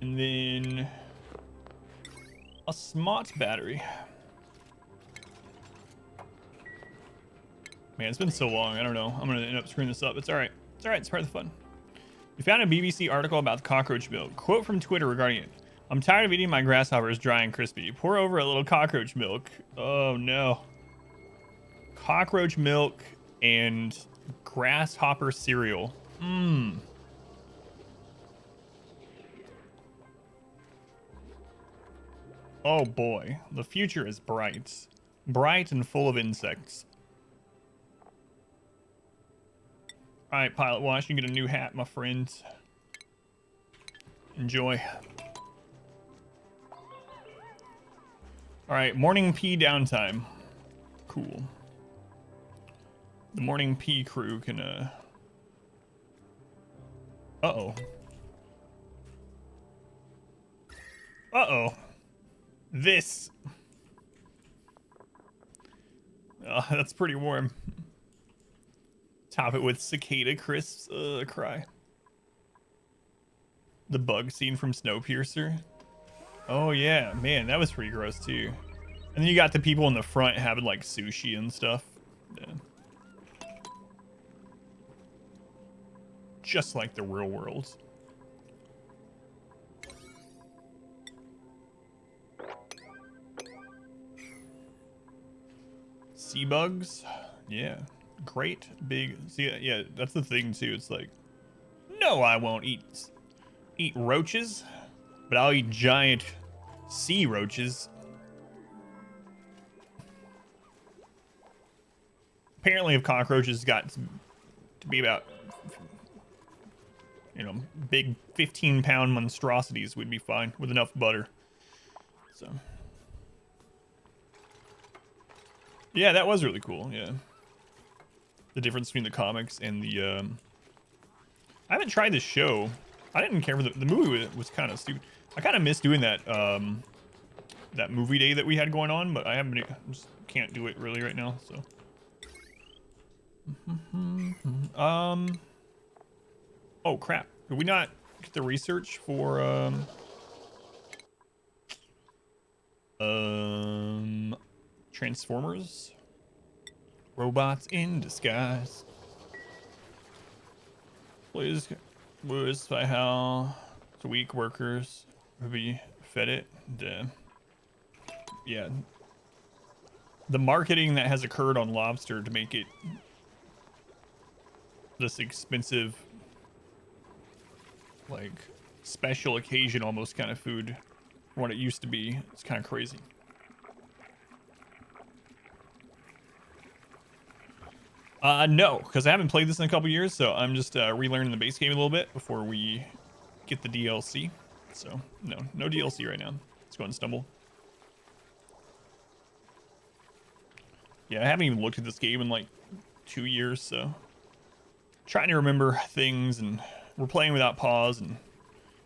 B: And then a smart battery. Man, it's been so long. I don't know. I'm gonna end up screwing this up. It's all right. It's all right. It's part of the fun. We found a BBC article about the cockroach milk. Quote from Twitter regarding it. I'm tired of eating my grasshoppers dry and crispy. Pour over a little cockroach milk. Oh no. Cockroach milk and grasshopper cereal. Mmm. Oh boy, the future is bright. Bright and full of insects. Alright, Pilot Wash, you get a new hat, my friend. Enjoy. Alright, morning pee downtime. Cool. The morning pee crew can, Uh-oh. Uh-oh. This. Oh, that's pretty warm. Top it with cicada crisps. Cry. The bug scene from Snowpiercer. Oh yeah, man, that was pretty gross too. And then you got the people in the front having like sushi and stuff. Yeah. Just like the real world. Sea bugs, yeah, great big. See, yeah, that's the thing too. It's like, no, I won't eat roaches, but I'll eat giant sea roaches. Apparently, if cockroaches got to be about, you know, big 15-pound monstrosities, we'd be fine with enough butter. So. Yeah, that was really cool. Yeah, the difference between the comics and the. I haven't tried this show. I didn't care for the movie. Was kind of stupid. I kind of miss doing that that movie day that we had going on, but I just can't do it really right now. So. Oh crap! Did we not get the research for Transformers? Robots in disguise. Please, was by how the weak workers will be fed it. Yeah. The marketing that has occurred on lobster to make it this expensive, like special occasion almost kind of food, from what it used to be, it's kind of crazy. No, because I haven't played this in a couple years, so I'm just relearning the base game a little bit before we get the DLC. So, no DLC right now. Let's go and stumble. Yeah, I haven't even looked at this game in like 2 years, so trying to remember things, and we're playing without pause and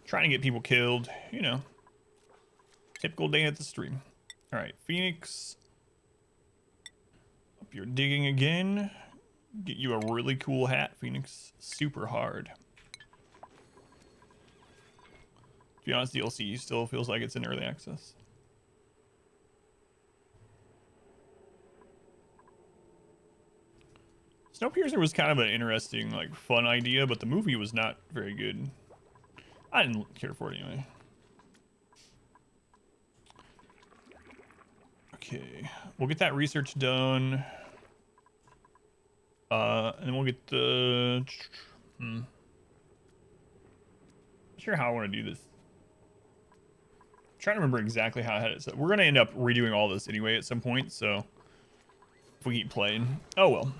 B: trying to get people killed, you know. Typical day at the stream. All right, Phoenix. Up you're digging again. Get you a really cool hat, Phoenix. Super hard. To be honest, DLC still feels like it's in early access. Snowpiercer was kind of an interesting, like, fun idea, but the movie was not very good. I didn't care for it anyway. Okay, we'll get that research done. And then we'll get the... Not sure how I want to do this. I'm trying to remember exactly how I had it set. We're going to end up redoing all this anyway at some point, so... If we keep playing. Oh, well.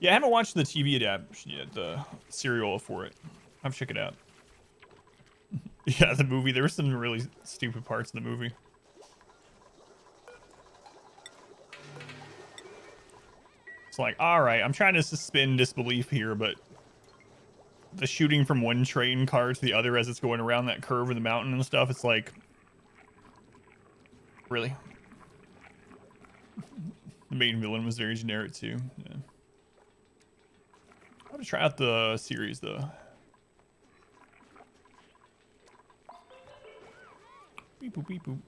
B: Yeah, I haven't watched the TV adaptation yet, the serial for it. I'll check it out. Yeah, the movie. There were some really stupid parts in the movie. It's like, all right, I'm trying to suspend disbelief here, but the shooting from one train car to the other as it's going around that curve of the mountain and stuff, it's like, really? The main villain was very generic too. Yeah. I'm gonna try out the series though. Beep boop beep boop.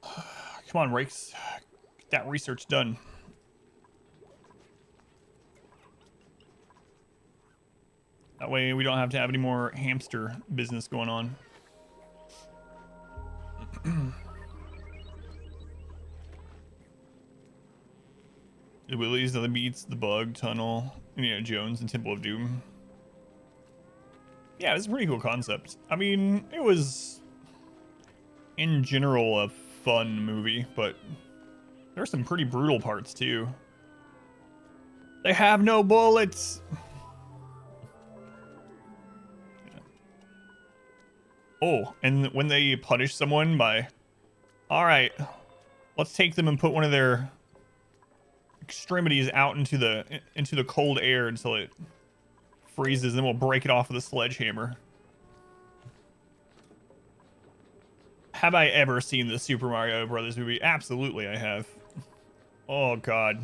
B: Come on, Rakes. Get that research done. That way we don't have to have any more hamster business going on. The Willies, the Beats, the Bug, Tunnel, Indiana Jones, and Temple of Doom. Yeah, it's a pretty cool concept. I mean, it was, in general, a fun movie, but there's some pretty brutal parts, too. They have no bullets! Yeah. Oh, and when they punish someone by... Alright, let's take them and put one of their extremities out into the cold air until it freezes, then we'll break it off with a sledgehammer. Have I ever seen the Super Mario Brothers movie? Absolutely, I have. Oh god,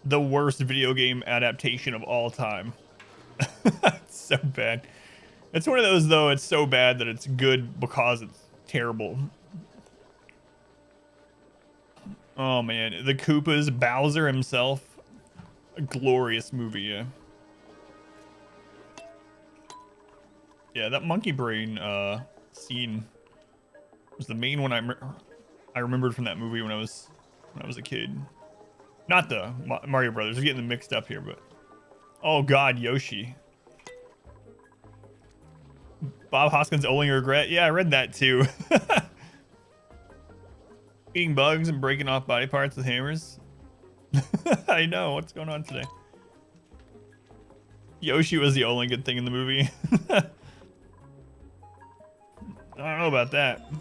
B: the worst video game adaptation of all time. so bad. It's one of those, though, it's so bad that it's good because it's terrible. Oh, man. The Koopas, Bowser himself. A glorious movie, yeah. Yeah, that monkey brain scene was the main one I remembered from that movie when I was a kid. Not the Mario Brothers. We're getting them mixed up here, but oh god, Yoshi. Bob Hoskins' only regret. Yeah, I read that too. Eating bugs and breaking off body parts with hammers. I know what's going on today. Yoshi was the only good thing in the movie. I don't know about that.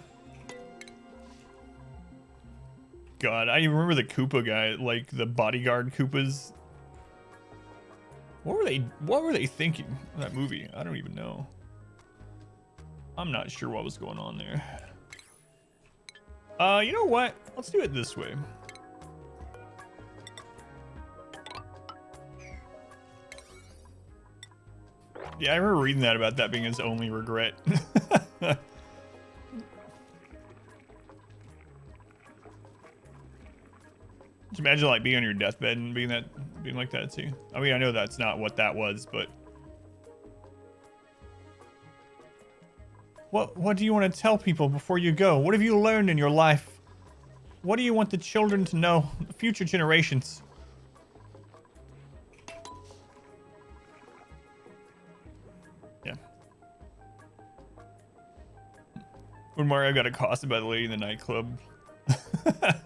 B: God, I remember the Koopa guy, like the bodyguard Koopas. What were they thinking in that movie? I don't even know. I'm not sure what was going on there. You know what? Let's do it this way. Yeah, I remember reading that about that being his only regret. Just imagine like being on your deathbed and being like that too. I mean, I know that's not what that was, but what do you want to tell people before you go? What have you learned in your life? What do you want the children to know? The future generations. Yeah. When Mario got accosted by the lady in the nightclub. I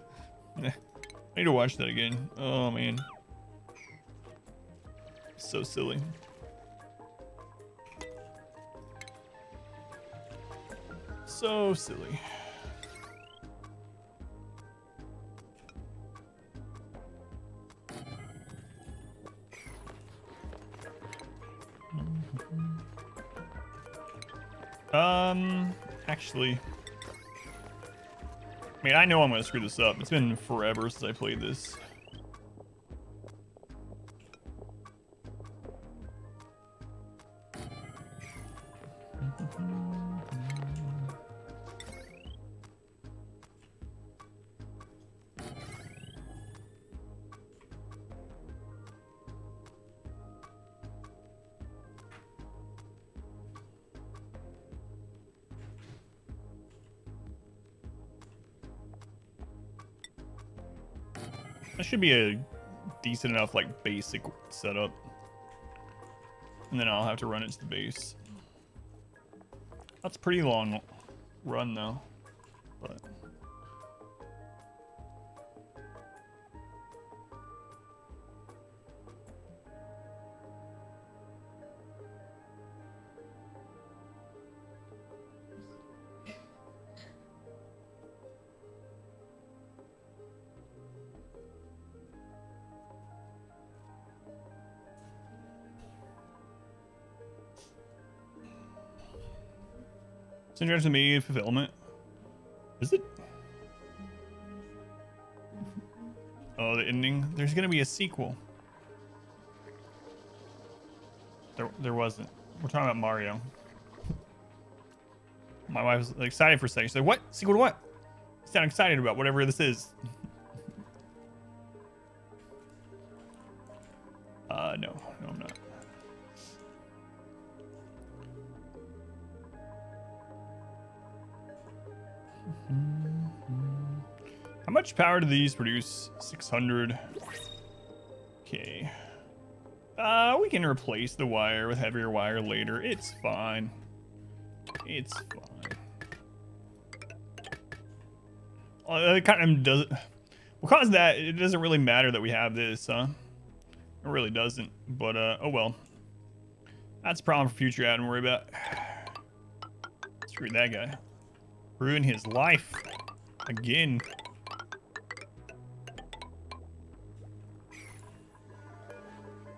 B: need to watch that again. Oh man. So silly. So silly. Actually, I mean, I know I'm gonna screw this up. It's been forever since I played this. That should be a decent enough, like, basic setup. And then I'll have to run it to the base. That's a pretty long run, though. But it's interesting to me, fulfillment. Is it? Oh, the ending. There's gonna be a sequel. There wasn't. We're talking about Mario. My wife was excited for a second. She said, "What? Sequel to what?" You sound excited about whatever this is. No, I'm not. How much power do these produce? 600. Okay. We can replace the wire with heavier wire later. It's fine. It's fine. It kind of doesn't. Because of that, it doesn't really matter that we have this, huh? It really doesn't. But, oh well. That's a problem for future Adam to worry about. Screw that guy. Ruin his life. Again.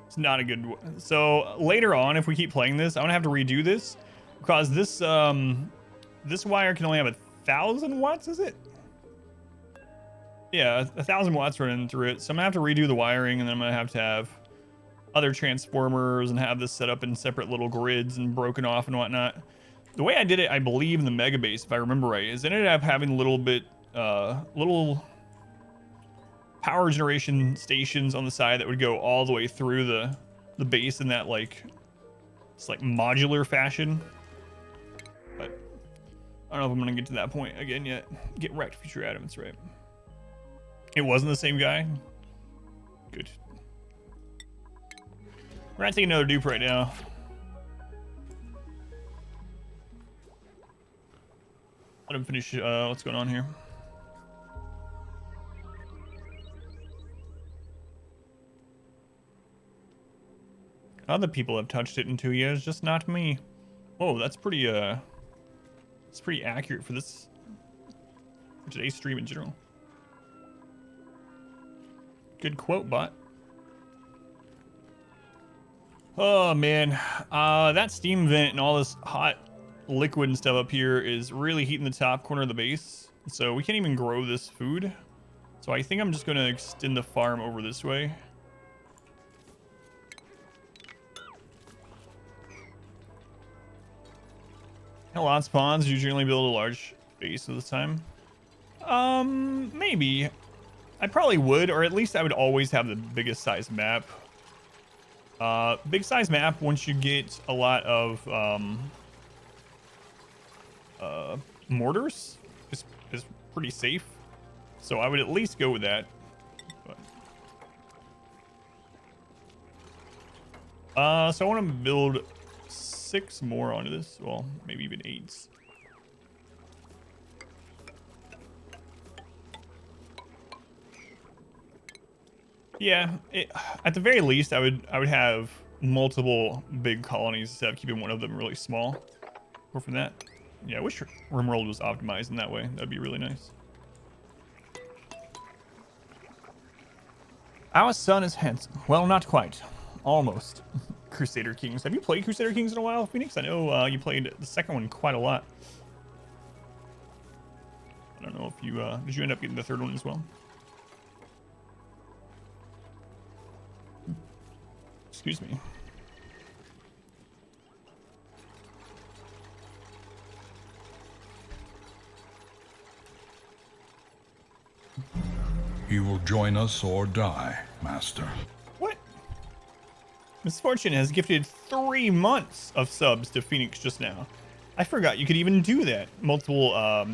B: It's not a good. So later on, if we keep playing this, I'm gonna have to redo this because this this wire can only have 1,000 watts. Is it? Yeah, 1,000 watts running through it. So I'm gonna have to redo the wiring, and then I'm gonna have other transformers and have this set up in separate little grids and broken off and whatnot. The way I did it, I believe in the mega base, if I remember right, is it ended up having little power generation stations on the side that would go all the way through the base in that it's like modular fashion. But I don't know if I'm gonna get to that point again yet. Get wrecked, future Adam. That's right. It wasn't the same guy. Good. We're gonna take another dupe right now. Let him finish what's going on here. Other people have touched it in 2 years, just not me. Whoa, that's pretty accurate for today's stream in general. Good quote, bot. Oh man, that steam vent and all this hot liquid and stuff up here is really heating the top corner of the base. So we can't even grow this food. So I think I'm just gonna extend the farm over this way. Lots of spawns. You generally build a large base at the time. Maybe. I probably would, or at least I would always have the biggest size map. Big size map once you get a lot of mortars is pretty safe. So I would at least go with that. But, so I want to build 6 more onto this. Well, maybe even 8. Yeah, at the very least, I would have multiple big colonies instead of keeping one of them really small. Or from that, yeah, I wish RimWorld was optimized in that way. That'd be really nice. Our son is handsome. Well, not quite. Almost. Crusader Kings. Have you played Crusader Kings in a while, Phoenix? I know you played the second one quite a lot. I don't know if you did you end up getting the third one as well? Excuse me.
A: You will join us or die, Master.
B: What? Misfortune has gifted 3 months of subs to Phoenix just now. I forgot you could even do that. Multiple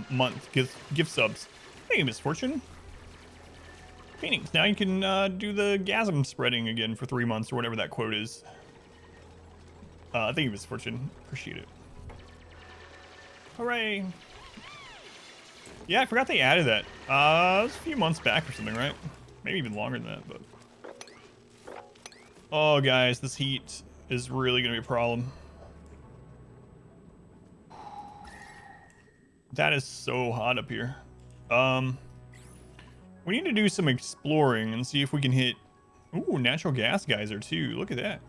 B: month gift subs. Hey, Misfortune. Phoenix, now you can do the gasm spreading again for 3 months or whatever that quote is. Thank you, Misfortune. Appreciate it. Hooray. Yeah, I forgot they added that. It was a few months back or something, right? Maybe even longer than that, but... Oh, guys, this heat is really going to be a problem. That is so hot up here. We need to do some exploring and see if we can hit... Ooh, natural gas geyser, too. Look at that.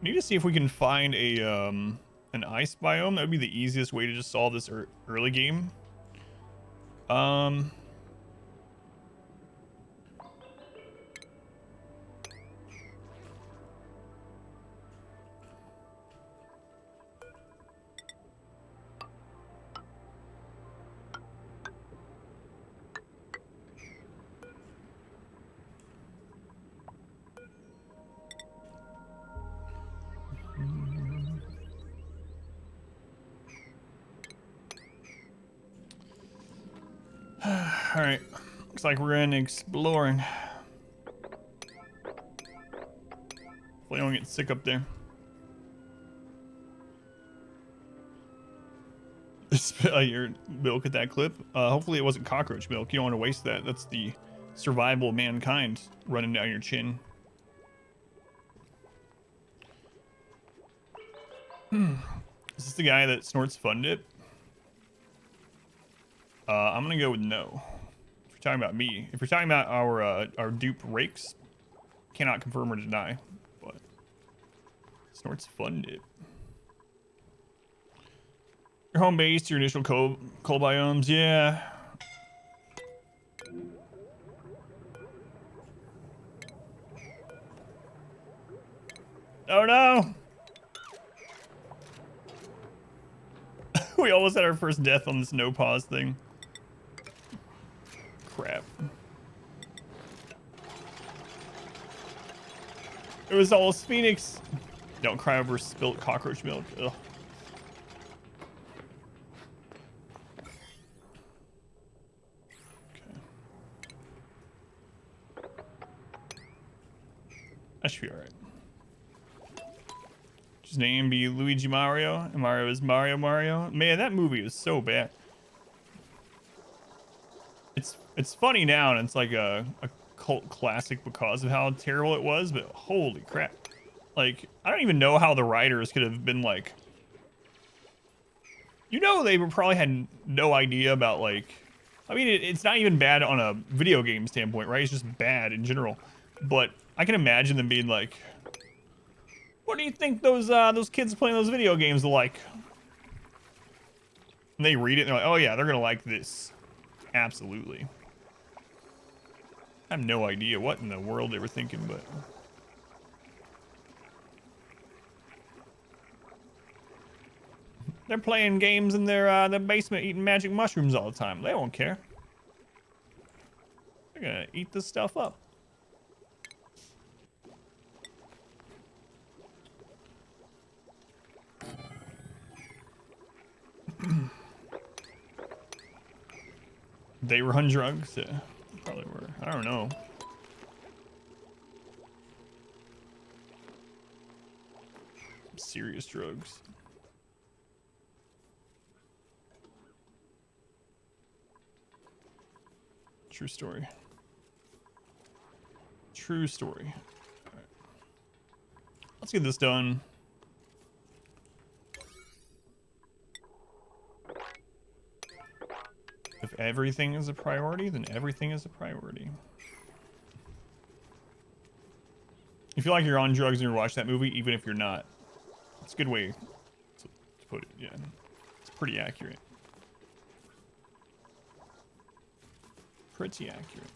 B: We need to see if we can find a an ice biome. That would be the easiest way to just solve this early game. All right, looks like we're in exploring. Hopefully I don't get sick up there. Spit out your milk at that clip. Hopefully it wasn't cockroach milk. You don't want to waste that. That's the survival of mankind running down your chin. Is this the guy that snorts fun dip? I'm gonna go with no. If you're talking about me, if you're talking about our dupe rakes, cannot confirm or deny. But snorts fun dip. Your home base, your initial coal biomes, yeah. Oh no! We almost had our first death on this no pause thing. Crap. It was almost Phoenix. Don't cry over spilt cockroach milk. Ugh. Okay. That should be alright. His name be Luigi Mario, and Mario is Mario. Man, that movie is so bad. It's funny now, and it's like a cult classic because of how terrible it was, but holy crap. Like, I don't even know how the writers could have been like... You know, they probably had no idea about, like... I mean, it's not even bad on a video game standpoint, right? It's just bad in general. But I can imagine them being like... What do you think those kids playing those video games are like? And they read it, and they're like, oh yeah, they're gonna like this. Absolutely. I have no idea what in the world they were thinking, but... They're playing games in their basement eating magic mushrooms all the time. They won't care. They're gonna eat this stuff up. They were on drugs? Yeah, probably were. I don't know. Serious drugs. True story. True story. All right. Let's get this done. If everything is a priority, then everything is a priority. You feel like you're on drugs and you watch that movie, even if you're not. It's a good way to put it, yeah. It's pretty accurate. Pretty accurate.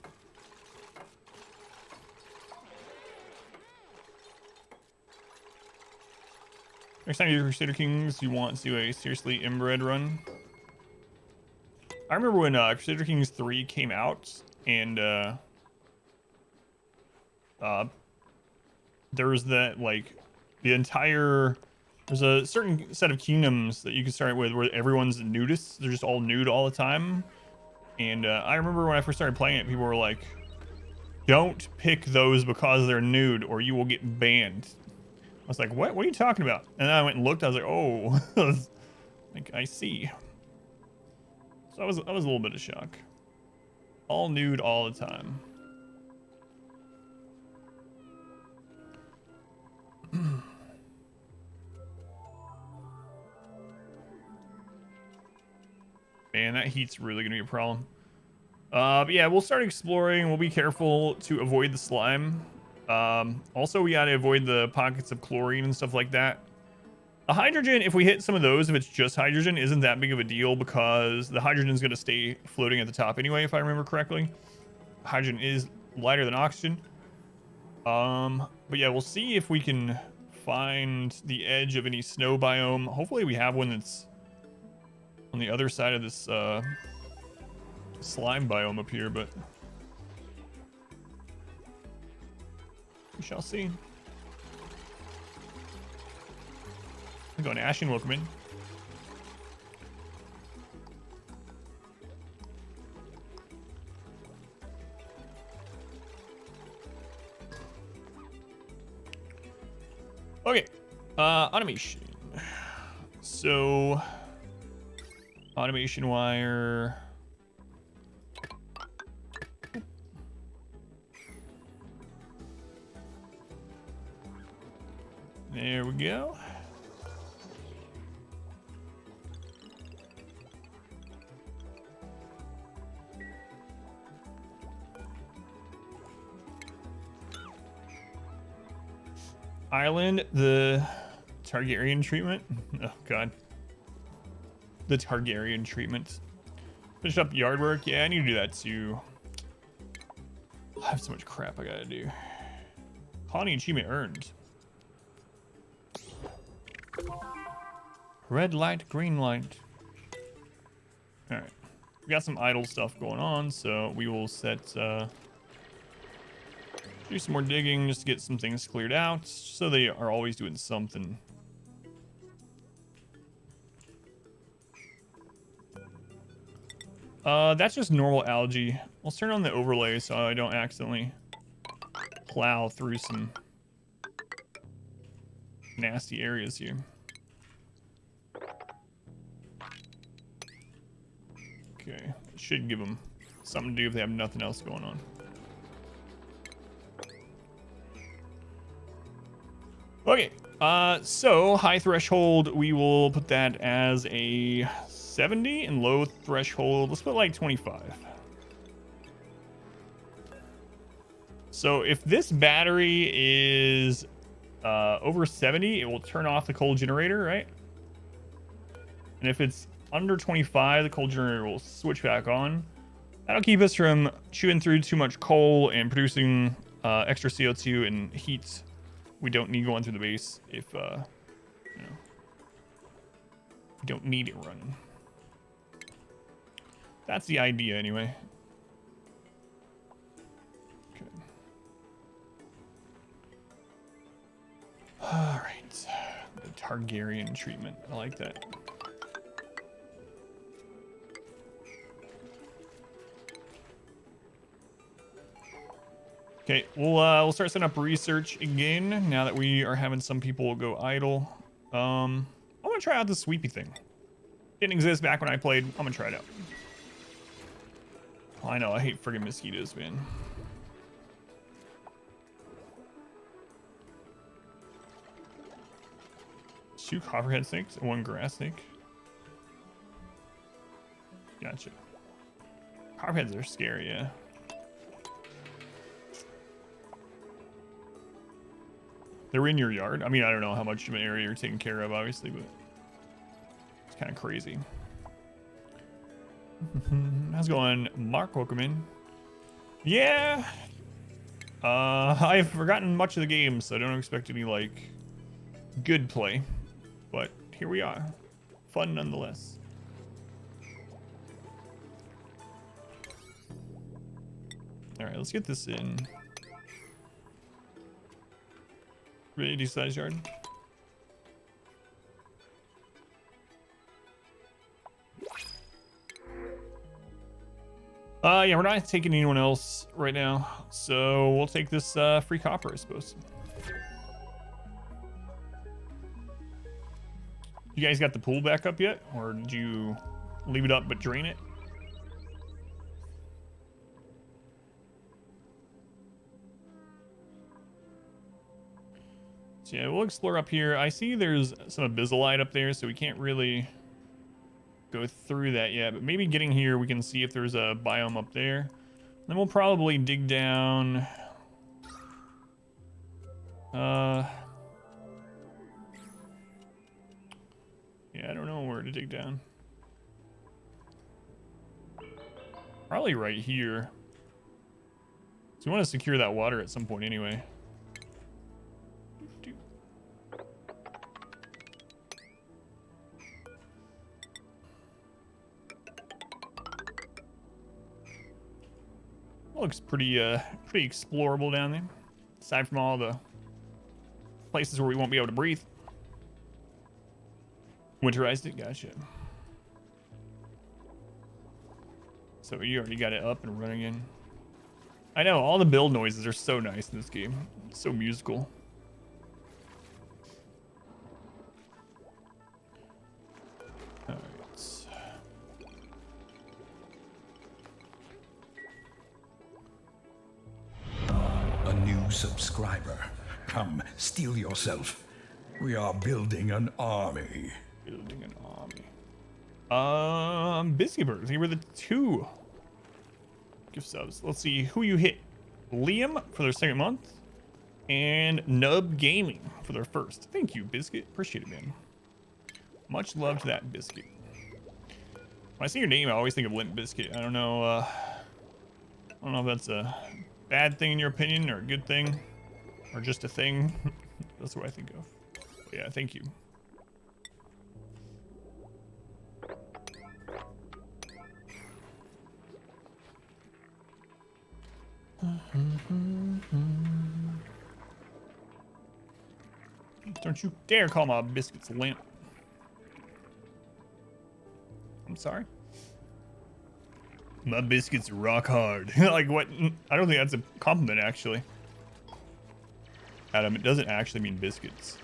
B: Next time you do Crusader Kings, you want to do a seriously inbred run. I remember when Crusader Kings 3 came out, and there was that, like, the entire... There's a certain set of kingdoms that you can start with where everyone's nudists. They're just all nude all the time. And I remember when I first started playing it, people were like, don't pick those because they're nude or you will get banned. I was like, what? What are you talking about? And then I went and looked. I was like, oh, like, I see. So I was a little bit of shock. All nude all the time. Man, that heat's really gonna be a problem. But yeah, we'll start exploring. We'll be careful to avoid the slime. Also, we gotta avoid the pockets of chlorine and stuff like that. The hydrogen, if we hit some of those, if it's just hydrogen, isn't that big of a deal because the hydrogen is gonna stay floating at the top anyway, if I remember correctly. Hydrogen is lighter than oxygen. But yeah, we'll see if we can find the edge of any snow biome. Hopefully we have one that's on the other side of this slime biome up here, but we shall see. I'm going Ashen, welcome in. Okay, automation. So, automation wire. There we go. Island, the Targaryen treatment. Oh god. The Targaryen treatment. Finish up yard work. Yeah, I need to do that too. I have so much crap I gotta do. Colony achievement earned. Red light, green light. All right. We got some idle stuff going on, so we will set, do some more digging just to get some things cleared out, so they are always doing something. That's just normal algae. Let's turn on the overlay so I don't accidentally plow through some nasty areas here. Okay, should give them something to do if they have nothing else going on. Okay, so high threshold, we will put that as a 70, and low threshold, let's put like 25. So if this battery is over 70, it will turn off the coal generator, right? And if it's under 25, the coal generator will switch back on. That'll keep us from chewing through too much coal and producing extra CO2 and heat we don't need going through the base if, you know, we don't need it running. That's the idea anyway. Okay. All right. The Targaryen treatment. I like that. Okay, we'll start setting up research again now that we are having some people go idle. I'm gonna try out the sweepy thing. Didn't exist back when I played. I'm gonna try it out. Oh, I know, I hate friggin' mosquitoes, man. 2 copperhead snakes and 1 grass snake. Gotcha. Copperheads are scary, yeah. They're in your yard. I mean, I don't know how much of an area you're taking care of, obviously, but it's kind of crazy. How's it going, Mark? Welcome in. Yeah. I've forgotten much of the game, so I don't expect any, like, good play. But here we are. Fun nonetheless. Alright, let's get this in. Really decent size yard. Yeah, we're not taking anyone else right now, so we'll take this free copper, I suppose. You guys got the pool back up yet, or did you leave it up but drain it? So yeah, we'll explore up here. I see there's some abyssalite up there, so we can't really go through that yet, but maybe getting here we can see if there's a biome up there. Then we'll probably dig down. Yeah, I don't know where to dig down. Probably right here. So we want to secure that water at some point anyway. Looks pretty explorable down there, aside from all the places where we won't be able to breathe. Winterized it, gotcha. So you already got it up and running in. I know, all the build noises are so nice in this game. It's so musical. Alright.
A: A new subscriber. Come, steel yourself. We are building an army.
B: Building an army. Biscuit Burgers. Here were the 2 gift subs. Let's see who you hit. Liam for their 2nd month, and Nub Gaming for their 1st. Thank you, Biscuit. Appreciate it, man. Much love to that Biscuit. When I see your name, I always think of Limp Biscuit. I don't know if that's a bad thing in your opinion, or a good thing, or just a thing. That's what I think of. But yeah, thank you. Don't you dare call my biscuits limp. I'm sorry. My biscuits rock hard. Like what? I don't think that's a compliment, actually. Adam, it doesn't actually mean biscuits.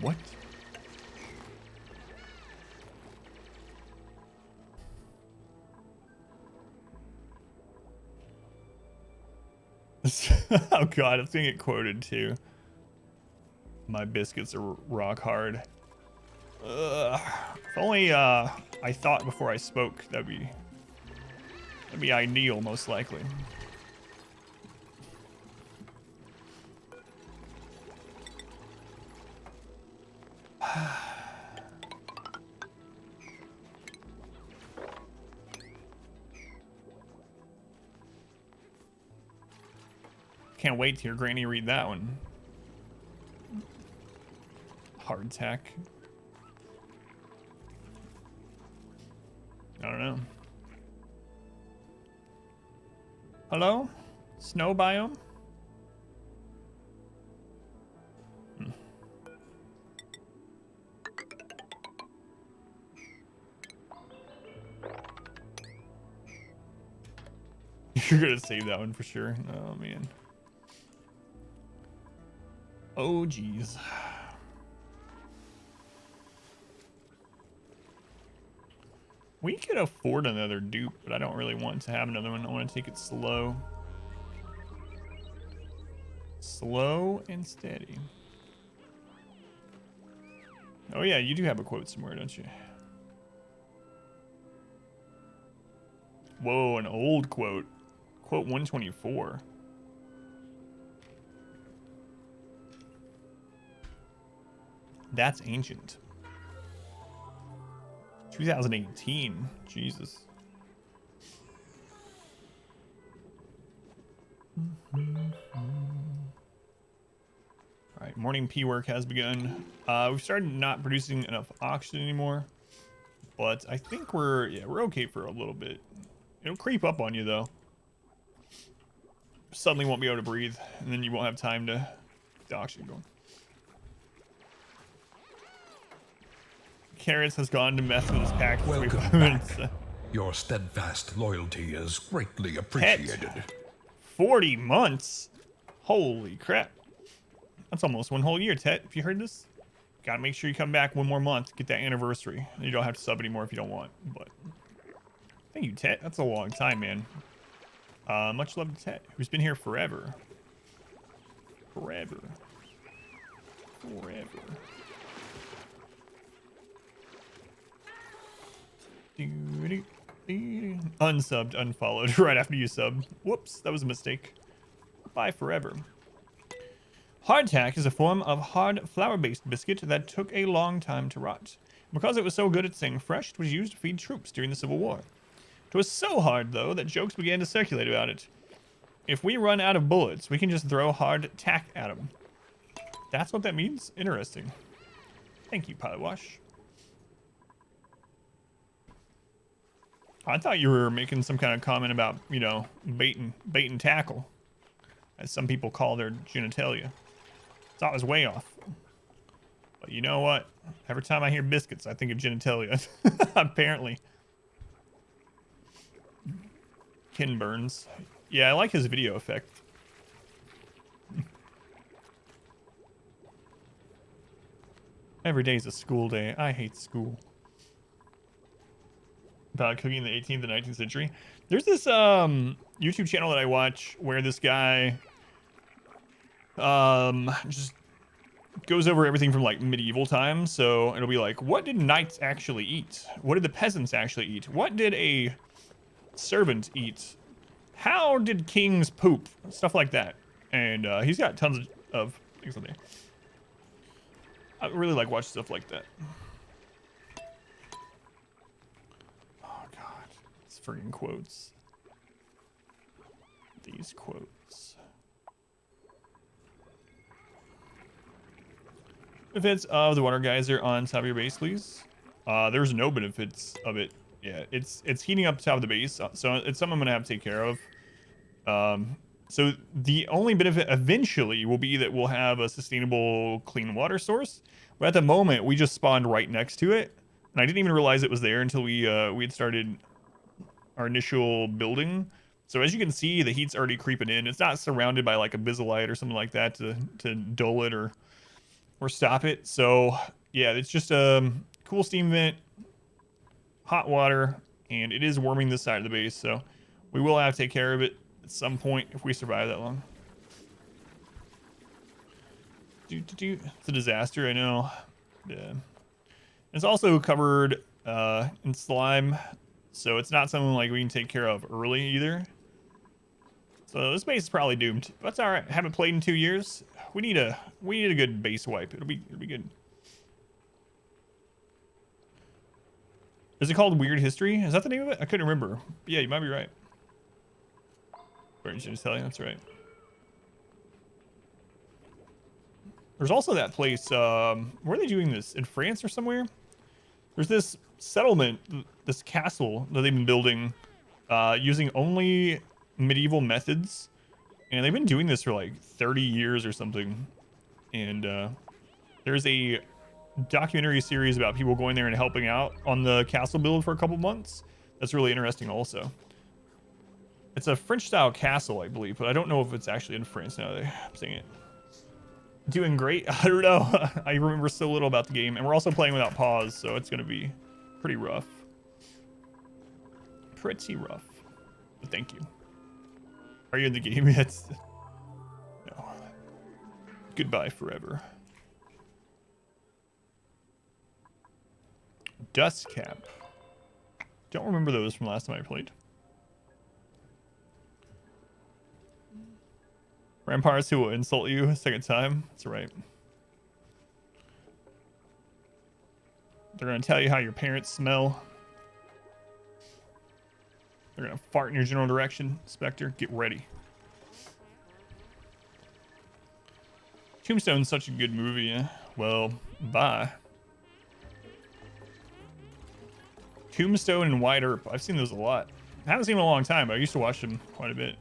B: What? Oh god, it's gonna get quoted too. My biscuits are rock hard. Ugh. If only I thought before I spoke, that'd be ideal, most likely. Can't wait to hear Granny read that one. Hardtack. I don't know. Hello? Snow biome? You're gonna save that one for sure. Oh man. Oh geez. We could afford another dupe, but I don't really want to have another one. I want to take it slow. Slow and steady. Oh yeah, you do have a quote somewhere, don't you? Whoa, an old quote. Quote 124. That's ancient. 2018. Jesus. All right, morning pee work has begun. We've started not producing enough oxygen anymore, but I think we're okay for a little bit. It'll creep up on you though. Suddenly won't be able to breathe, and then you won't have time to get the oxygen going. Carrots has gone to mess with his pack.
A: Welcome back. Your steadfast loyalty is greatly appreciated.
B: 40 months? Holy crap. That's almost one whole year, Tet. If you heard this, gotta make sure you come back one more month. Get that anniversary. You don't have to sub anymore if you don't want, but thank you, Tet. That's a long time, man. Much love to Tet, who's been here forever. Forever. Unsubbed, unfollowed right after you sub. Whoops, that was a mistake. Bye forever. Hardtack is a form of hard flour-based biscuit that took a long time to rot. Because it was so good at staying fresh, it was used to feed troops during the Civil War. It was so hard, though, that jokes began to circulate about it. If we run out of bullets, we can just throw hard tack at them. That's what that means? Interesting. Thank you, Pilotwash. I thought you were making some kind of comment about, you know, bait and tackle, as some people call their genitalia. Thought I was way off. But you know what? Every time I hear biscuits, I think of genitalia. Apparently. Ken Burns. Yeah, I like his video effect. Every day's a school day. I hate school. About cooking in the 18th and 19th century. There's this YouTube channel that I watch where this guy just goes over everything from like medieval times. So it'll be like, what did knights actually eat? What did the peasants actually eat? What did a servant eat? How did kings poop? Stuff like that. And he's got tons of things on there. I really like watching stuff like that. Oh god, it's friggin' quotes. These quotes. Benefits of the water geyser on top of your base, please. There's no benefits of it Yeah, it's heating up the top of the base, so it's something I'm gonna have to take care of. So the only benefit eventually will be that we'll have a sustainable clean water source. But at the moment, we just spawned right next to it, and I didn't even realize it was there until we had started our initial building. So as you can see, the heat's already creeping in. It's not surrounded by like a bizolite or something like that to dull it or stop it. So yeah, it's just a cool steam vent, hot water, and it is warming this side of the base. So we will have to take care of it at some point if we survive that long. It's a disaster, I know. Yeah. It's also covered in slime, so it's not something like we can take care of early either. So this base is probably doomed. That's all right. Haven't played in 2 years. We need a good base wipe. It'll be good. Is it called Weird History? Is that the name of it? I couldn't remember. Yeah, you might be right. Or should just tell you that's right. There's also that place. Where are they doing this? In France or somewhere? There's this settlement, this castle that they've been building using only medieval methods. And they've been doing this for like 30 years or something. And there's a documentary series about people going there and helping out on the castle build for a couple months. That's really interesting also. It's a French-style castle, I believe, but I don't know if it's actually in France now that I'm saying it. Doing great. I don't know. I remember so little about the game, and we're also playing without pause, so it's going to be pretty rough. Pretty rough. But thank you. Are you in the game yet? No. Goodbye forever. Dust cap. Don't remember those from last time I played. Vampires who will insult you a second time. That's right. They're going to tell you how your parents smell. They're going to fart in your general direction. Spectre, get ready. Tombstone's such a good movie. Eh? Well, bye. Tombstone and Wide Earp. I've seen those a lot. I haven't seen them in a long time, but I used to watch them quite a bit.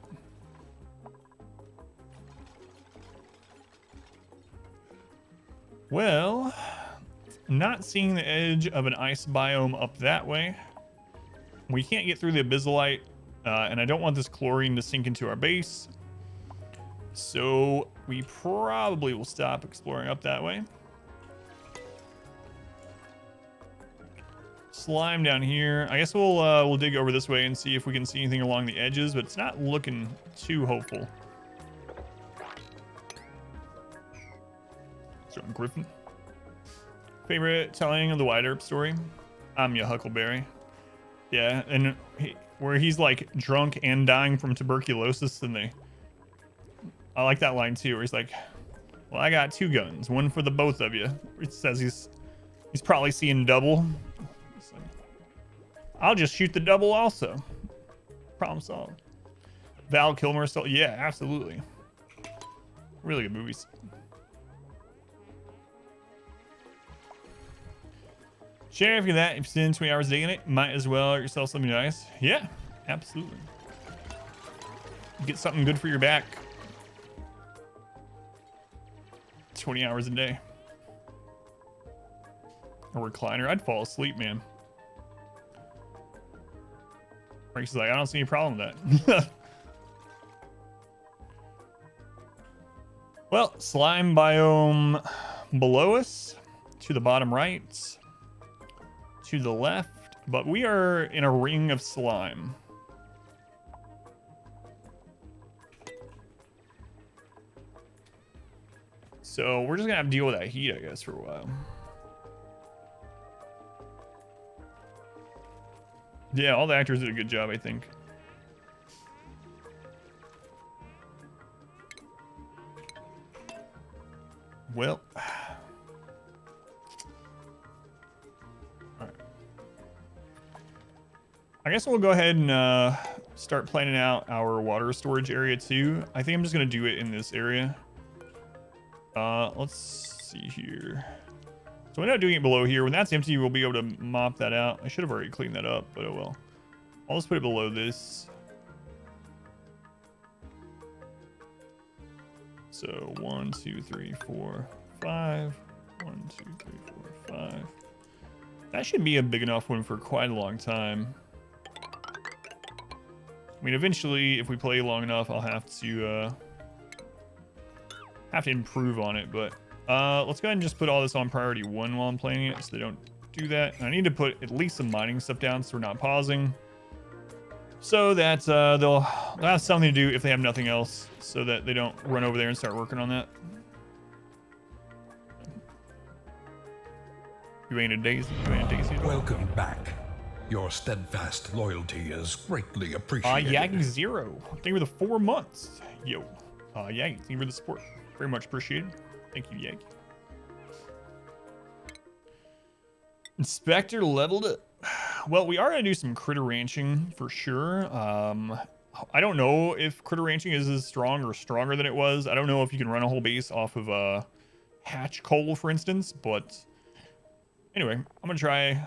B: Well, not seeing the edge of an ice biome up that way. We can't get through the abyssalite, and I don't want this chlorine to sink into our base. So we probably will stop exploring up that way. Slime down here. I guess we'll dig over this way and see if we can see anything along the edges, but it's not looking too hopeful. So Griffin. Favorite telling of the Wide Earp story? I'm your Huckleberry. Yeah, and where he's like drunk and dying from tuberculosis, and I like that line too, where he's like, "Well, I got 2 guns, one for the both of you." It says he's probably seeing double. So, I'll just shoot the double also. Problem solved. Val Kilmer still, yeah, absolutely. Really good movies. Share if you're that. If you spend 20 hours digging it, might as well get yourself something nice. Yeah, absolutely. Get something good for your back. 20 hours a day. A recliner. I'd fall asleep, man. Frank's like, I don't see any problem with that. Well, slime biome below us, to the bottom right, to the left, but we are in a ring of slime. So we're just gonna have to deal with that heat, I guess, for a while. Yeah, all the actors did a good job, I think. Well, all right. I guess we'll go ahead and start planning out our water storage area too. I think I'm just gonna do it in this area. Let's see here. So we're not doing it below here. When that's empty, we'll be able to mop that out. I should have already cleaned that up, but oh well. I'll just put it below this. So 1, 2, 3, 4, 5. 1, 2, 3, 4, 5. That should be a big enough one for quite a long time. I mean, eventually, if we play long enough, I'll have to improve on it, but let's go ahead and just put all this on priority 1 while I'm playing it so they don't do that. And I need to put at least some mining stuff down so we're not pausing, so that they'll have something to do if they have nothing else, so that they don't run over there and start working on that. You ain't a daisy. You ain't a daisy at all.
A: Welcome back. Your steadfast loyalty is greatly appreciated.
B: Yagi Zero. Thank you for the 4 months. Yo. Yagi, thank you for the support. Very much appreciated. Thank you, Yagi. Inspector leveled up. Well, we are going to do some critter ranching for sure. I don't know if critter ranching is as strong or stronger than it was. I don't know if you can run a whole base off of hatch coal, for instance. But anyway, I'm gonna try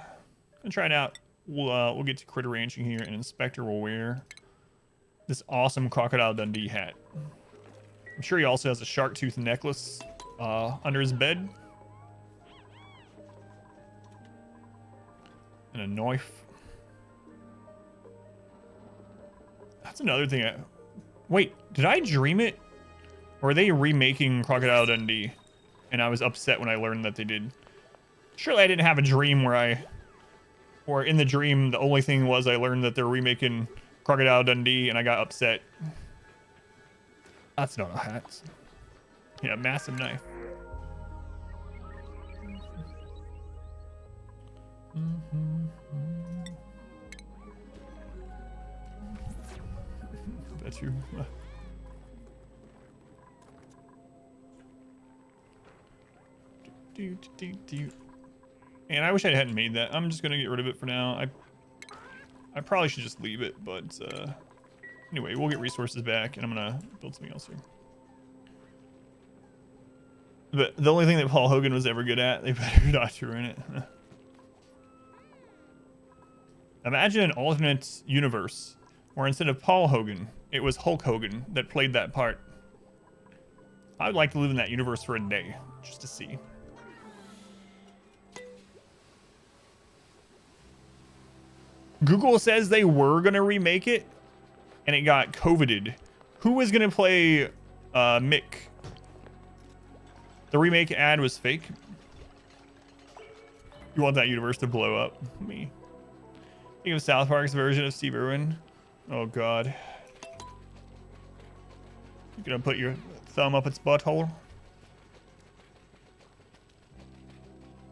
B: it out. We'll get to critter ranching here, and Inspector will wear this awesome Crocodile Dundee hat. I'm sure he also has a shark tooth necklace under his bed. And a knife. That's another thing. Wait, did I dream it? Or are they remaking Crocodile Dundee? And I was upset when I learned that they did. Surely I didn't have a dream or in the dream, the only thing was I learned that they're remaking Crocodile Dundee and I got upset. That's not a hat. Yeah, massive knife. Bet you. And I wish I hadn't made that. I'm just gonna get rid of it for now. I probably should just leave it, but anyway, we'll get resources back, and I'm gonna build something else here. But the only thing that Paul Hogan was ever good at, they better not ruin it. Imagine an alternate universe where instead of Paul Hogan, it was Hulk Hogan that played that part. I would like to live in that universe for a day, just to see. Google says they were going to remake it, and it got COVIDed. Who was going to play Mick? The remake ad was fake. You want that universe to blow up? Me. Think of South Park's version of Steve Irwin. Oh, God. You gonna put your thumb up its butthole?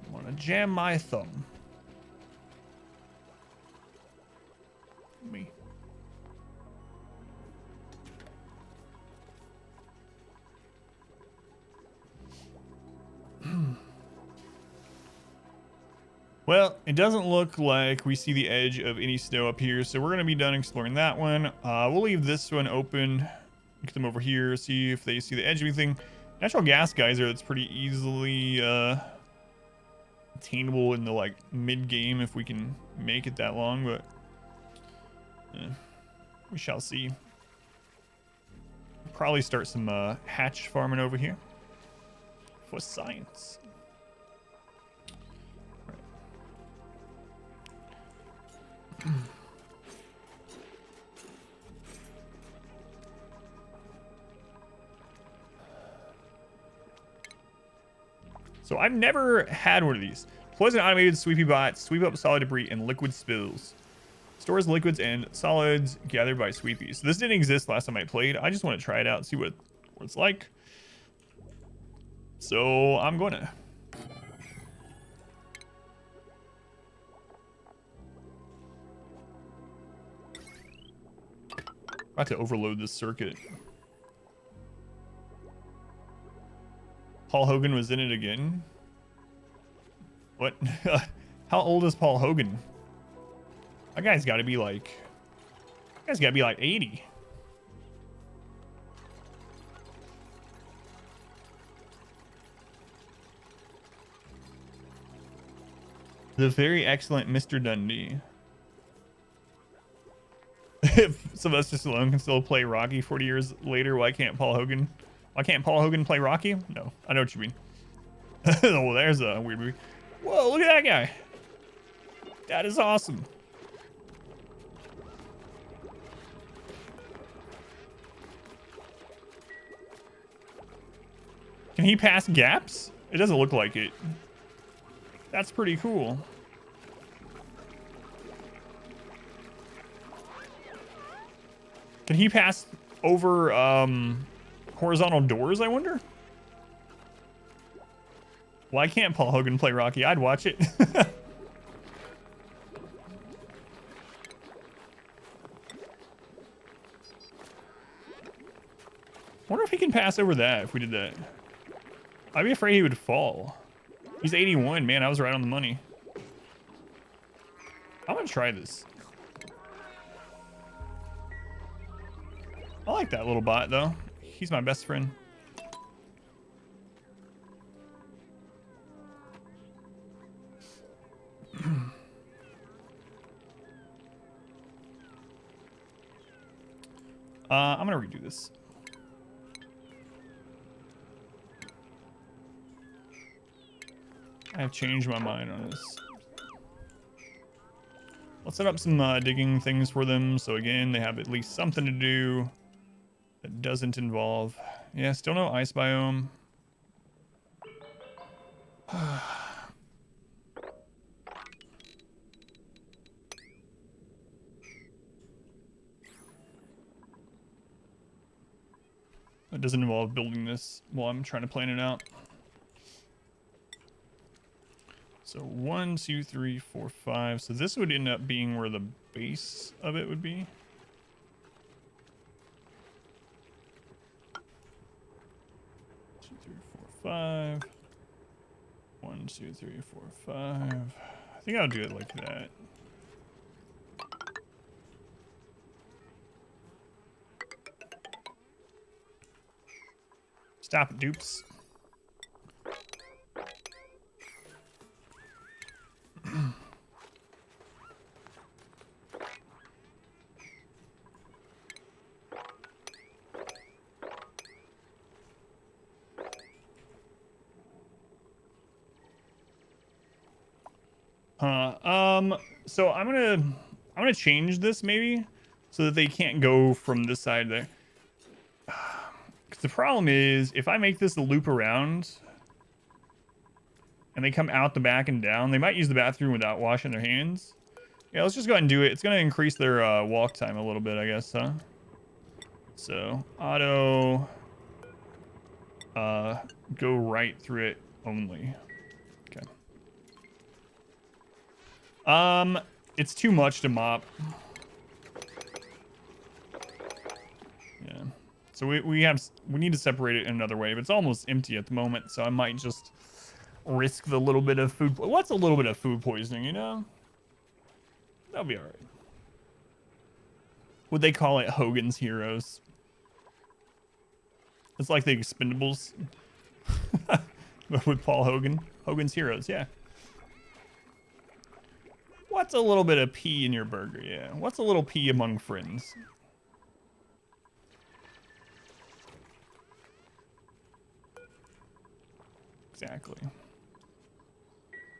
B: I want to jam my thumb. Me. Well, it doesn't look like we see the edge of any snow up here, so we're going to be done exploring that one. We'll leave this one open. Get them over here, see if they see the edge of anything. Natural gas geyser, that's pretty easily attainable in the like mid-game if we can make it that long, but we shall see. Probably start some hatch farming over here for science. So I've never had one of these. Deploys an automated sweepy bot, sweep up solid debris and liquid spills. Stores liquids and solids gathered by sweepies. So this didn't exist last time I played. I just want to try it out and see what it's like. So I'm going to. About to overload this circuit. Paul Hogan was in it again. What? How old is Paul Hogan? That guy's got to be like. That guy's got to be like 80. The very excellent Mr. Dundee. If Sylvester Stallone can still play Rocky 40 years later, why can't Paul Hogan? Why can't Paul Hogan play Rocky? No, I know what you mean. Oh, there's a weird movie. Whoa, look at that guy. That is awesome. Can he pass gaps? It doesn't look like it. That's pretty cool. Can he pass over horizontal doors, I wonder? Why can't Paul Hogan play Rocky? I'd watch it. Wonder if he can pass over that if we did that. I'd be afraid he would fall. He's 81, man. I was right on the money. I'm gonna try this. I like that little bot though. He's my best friend. I'm gonna redo this. I have changed my mind on this. Let's set up some digging things for them. So again, they have at least something to do that doesn't involve. Yeah, still no ice biome. It doesn't involve building this while I'm trying to plan it out. So 1, 2, 3, 4, 5. So this would end up being where the base of it would be. 2, 3, 4, 5. 1, 2, 3, 4, 5. I think I'll do it like that. Stop it, dupes. So I'm gonna change this maybe so that they can't go from this side there. Because the problem is if I make this a loop around and they come out the back and down, they might use the bathroom without washing their hands. Yeah, let's just go ahead and do it. It's gonna increase their walk time a little bit, I guess, huh? So auto go right through it only. Okay. It's too much to mop. Yeah. So we need to separate it in another way, but it's almost empty at the moment, so I might just risk the little bit of food. What's a little bit of food poisoning, you know? That'll be all right. Would they call it Hogan's Heroes? It's like the Expendables. But with Paul Hogan. Hogan's Heroes, yeah. What's a little bit of pee in your burger? Yeah. What's a little pee among friends? Exactly.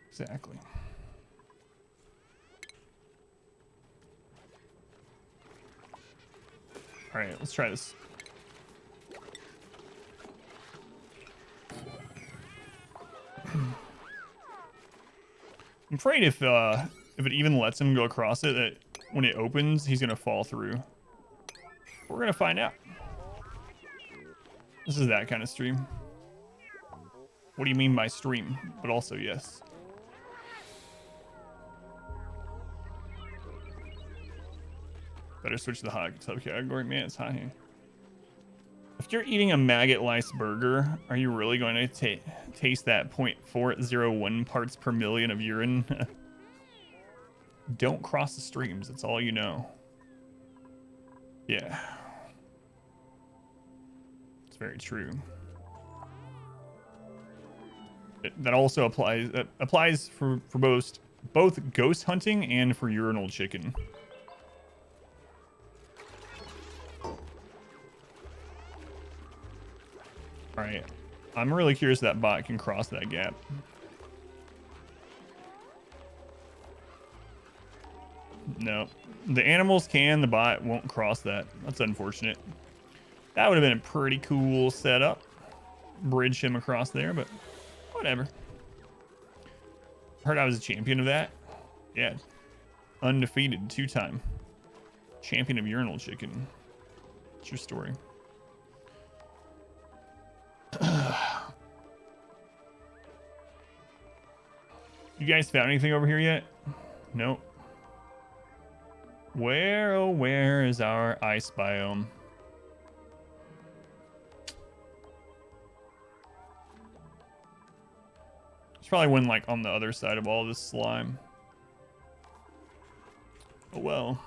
B: Exactly. All right, let's try this. I'm afraid if it even lets him go across it, that when it opens, he's gonna fall through. We're gonna find out. This is that kind of stream. What do you mean by stream? But also, yes. Better switch to the hot subcategory. Man, it's hot here. If you're eating a maggot lice burger, are you really going to taste that 0.401 parts per million of urine? Don't cross the streams. That's all you know. Yeah. It's very true. That also applies for both both ghost hunting and for urinal chicken. All right, I'm really curious if that bot can cross that gap. No, the animals can, the bot won't cross that. That's unfortunate. That would have been a pretty cool setup. Bridge him across there, but whatever. Heard I was a champion of that. Yeah, undefeated 2-time champion of urinal chicken. True story. You guys found anything over here yet? Nope. Where, oh, where is our ice biome? It's probably one like on the other side of all this slime. Oh well.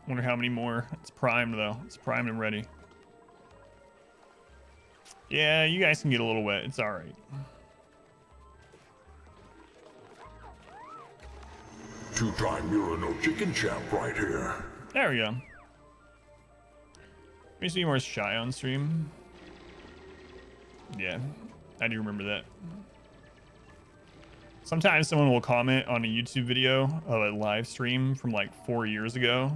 B: Wonder how many more. It's primed though. It's primed and ready. Yeah, you guys can get a little wet. It's all right.
A: Two-time urinal chicken champ right here.
B: There we go. We see more Shy on stream. Yeah, I do remember that. Sometimes someone will comment on a YouTube video of a live stream from like 4 years ago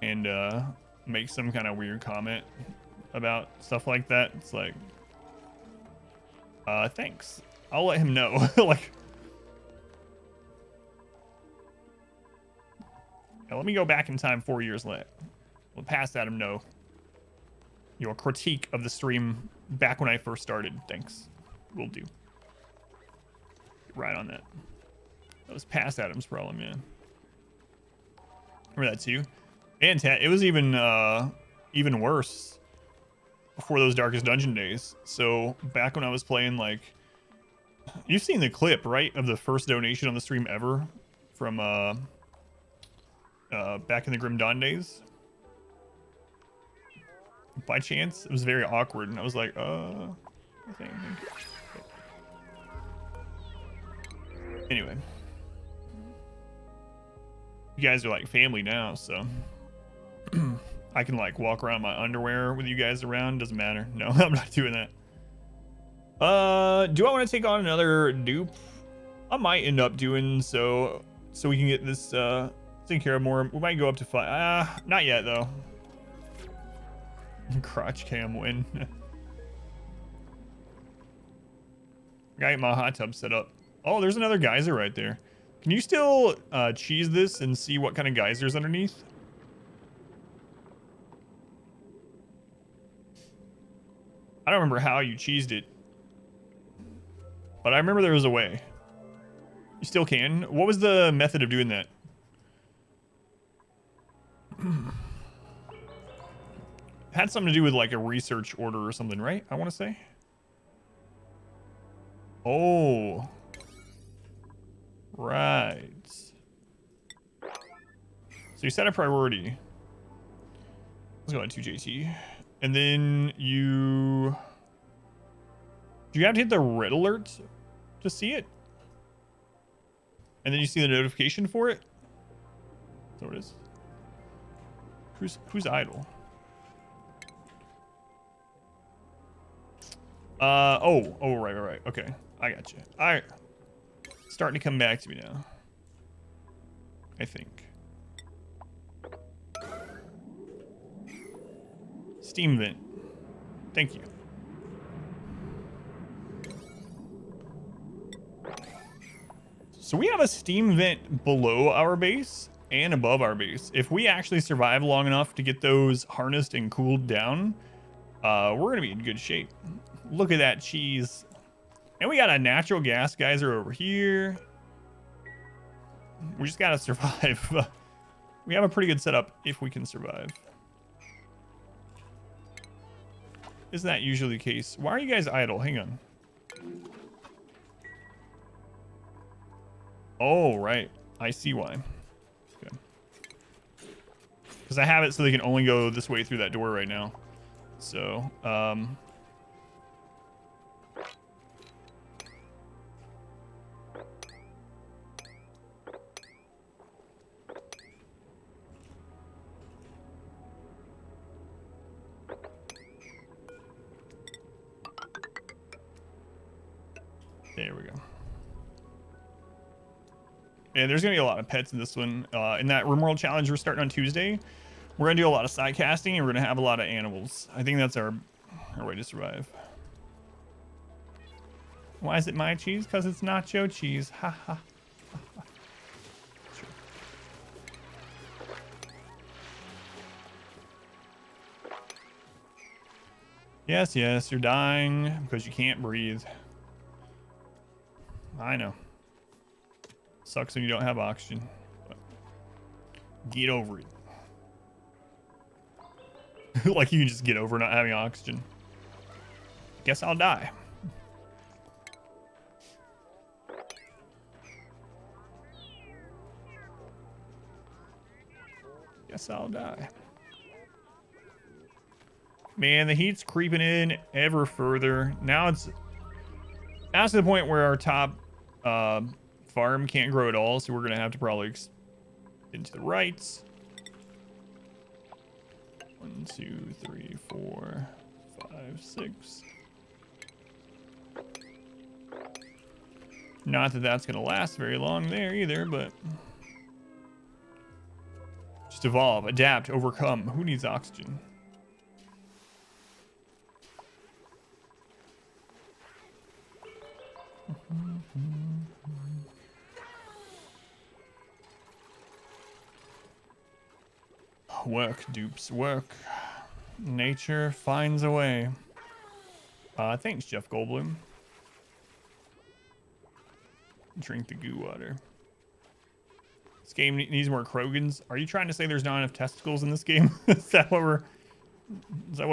B: and make some kind of weird comment about stuff like that. It's like, thanks. I'll let him know. Like, now let me go back in time 4 years later. We'll pass that him know your critique of the stream back when I first started. Thanks. Will do. Get right on that. That was past Adam's problem, man. Remember that too? And it was even worse before those Darkest Dungeon days. So back when I was playing, like, you've seen the clip, right, of the first donation on the stream ever from back in the Grim Dawn days. By chance, it was very awkward, and I was like, okay. Anyway, you guys are like family now, so I can like walk around in my underwear with you guys around. Doesn't matter. No, I'm not doing that. Do I want to take on another dupe? I might end up doing so we can get this taken care of more. We might go up to 5. Not yet though. Crotch cam win. Got my hot tub set up. Oh, there's another geyser right there. Can you still cheese this and see what kind of geyser's underneath? I don't remember how you cheesed it, but I remember there was a way. You still can. What was the method of doing that? Had something to do with like a research order or something, right? I want to say. Oh. Right. So you set a priority. Let's go on 2JT. And then do you have to hit the red alert to see it? And then you see the notification for it? So it is. Who's idle? Right. Okay, I got you. All right, starting to come back to me now, I think. Steam vent. Thank you. So we have a steam vent below our base and above our base. If we actually survive long enough to get those harnessed and cooled down, we're gonna be in good shape. Look at that cheese. And we got a natural gas geyser over here. We just gotta survive. We have a pretty good setup if we can survive. Isn't that usually the case? Why are you guys idle? Hang on. Oh, right. I see why. Okay. Because I have it so they can only go this way through that door right now. So, there we go. And there's going to be a lot of pets in this one. In that RimWorld challenge we're starting on Tuesday, we're going to do a lot of side casting and we're going to have a lot of animals. I think that's our way to survive. Why is it my cheese? Because it's nacho cheese. Ha ha. Sure. Yes, yes, you're dying because you can't breathe. I know. Sucks when you don't have oxygen. But get over it. Like you can just get over not having oxygen. Guess I'll die. Guess I'll die. Man, the heat's creeping in ever further. Now it's to the point where our top farm can't grow at all, so we're gonna have to probably into the right. 1, 2, 3, 4, 5, 6. Not that that's gonna last very long there either, but just evolve, adapt, overcome. Who needs oxygen? Work, dupes, work. Nature finds a way. Thanks, Jeff Goldblum. Drink the goo water. This game needs more Krogans. Are you trying to say there's not enough testicles in this game? Is that what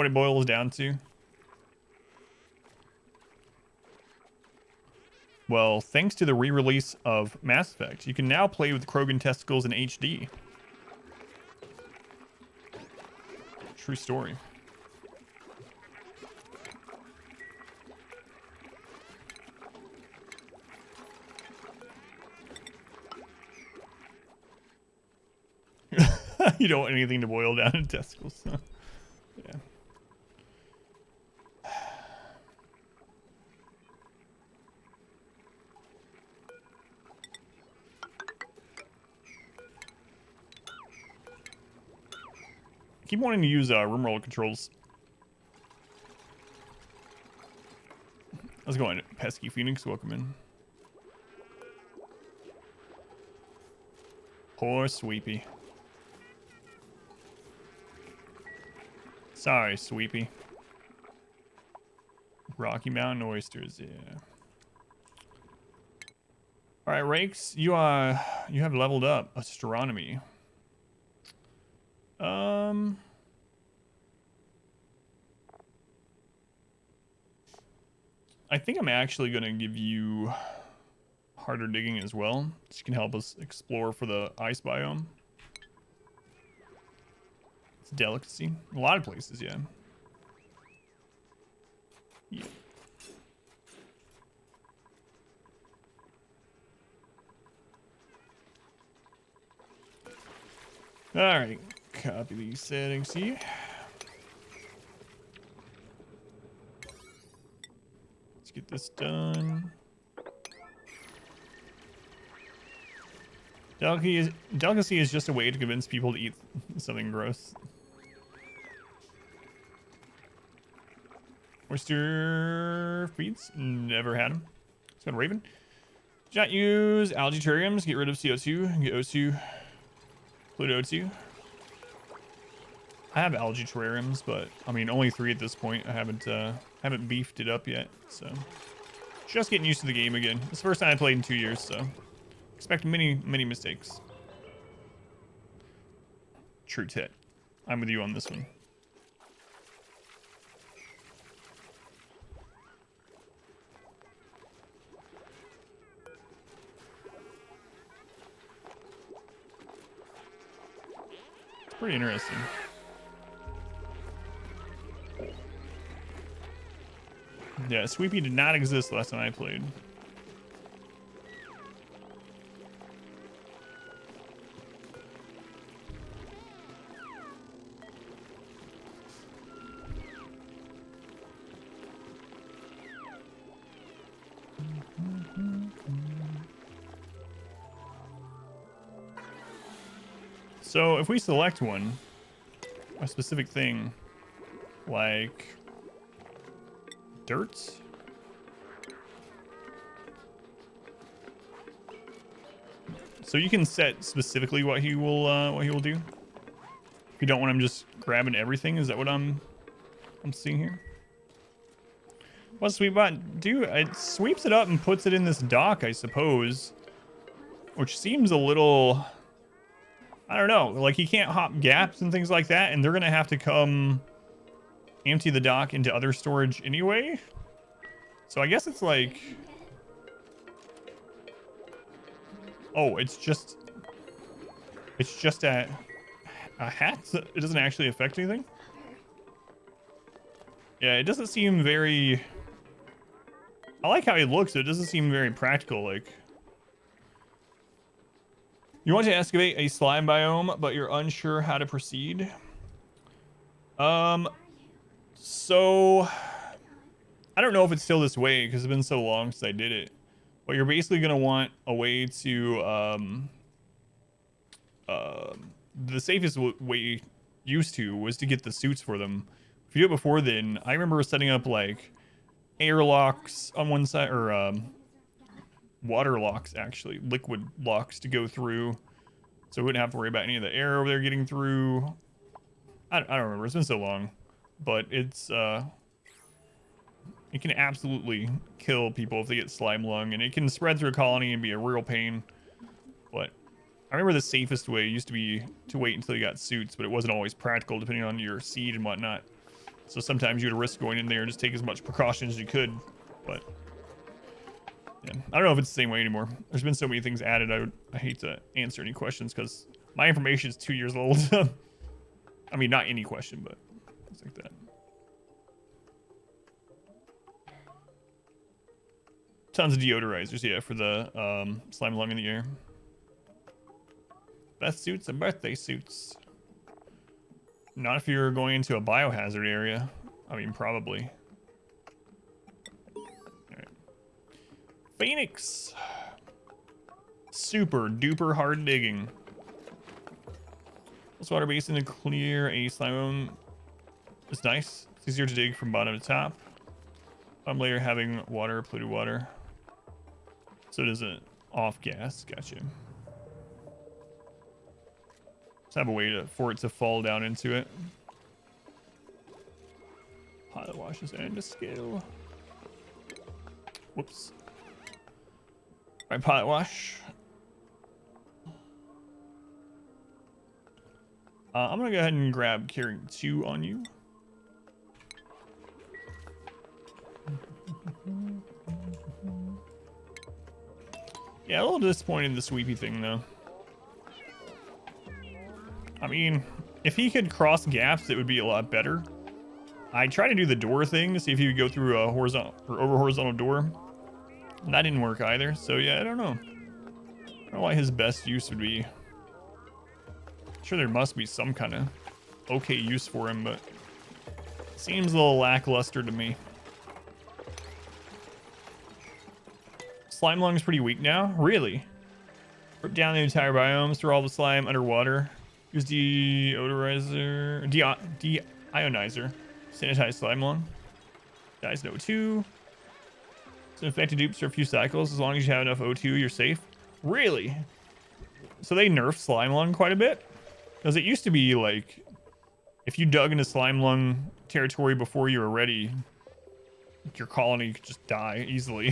B: it boils down to? Well, thanks to the re-release of Mass Effect, you can now play with Krogan testicles in HD. True story. You don't want anything to boil down in testicles. So. Yeah. I keep wanting to use RimWorld controls. How's it going, Pesky Phoenix? Welcome in. Poor Sweepy. Sorry, Sweepy. Rocky Mountain oysters, yeah. All right, Rakes, you have leveled up astronomy. I think I'm actually gonna give you harder digging as well. This can help us explore for the ice biome. It's a delicacy. A lot of places, yeah. Yeah. All right, copy these settings here. Let's get this done. Delicacy is just a way to convince people to eat something gross. Oyster feeds? Never had them. Let's go to Raven. Do not use algae terrariums. Get rid of CO2. Get O2. Pluto O2. I have algae terrariums, but I mean only 3 at this point. I haven't beefed it up yet, so just getting used to the game again. It's the first time I played in 2 years, so expect many mistakes. True tit. I'm with you on this one. Pretty interesting. Yeah, Sweepy did not exist last time I played. So if we select one, a specific thing, like dirt. So you can set specifically what he will do. If you don't want him just grabbing everything, is that what I'm seeing here? What's Sweepbot do? It sweeps it up and puts it in this dock, I suppose, which seems a little, I don't know, like he can't hop gaps and things like that, and they're gonna have to come empty the dock into other storage anyway. So I guess it's like, oh, it's just a hat. It doesn't actually affect anything. Yeah, it doesn't seem very, I like how he looks. It doesn't seem very practical. Like, you want to excavate a slime biome, but you're unsure how to proceed. So I don't know if it's still this way because it's been so long since I did it. But you're basically gonna want a way to the safest way used to was to get the suits for them. If you do it before then, I remember setting up like airlocks on one side, or water locks, actually liquid locks to go through, so we wouldn't have to worry about any of the air over there getting through. I don't remember, it's been so long, but it's it can absolutely kill people if they get slime lung, and it can spread through a colony and be a real pain. But I remember the safest way used to be to wait until you got suits, but it wasn't always practical depending on your seed and whatnot. So sometimes you had to risk going in there and just take as much precaution as you could. But yeah, I don't know if it's the same way anymore. There's been so many things added. I hate to answer any questions because my information is 2 years old. I mean, not any question, but things like that. Tons of deodorizers, yeah, for the slime lung in the air. Best suits and birthday suits. Not if you're going into a biohazard area. I mean, probably. Alright. Phoenix. Super duper hard digging. This water basin to clear a slime is nice. It's easier to dig from bottom to top. Bottom layer having water, polluted water. So it isn't off gas. Gotcha. Let's have a way for it to fall down into it. Pilot washes and a scale. Whoops. Alright, pilot wash. I'm gonna go ahead and grab carrying 2 on you. Yeah, a little disappointed in the sweepy thing though. I mean, if he could cross gaps, it would be a lot better. I tried to do the door thing to see if he would go through a horizontal or over horizontal door. That didn't work either. So yeah, I don't know. I don't know why his best use would be. I'm sure there must be some kind of okay use for him, but it seems a little lackluster to me. Slime lung's pretty weak now. Really? Rip down the entire biome, throw all the slime underwater. Use deodorizer, deionizer, sanitize slime lung. Dies no O2. So infected dupes for a few cycles. As long as you have enough O2, you're safe. Really? So they nerfed slime lung quite a bit? Because it used to be like, if you dug into slime lung territory before you were ready, your colony could just die easily.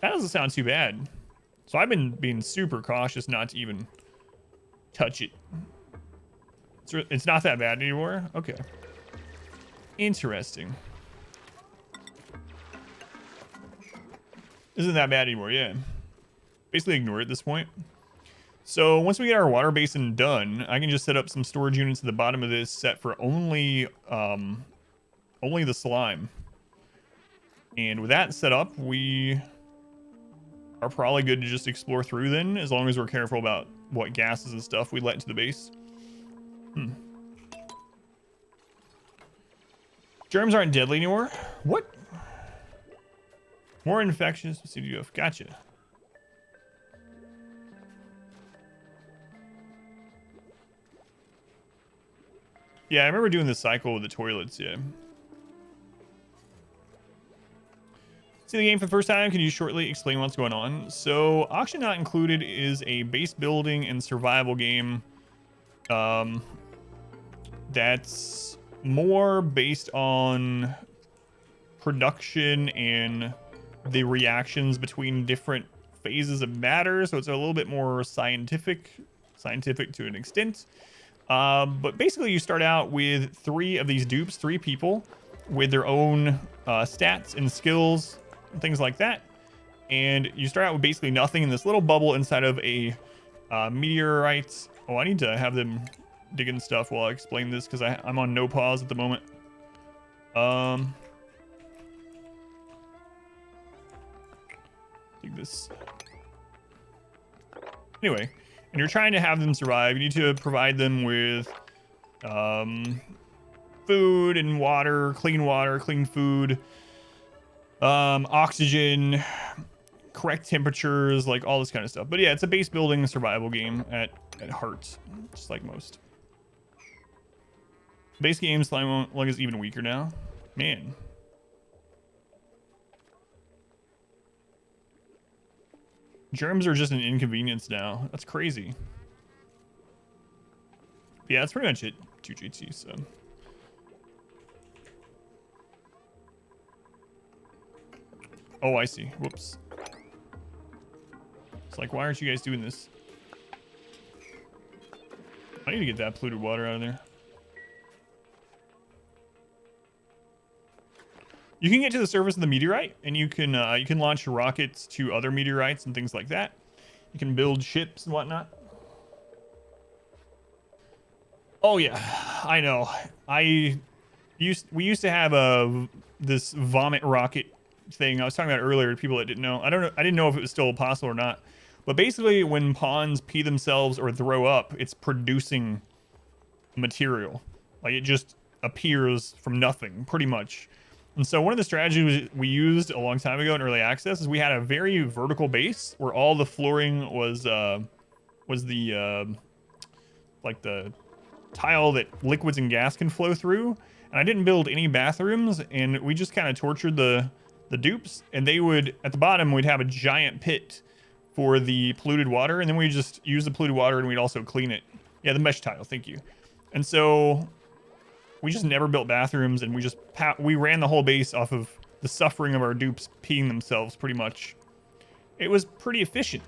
B: That doesn't sound too bad. So I've been being super cautious not to even touch it. It's not that bad anymore? Okay. Interesting. Isn't that bad anymore, yeah. Basically ignore it at this point. So once we get our water basin done, I can just set up some storage units at the bottom of this set for only the slime. And with that set up, we are probably good to just explore through then, as long as we're careful about what gases and stuff we let into the base. Germs aren't deadly anymore. What? More infectious. CDF. Gotcha. Yeah, I remember doing the cycle with the toilets, yeah. See the game for the first time? Can you shortly explain what's going on? So, Auction Not Included is a base building and survival game that's more based on production and the reactions between different phases of matter. So it's a little bit more scientific to an extent. But basically you start out with 3 of these dupes, 3 people with their own stats and skills and things like that. And you start out with basically nothing in this little bubble inside of a meteorite. Oh, I need to have them digging stuff while I explain this because I'm on no pause at the moment. Dig this. Anyway, and you're trying to have them survive. You need to provide them with food and water, clean food, oxygen, correct temperatures, like all this kind of stuff. But yeah, it's a base building survival game at heart, just like most. Base game slime lug is even weaker now. Man. Germs are just an inconvenience now. That's crazy. Yeah, that's pretty much it. 2GT, so. Oh, I see. Whoops. It's like, why aren't you guys doing this? I need to get that polluted water out of there. You can get to the surface of the meteorite, and you can launch rockets to other meteorites and things like that. You can build ships and whatnot. Oh yeah, I know. We used to have this vomit rocket thing I was talking about earlier to people that didn't know. I didn't know if it was still possible or not. But basically, when pawns pee themselves or throw up, it's producing material. Like it just appears from nothing, pretty much. And so one of the strategies we used a long time ago in early access is we had a very vertical base where all the flooring was the like the tile that liquids and gas can flow through. And I didn't build any bathrooms, and we just kind of tortured the dupes, and they would, at the bottom, we'd have a giant pit for the polluted water, and then we just use the polluted water and we'd also clean it. Yeah, the mesh tile, thank you. And so we just never built bathrooms, and we ran the whole base off of the suffering of our dupes peeing themselves, pretty much. It was pretty efficient.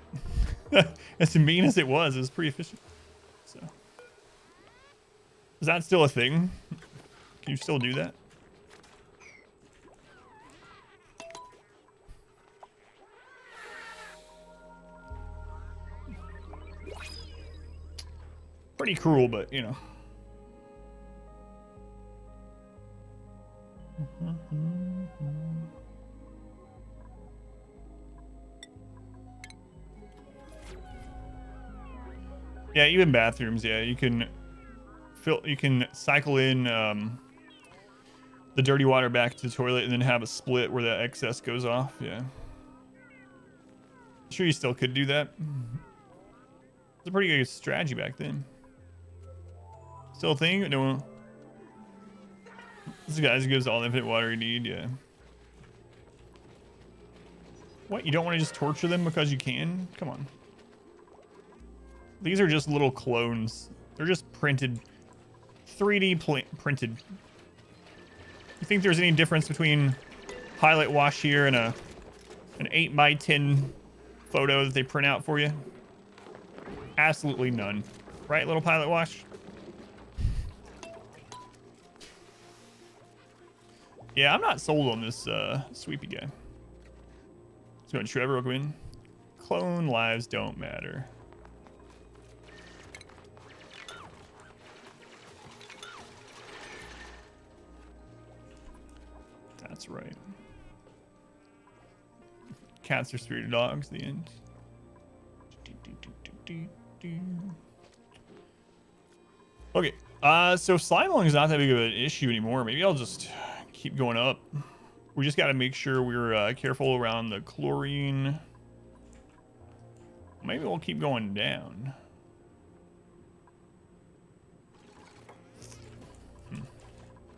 B: As mean as it was pretty efficient. So, is that still a thing? Can you still do that? Pretty cruel, but you know. Yeah, even bathrooms. Yeah, you can cycle in the dirty water back to the toilet and then have a split where the excess goes off. Yeah, I'm sure you still could do that. It's a pretty good strategy back then. Still a thing? No. This guy gives all the infinite water you need. Yeah. What? You don't want to just torture them because you can? Come on. These are just little clones. They're just printed. 3D printed. You think there's any difference between Pilot Wash here and an 8x10 photo that they print out for you? Absolutely none. Right, little Pilot Wash? Yeah, I'm not sold on this sweepy guy. Let's go and Trevor real quick. Clone lives don't matter. That's right. Cats are spirited dogs, the end. Okay, so slime lung is not that big of an issue anymore. Maybe I'll just keep going up. We just got to make sure we're careful around the chlorine. Maybe we'll keep going down. All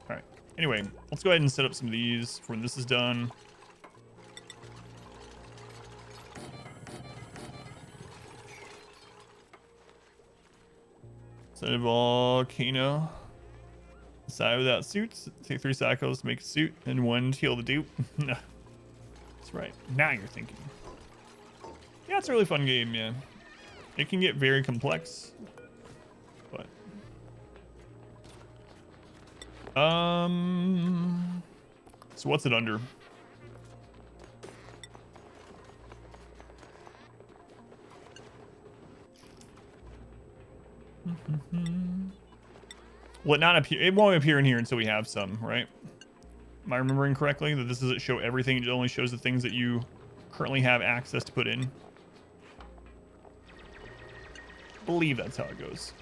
B: right. Anyway, let's go ahead and set up some of these when this is done. Set a volcano. Side without suits. Take 3 cycles to make a suit, and 1 to heal the dupe. No. That's right. Now you're thinking. Yeah, it's a really fun game, yeah. It can get very complex. But so what's it under? Will it not appear? It won't appear in here until we have some, right? Am I remembering correctly that this doesn't show everything? It only shows the things that you currently have access to put in. I believe that's how it goes.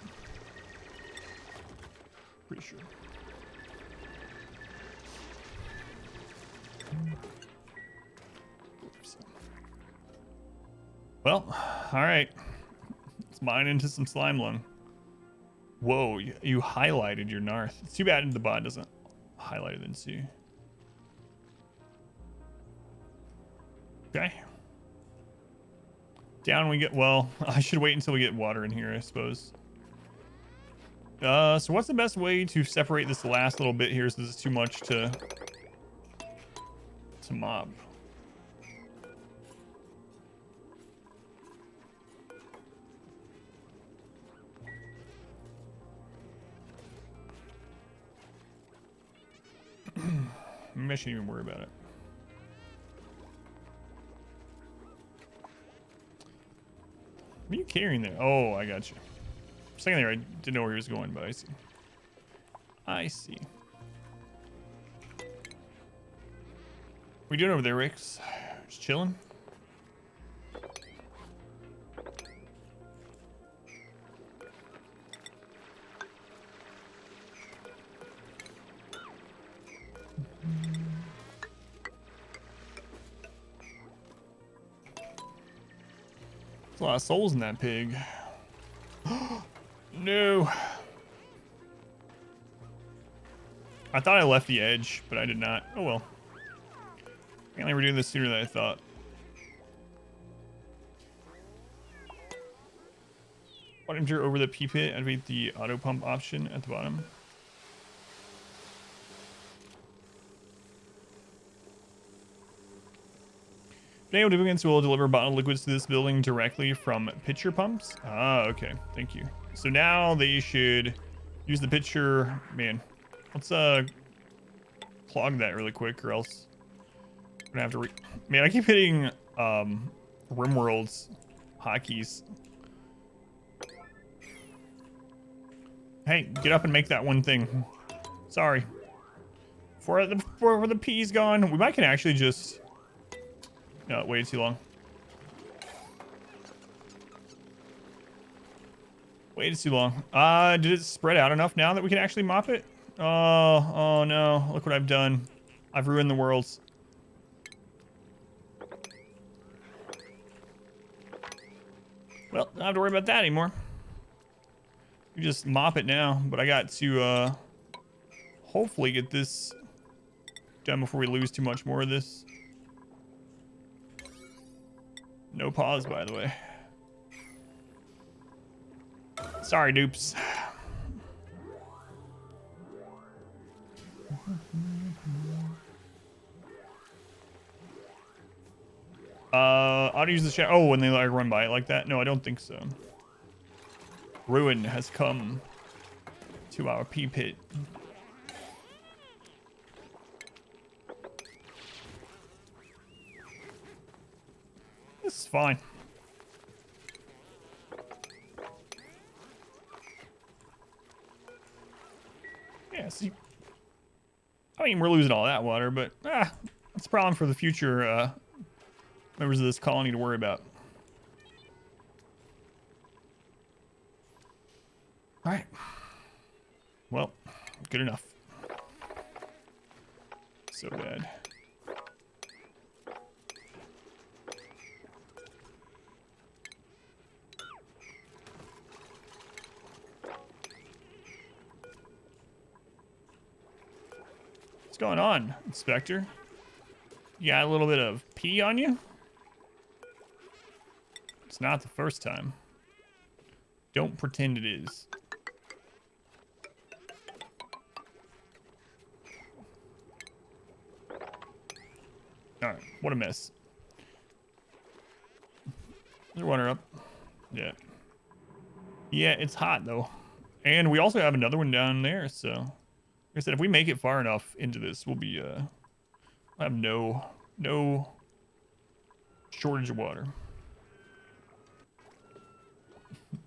B: Pretty sure. Well, all right. Let's mine into some slime lung. Whoa, you highlighted your narth. It's too bad the bot doesn't highlight it in C. Okay. Down we get, well, I should wait until we get water in here, I suppose. So what's the best way to separate this last little bit here so this is too much to mob? Maybe I shouldn't even worry about it. What are you carrying there? Oh, I got you. For a second there, I didn't know where he was going, but I see. I see. What are you doing over there, Rix? Just chilling? There's a lot of souls in that pig. No. I thought I left the edge, but I did not. Oh well. Apparently we're doing this sooner than I thought. Water temperature over the P pit. Activate the auto pump option at the bottom. Being able to begin will deliver bottled liquids to this building directly from pitcher pumps. Ah, okay. Thank you. So now they should use the pitcher. Man, let's clog that really quick, or else we're gonna have to. Man, I keep hitting RimWorld's hotkeys. Hey, get up and make that one thing. Sorry. For the P's gone, we might can actually just. No, waited too long. Waited too long. Did it spread out enough now that we can actually mop it? Oh no. Look what I've done. I've ruined the worlds. Well, don't have to worry about that anymore. You just mop it now, but I got to hopefully get this done before we lose too much more of this. No pause, by the way. Sorry, dupes. I'll use the chat. Oh, when they like run by it like that? No, I don't think so. Ruin has come to our pea pit. This is fine. Yeah, see. I mean, we're losing all that water, but that's a problem for the future members of this colony to worry about. All right. Well, good enough. So bad. What's going on, Inspector? You got a little bit of pee on you? It's not the first time. Don't pretend it is. Alright, what a mess. There's one up. Yeah. Yeah, it's hot though. And we also have another one down there, so like I said, if we make it far enough into this, we'll be we'll have no shortage of water.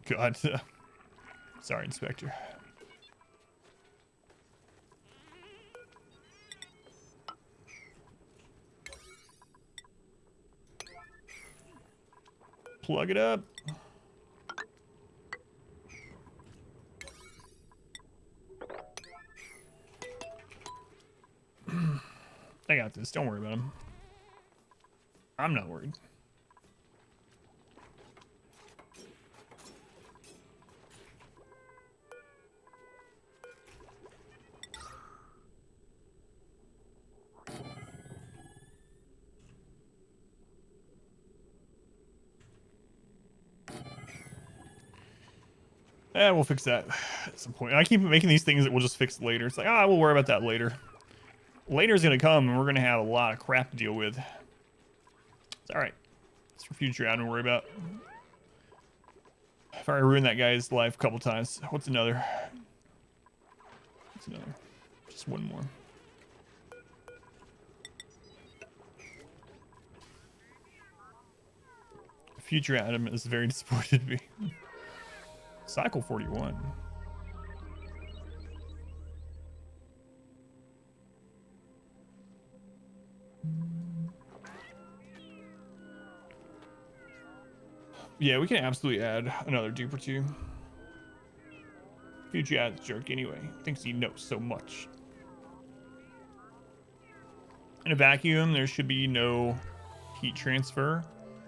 B: God. Sorry, Inspector. Plug it up. I got this. Don't worry about him. I'm not worried. Yeah, we'll fix that at some point. I keep making these things that we'll just fix later. It's like, we'll worry about that later. Later's gonna come, and we're gonna have a lot of crap to deal with. It's all right. It's for future. I don't worry about. I've already ruined that guy's life a couple times. What's another? What's another? Just one more. Future Adam is very disappointed in me. Cycle 41. Yeah, we can absolutely add another dupe or two. Future Adam's a jerk anyway. Thinks he knows so much. In a vacuum, there should be no heat transfer.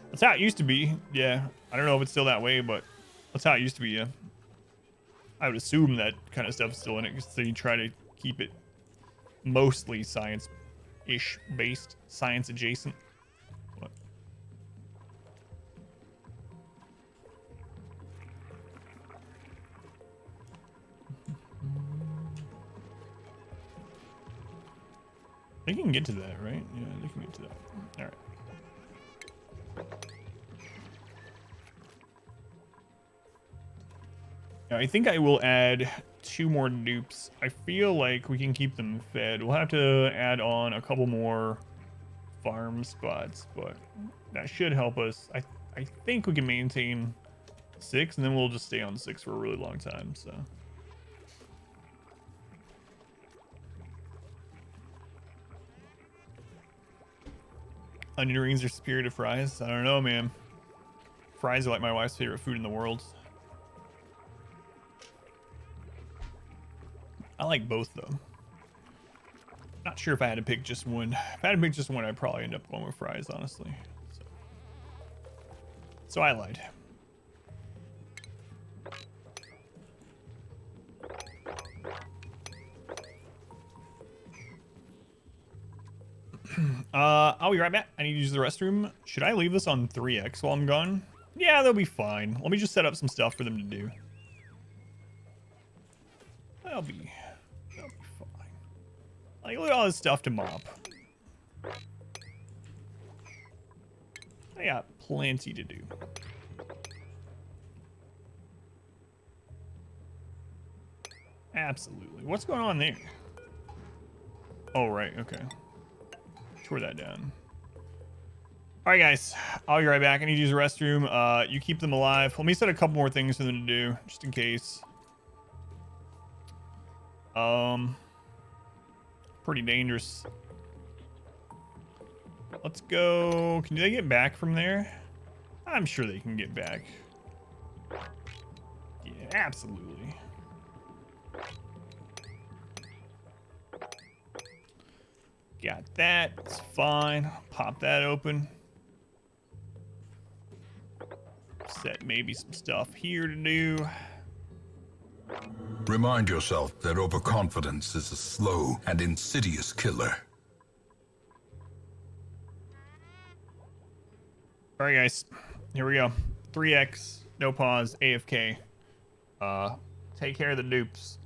B: That's how it used to be. Yeah, I don't know if it's still that way, but that's how it used to be. Yeah, I would assume that kind of stuff's still in it, because they try to keep it mostly science-ish based, science adjacent. What? They can get to that, right? Yeah, they can get to that. All right. Now, I think I will add 2 more dupes. I feel like we can keep them fed. We'll have to add on a couple more farm spots, but that should help us. I think we can maintain 6, and then we'll just stay on 6 for a really long time, so. Onion rings are superior to fries? I don't know, man. Fries are like my wife's favorite food in the world. I like both, though. Not sure if I had to pick just one. If I had to pick just one, I'd probably end up going with fries, honestly. So I lied. I'll be right back. I need to use the restroom. Should I leave this on 3x while I'm gone? Yeah, they'll be fine. Let me just set up some stuff for them to do. They'll be fine. Like, look at all this stuff to mop. I got plenty to do. Absolutely. What's going on there? Oh, right. Okay. Tore that down. All right, guys. I'll be right back. I need to use the restroom. You keep them alive. Let me set a couple more things for them to do, just in case. pretty dangerous. Let's go. Can they get back from there? I'm sure they can get back. Yeah, absolutely. Got that. It's fine. Pop that open. Set maybe some stuff here to do.
A: Remind yourself that overconfidence is a slow and insidious killer.
B: All right, guys. Here we go. 3x, no pause, AFK. Take care of the dupes.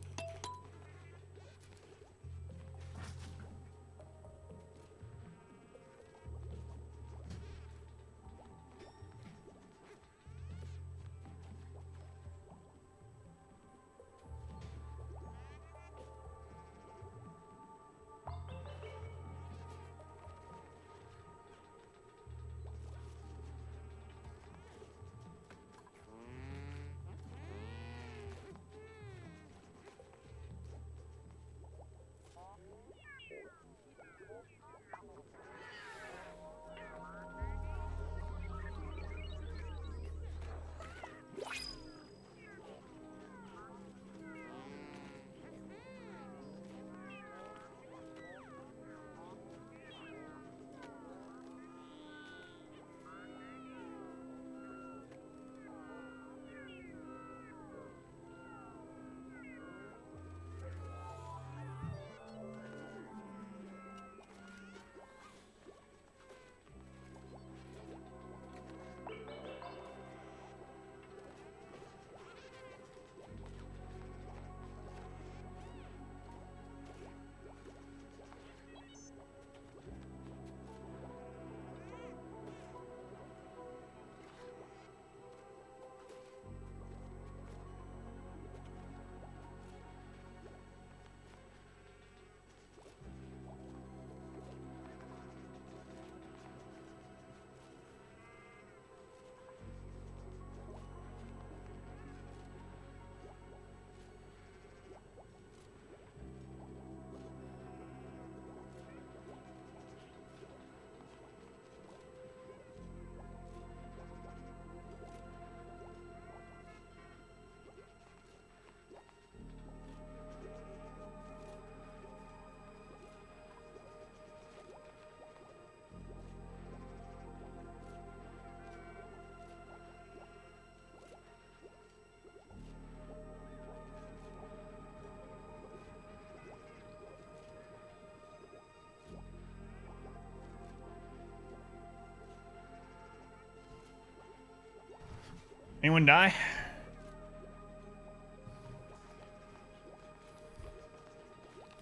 B: Anyone die?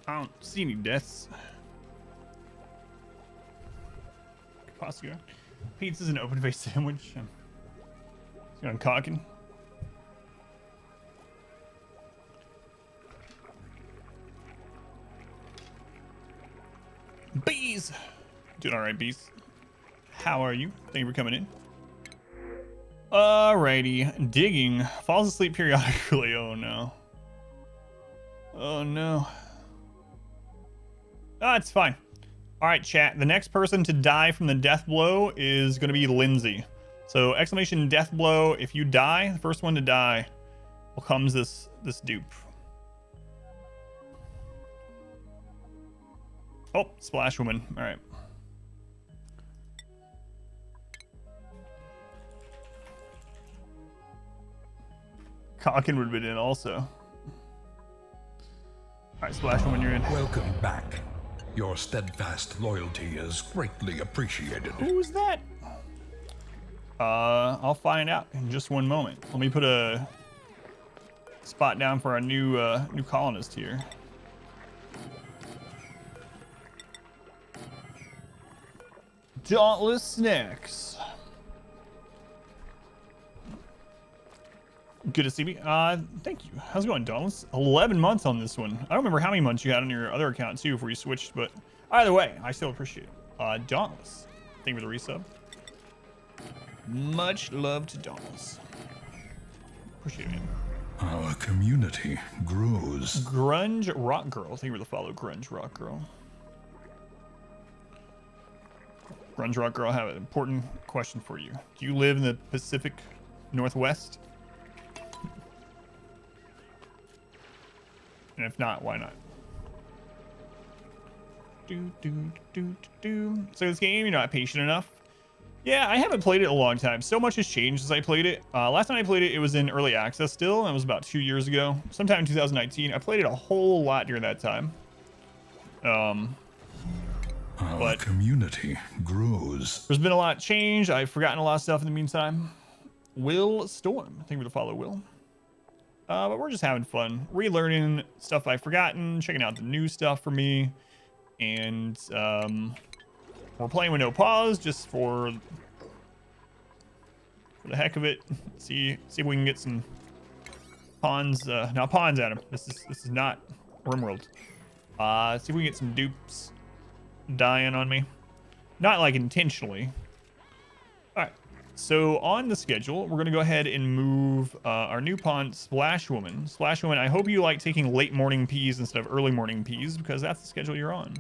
B: I don't see any deaths. Possibly. Pizza's an open-faced sandwich. It's going cocking. Bees! Doing alright, bees. How are you? Thank you for coming in. Alrighty. Digging. Falls asleep periodically. Oh no. Oh no. Ah, it's fine. Alright, chat. The next person to die from the death blow is going to be Lindsay. So, exclamation death blow. If you die, the first one to die becomes this dupe. Oh, Splash Woman. Alright. Cockin would have been in also. Alright, Splash Woman, you're in.
A: Welcome back. Your steadfast loyalty is greatly appreciated.
B: Who's that? I'll find out in just one moment. Let me put a spot down for our new colonist here. Dauntless Snacks. Good to see me. Thank you. How's it going, Dauntless? 11 months on this one. I don't remember how many months you had on your other account too before you switched, but either way, I still appreciate it. Dauntless. Thank you for the resub. Much love to Dauntless. Appreciate it, man.
A: Our community grows.
B: Grunge Rock Girl. Thank you for the follow, Grunge Rock Girl. Grunge Rock Girl, I have an important question for you. Do you live in the Pacific Northwest? And if not, why not? So this game, you're not patient enough. Yeah, I haven't played it in a long time. So much has changed since I played it. Last time I played it, it was in early access still. That was about 2 years ago, sometime in 2019. I played it a whole lot during that time.
A: Our community grows.
B: There's been a lot of change. I've forgotten a lot of stuff in the meantime. Will Storm. Thank you for the follow, Will. But we're just having fun. Relearning stuff I've forgotten. Checking out the new stuff for me. And we're playing with no pause just for the heck of it. See if we can get some pawns. Not pawns, Adam. This is not RimWorld. See if we can get some dupes dying on me. Not like intentionally. All right. So on the schedule, we're gonna go ahead and move our new pawn, Splash Woman. Splash Woman. I hope you like taking late morning peas instead of early morning peas because that's the schedule you're on.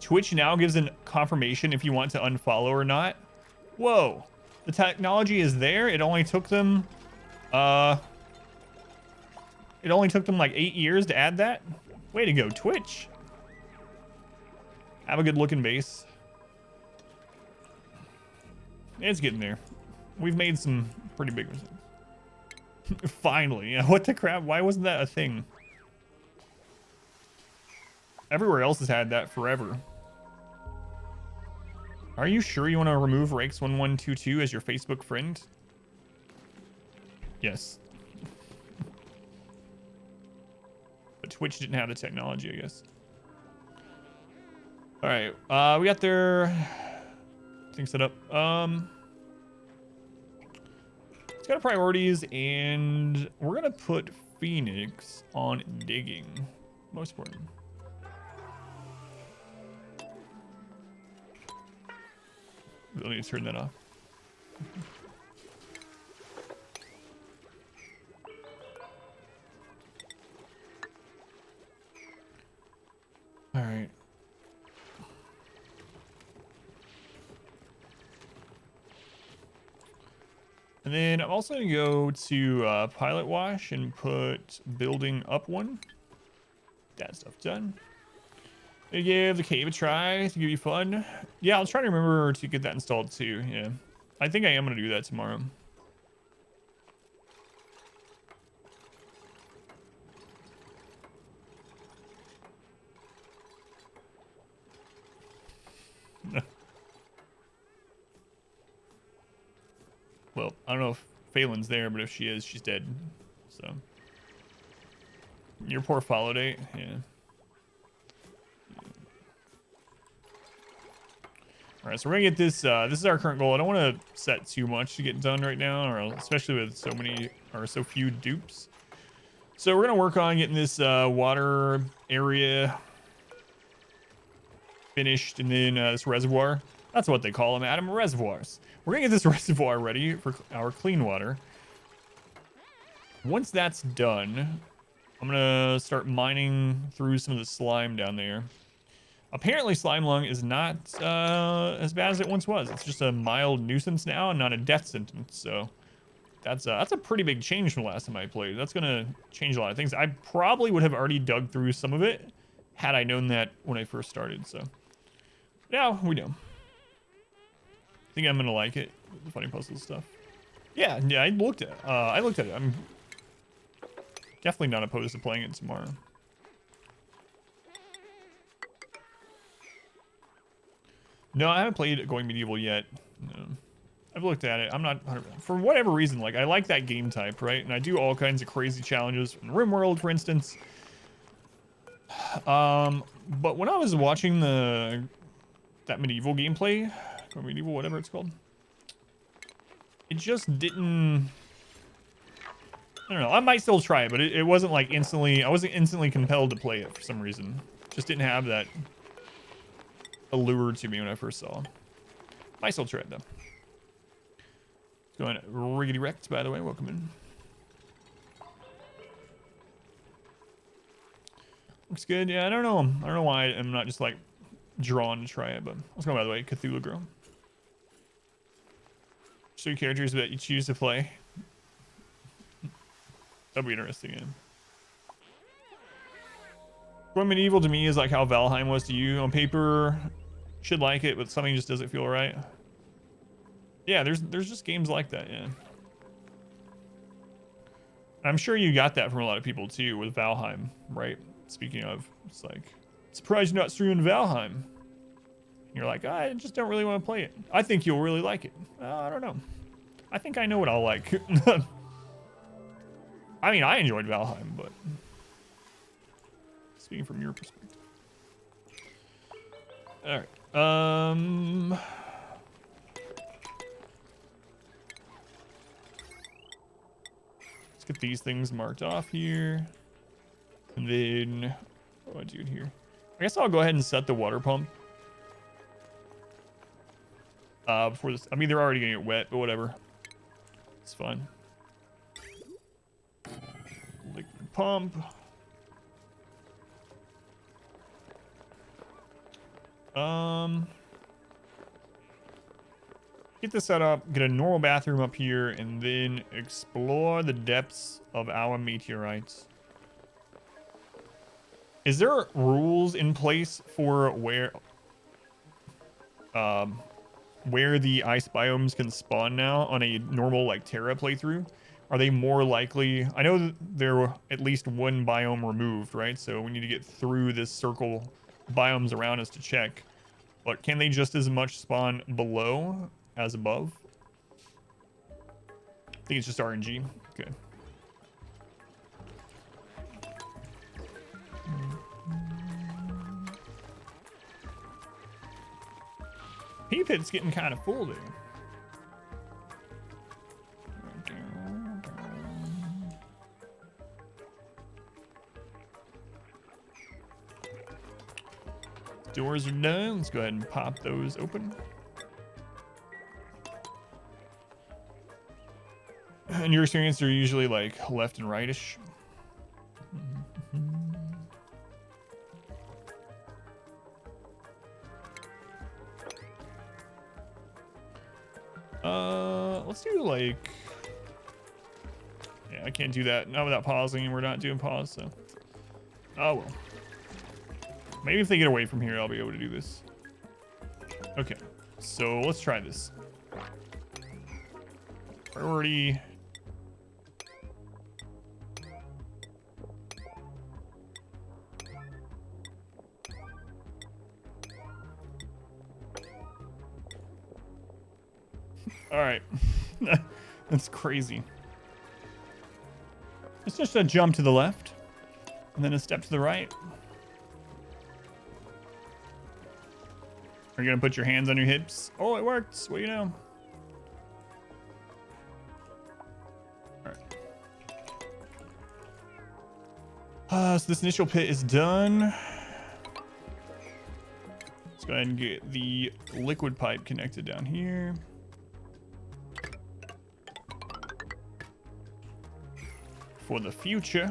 B: Twitch now gives a confirmation if you want to unfollow or not. Whoa, the technology is there. It only took them like 8 years to add that. Way to go, Twitch. Have a good looking base. It's getting there. We've made some pretty big mistakes. Finally. Yeah, what the crap? Why wasn't that a thing? Everywhere else has had that forever. Are you sure you want to remove Rakes1122 as your Facebook friend? Yes. But Twitch didn't have the technology, I guess. All right, we got their thing set up. It's got priorities, and we're gonna put Phoenix on digging. Most important. We'll need to turn that off. All right. And then I'm also going to go to Pilot Wash and put building up one. That stuff done. They give the cave a try. It's going to be fun. Yeah, I'll try to remember to get that installed too. Yeah. I think I am going to do that tomorrow. Well, I don't know if Phelan's there, but if she is, she's dead. So. Your poor follow date. Yeah. All right, so we're gonna get this. This is our current goal. I don't want to set too much to get done right now, or especially with so many or so few dupes. So we're gonna work on getting this water area finished, and then this reservoir. That's what they call them, Adam. Reservoirs. We're gonna get this reservoir ready for our clean water. Once that's done, I'm gonna start mining through some of the slime down there. Apparently slime lung is not as bad as it once was. It's just a mild nuisance now and not a death sentence. So that's a pretty big change from the last time I played. That's gonna change a lot of things. I probably would have already dug through some of it had I known that when I first started. So now we know. I think I'm gonna like it. The funny puzzle stuff. Yeah, I looked at it. I'm definitely not opposed to playing it tomorrow. No, I haven't played Going Medieval yet. No. I've looked at it. I'm not 100%. For whatever reason, like I like that game type, right? And I do all kinds of crazy challenges from RimWorld, for instance. But when I was watching that medieval gameplay, or medieval, whatever it's called, it just didn't. I don't know. I might still try it, but it wasn't like instantly. I wasn't instantly compelled to play it for some reason. Just didn't have that allure to me when I first saw it. Might still try it though. Going riggedy wrecked, by the way. Welcome in. Looks good. Yeah, I don't know. I don't know why I'm not just like drawn to try it, but let's go by the way. Cthulhu Girl. Show characters that you choose to play. That'll be interesting. Yeah. Going medieval to me is like how Valheim was to you. On paper, should like it, but something just doesn't feel right. Yeah, there's just games like that. Yeah. I'm sure you got that from a lot of people too with Valheim, right? Speaking of, it's like, surprised you're not streaming Valheim. You're like, I just don't really want to play it. I think you'll really like it. I don't know. I think I know what I'll like. I mean, I enjoyed Valheim, but speaking from your perspective. All right. Let's get these things marked off here. And then, what do I do here? I guess I'll go ahead and set the water pump. Before this, I mean, they're already gonna get wet, but whatever. It's fine. Liquid pump. Get this set up, get a normal bathroom up here, and then explore the depths of our meteorites. Is there rules in place for where the ice biomes can spawn now on a normal like Terra playthrough? Are they more likely? I know that there were at least one biome removed, right? So we need to get through this circle biomes around us to check. But can they just as much spawn below as above? I think it's just RNG. Okay. P-Pit's getting kind of full there. Doors are done. Let's go ahead and pop those open. In your experience, they're usually like left and rightish. Let's do like, yeah, I can't do that. Not without pausing, and we're not doing pause, so. Oh well. Maybe if they get away from here, I'll be able to do this. Okay, so let's try this. Priority. All right. That's crazy. It's just a jump to the left and then a step to the right. Are you gonna put your hands on your hips? Oh, it worked. What do you know? All right. So this initial pit is done. Let's go ahead and get the liquid pipe connected down here. For the future.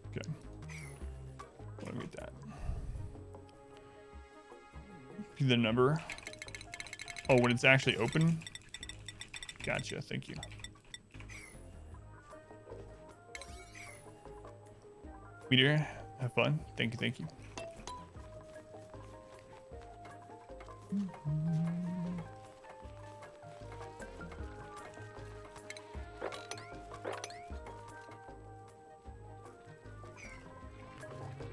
B: Okay. Let me get that. The number. Oh, when it's actually open? Gotcha, thank you. Meteor, have fun. Thank you, thank you.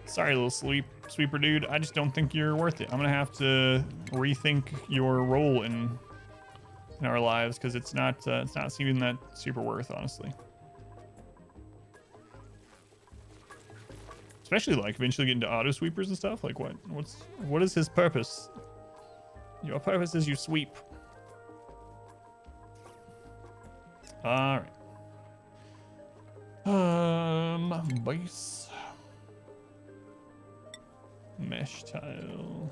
B: Sorry, little sweeper dude. I just don't think you're worth it. I'm gonna have to rethink your role in our lives because it's not seeming that super worth, honestly. Especially like eventually getting to auto sweepers and stuff. Like what is his purpose? Your purpose is you sweep. All right. Base. Mesh tile.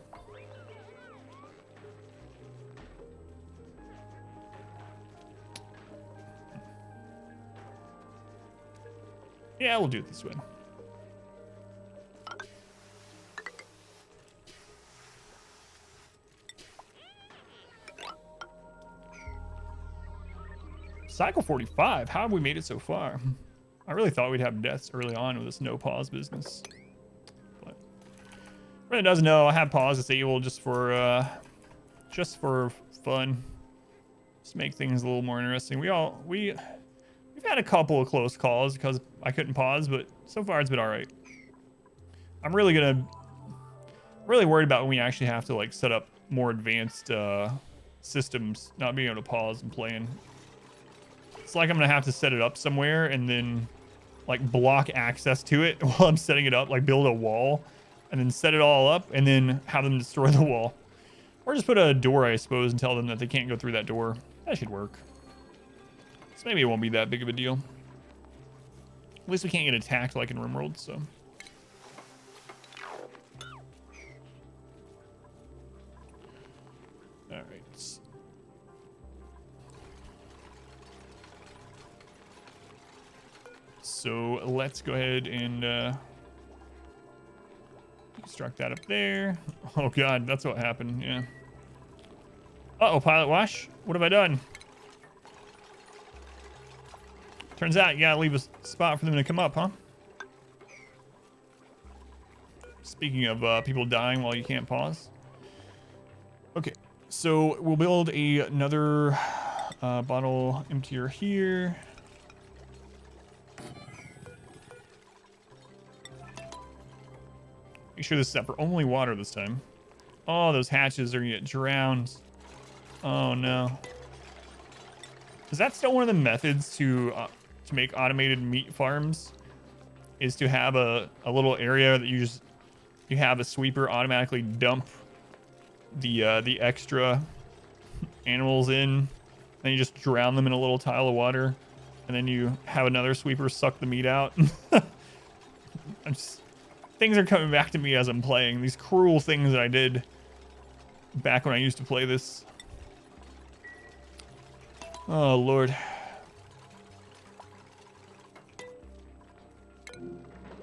B: Yeah, we'll do it this way. Cycle 45. How have we made it so far? I really thought we'd have deaths early on with this no pause business. But really doesn't know. I have pause disabled just for fun. Just make things a little more interesting. We've had a couple of close calls because I couldn't pause, but so far it's been all right. I'm really worried about when we actually have to like set up more advanced systems, not being able to pause and playing. It's like I'm gonna have to set it up somewhere and then like block access to it while I'm setting it up, like build a wall and then set it all up and then have them destroy the wall. Or just put a door, I suppose, and tell them that they can't go through that door. That should work. So maybe it won't be that big of a deal. At least we can't get attacked like in RimWorld, so. All right. So let's go ahead and construct that up there. Oh God, that's what happened, yeah. Uh-oh, pilot wash. What have I done? Turns out you gotta leave a spot for them to come up, huh? Speaking of people dying while you can't pause. Okay, so we'll build another bottle emptier here. Make sure this is set for only water this time. Oh, those hatches are gonna get drowned. Oh no. Is that still one of the methods to make automated meat farms? Is to have a little area that you have a sweeper automatically dump the extra animals in, then you just drown them in a little tile of water, and then you have another sweeper suck the meat out. Things are coming back to me as I'm playing. These cruel things that I did back when I used to play this. Oh, Lord.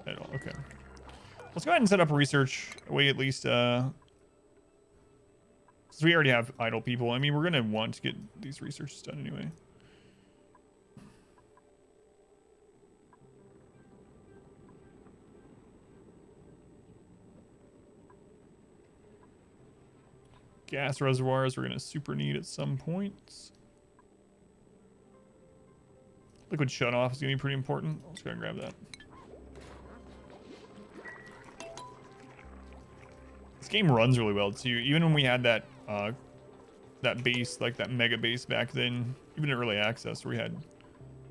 B: Okay. Let's go ahead and set up a research way at least. Since we already have idle people. I mean, we're going to want to get these researches done anyway. Gas reservoirs we're going to super need at some point. Liquid shutoff is going to be pretty important. Let's go ahead and grab that. This game runs really well too. Even when we had that that base, like that mega base back then, even in early access, where we had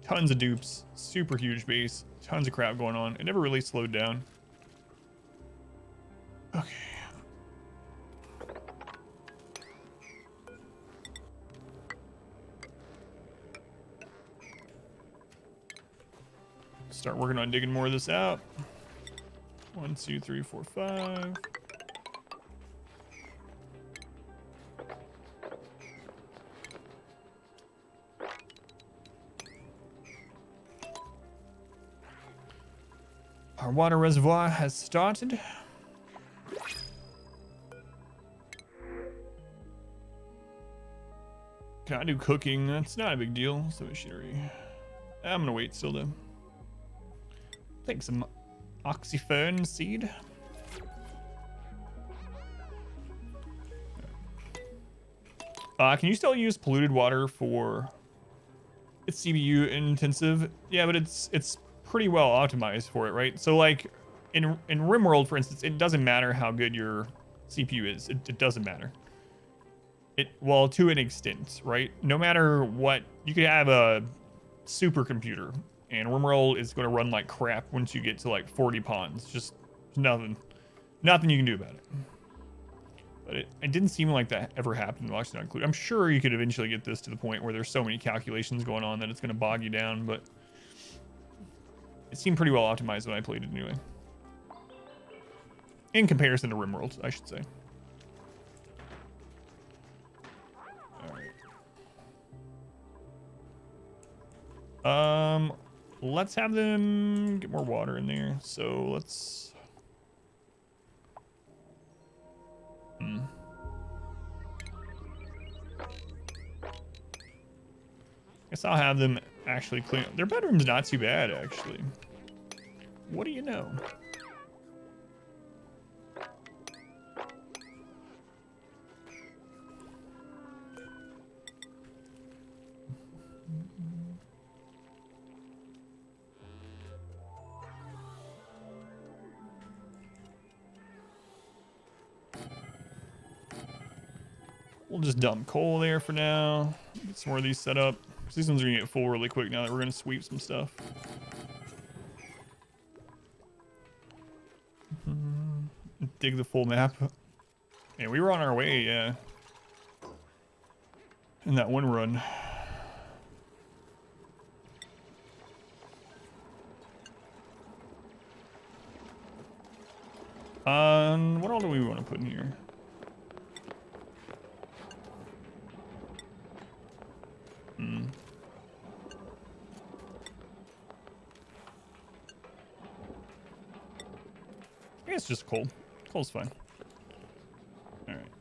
B: tons of dupes, super huge base, tons of crap going on, it never really slowed down. Okay. Start working on digging more of this out. 1, 2, 3, 4, 5. Our water reservoir has started. Can I do cooking? That's not a big deal. So machinery. I'm gonna wait still though. Take some oxyphone seed. Can you still use polluted water for? It's CPU intensive. Yeah, but it's pretty well optimized for it, right? So like in RimWorld, for instance, it doesn't matter how good your CPU is. It doesn't matter. Well, to an extent, right? No matter what, you could have a supercomputer, and RimWorld is going to run like crap once you get to like 40 pawns. Just nothing you can do about it. But it didn't seem like that ever happened in Watch Not Include. I'm sure you could eventually get this to the point where there's so many calculations going on that it's going to bog you down, but it seemed pretty well optimized when I played it anyway. In comparison to RimWorld, I should say. Alright. let's have them get more water in there. So let's... Guess I'll have them actually clean up. Their bedroom's not too bad, actually. What do you know? We'll just dump coal there for now. Get some more of these set up. These ones are gonna get full really quick now that we're gonna sweep some stuff. Dig the full map. Yeah, we were on our way, yeah. In that one run. What all do we want to put in here? I guess just coal. Coal's fine. All right.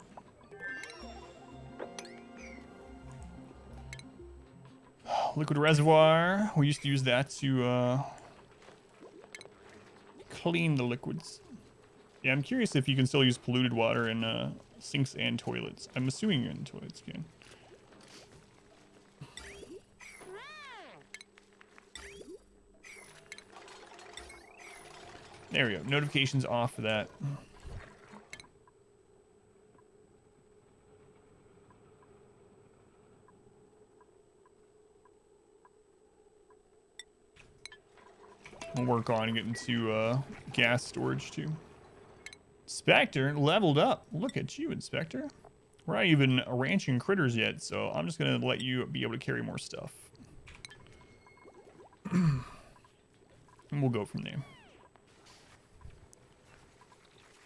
B: Liquid reservoir. We used to use that to clean the liquids. Yeah, I'm curious if you can still use polluted water in sinks and toilets. I'm assuming in toilets you can. There we go. Notifications off for that. We'll work on getting to gas storage too. Spectre leveled up. Look at you, Inspector. We're not even ranching critters yet, so I'm just gonna let you be able to carry more stuff. And we'll go from there.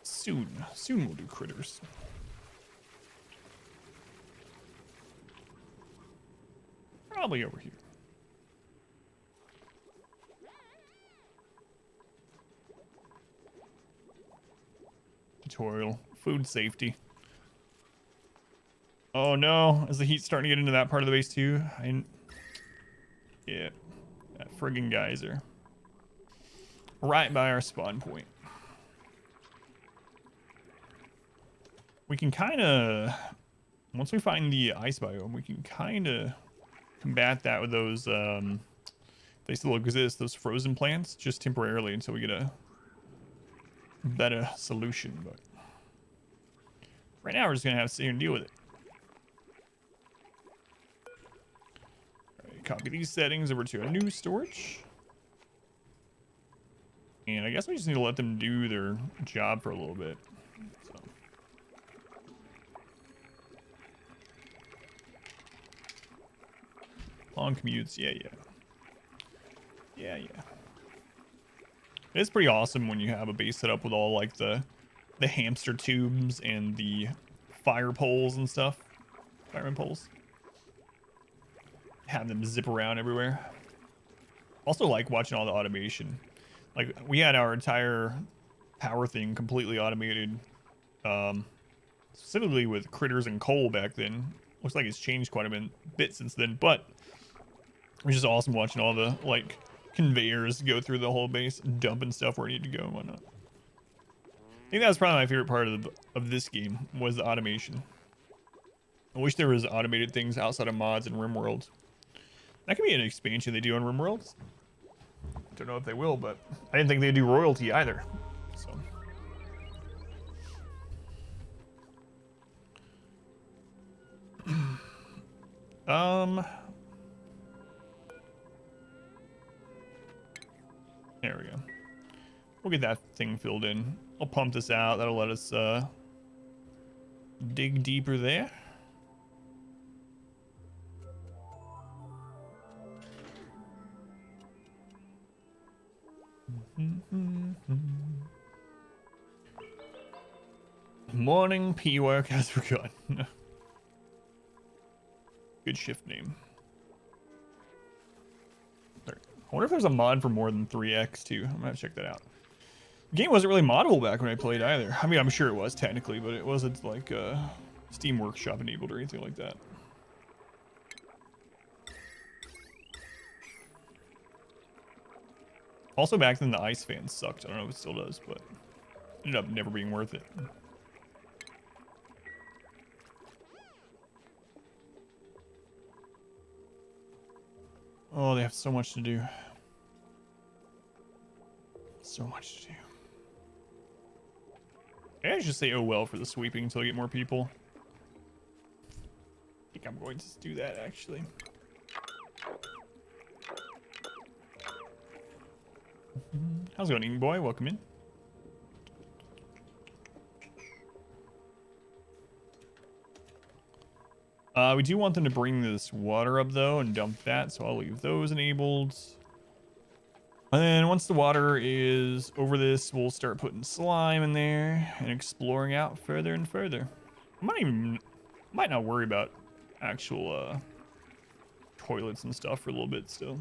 B: Soon we'll do critters. Probably over here. Tutorial. Food safety. Oh no, is the heat starting to get into that part of the base too? Yeah, that friggin' geyser. Right by our spawn point. We can kind of, once we find the ice biome, we can kind of combat that with those, they still exist, those frozen plants, just temporarily until we get a better solution. But right now we're just gonna have to sit here and deal with it. All right, copy these settings over to a new storage. And I guess we just need to let them do their job for a little bit. So. Long commutes, yeah. It's pretty awesome when you have a base set up with all like the hamster tubes and the fire poles and stuff. Fireman poles. Have them zip around everywhere. Also like watching all the automation. Like we had our entire power thing completely automated. Specifically with critters and coal back then. Looks like it's changed quite a bit since then, but it was just awesome watching all the like conveyors go through the whole base, dumping stuff where it needed to go and whatnot. I think that was probably my favorite part of this game was the automation. I wish there was automated things outside of mods and RimWorld. That could be an expansion they do on RimWorld. Don't know if they will, but I didn't think they'd do royalty either. So. There we go. We'll get that thing filled in. I'll pump this out. That'll let us dig deeper there. Morning P work has begun. Good shift name. wonder if there's a mod for more than 3x too. I'm gonna check that out. The game wasn't really moddable back when I played either. I mean, I'm sure it was technically, but it wasn't like Steam Workshop enabled or anything like that. Also, back then the ice fan sucked. I don't know if it still does, but it ended up never being worth it. Oh, they have so much to do. So much to do. Maybe I should say oh well for the sweeping until I get more people. I think I'm going to do that actually. How's it going, Eating Boy? Welcome in. We do want them to bring this water up though and dump that, so I'll leave those enabled. And then once the water is over this, we'll start putting slime in there and exploring out further and further. I might not worry about actual toilets and stuff for a little bit still.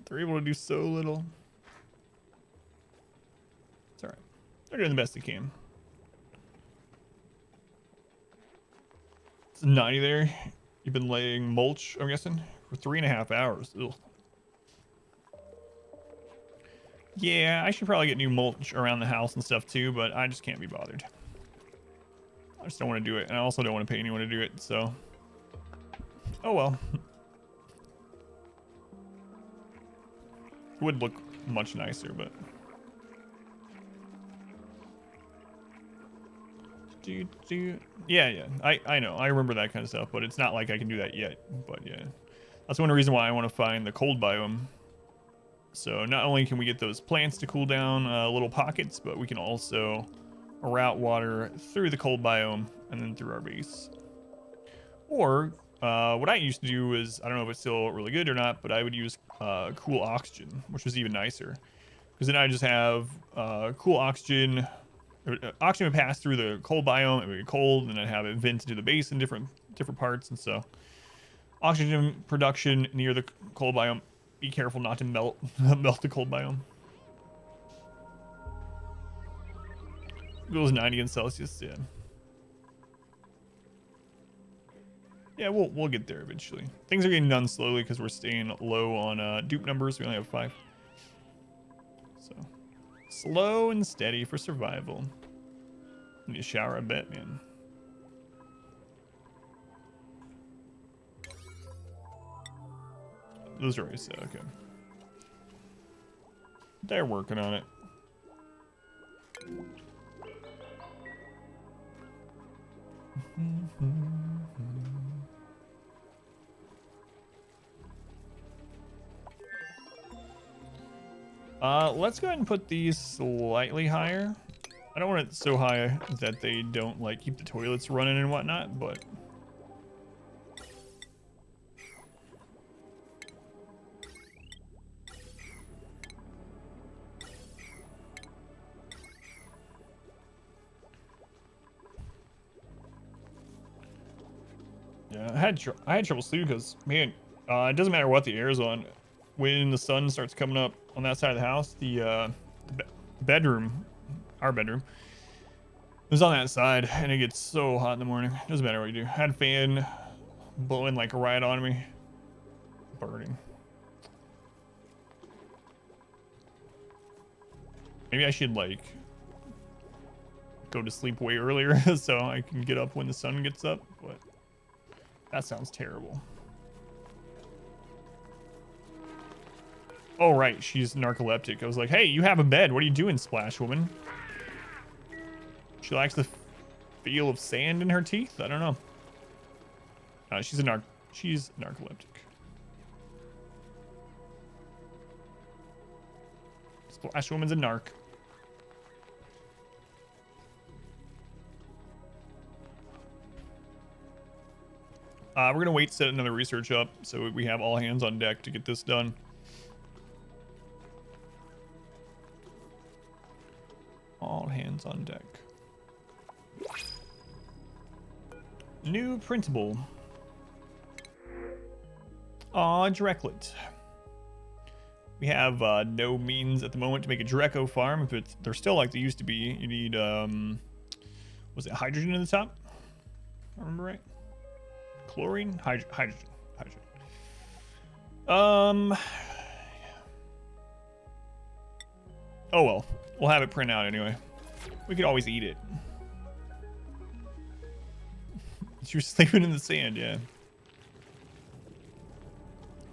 B: They're able to do so little. It's alright. They're doing the best they can. It's 90 there. You've been laying mulch, I'm guessing, for 3.5 hours. Ugh. Yeah, I should probably get new mulch around the house and stuff too, but I just can't be bothered. I just don't want to do it, and I also don't want to pay anyone to do it, so... Oh well. It would look much nicer, but... Yeah, I know. I remember that kind of stuff, but it's not like I can do that yet. But yeah, that's one reason why I want to find the cold biome. So not only can we get those plants to cool down little pockets, but we can also route water through the cold biome and then through our base. Or what I used to do is, I don't know if it's still really good or not, but I would use cool oxygen, which was even nicer. Because then I just have cool oxygen. Oxygen would pass through the cold biome, it would be cold, and I'd have it vent into the base in different parts, and so oxygen production near the cold biome. Be careful not to melt the cold biome. It goes 90 in Celsius, yeah. Yeah, we'll get there eventually. Things are getting done slowly because we're staying low on dupe numbers. We only have 5. So slow and steady for survival. Need a shower, I bet, man. Those are already set, okay. They're working on it. Let's go ahead and put these slightly higher. I don't want it so high that they don't like keep the toilets running and whatnot, but yeah, I had trouble sleeping because, man, it doesn't matter what the air is on. When the sun starts coming up on that side of the house, the bedroom, our bedroom, is on that side, and it gets so hot in the morning. Doesn't matter what you do. I had a fan blowing like right on me, burning. Maybe I should like go to sleep way earlier so I can get up when the sun gets up, but that sounds terrible. Oh, right. She's narcoleptic. I was like, hey, you have a bed. What are you doing, Splash Woman? She likes the feel of sand in her teeth? I don't know. She's narcoleptic. Splash Woman's a narc. We're going to wait to set another research up so we have all hands on deck to get this done. All hands on deck. New printable. Aw, Drecklet. We have no means at the moment to make a Dreco farm. If they're still like they used to be, you need, was it hydrogen in the top? I remember right? Chlorine? Hydrogen. Oh well, we'll have it print out anyway. We could always eat it. She was sleeping in the sand, yeah.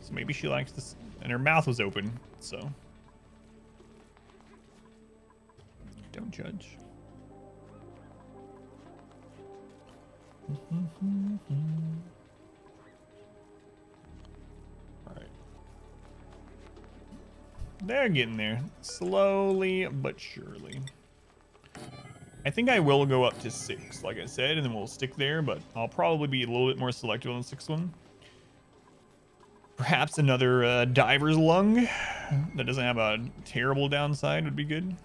B: So maybe she likes this, and her mouth was open, so. Don't judge. Alright. They're getting there. Slowly but surely. I think I will go up to 6, like I said, and then we'll stick there, but I'll probably be a little bit more selective on the 6th one. Perhaps another diver's lung that doesn't have a terrible downside would be good.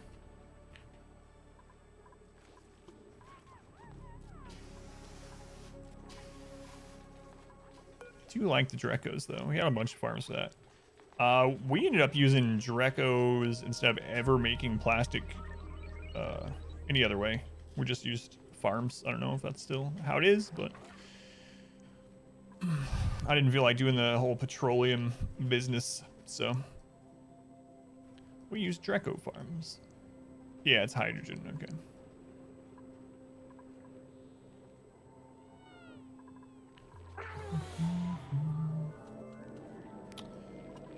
B: I do like the Drecos, though. We got a bunch of farms for that. We ended up using Drecos instead of ever making plastic any other way. We just used farms. I don't know if that's still how it is, but I didn't feel like doing the whole petroleum business, so we used Dreco farms. Yeah, it's hydrogen. Okay.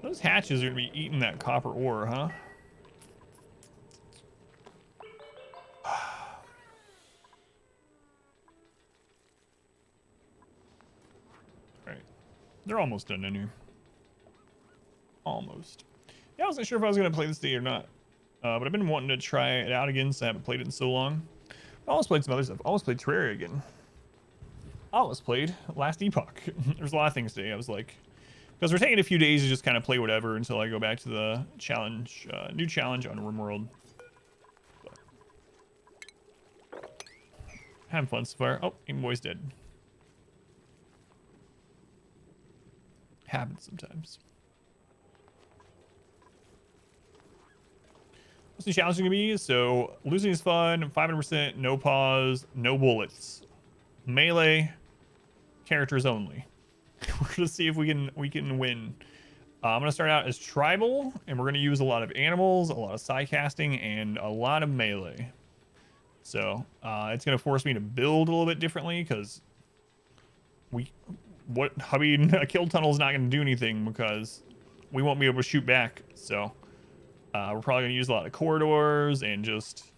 B: Those hatches are gonna be eating that copper ore, huh? Right. They're almost done in here. Almost. Yeah, I wasn't sure if I was gonna play this day or not. But I've been wanting to try it out again, so I haven't played it in so long. I almost played some other stuff. I almost played Terraria again. I almost played Last Epoch. There's a lot of things today. I was like, because we're taking a few days to just kind of play whatever until I go back to the challenge, new challenge on RimWorld. But having fun so far. Oh, Game Boy's dead. Happens sometimes. What's the challenge gonna be? So losing is fun. 500%. No pause. No bullets. Melee. Characters only. We're gonna see if we can win. I'm gonna start out as tribal, and we're gonna use a lot of animals, a lot of side casting, and a lot of melee. So it's gonna force me to build a little bit differently because a kill tunnel is not gonna do anything because we won't be able to shoot back. So we're probably gonna use a lot of corridors and just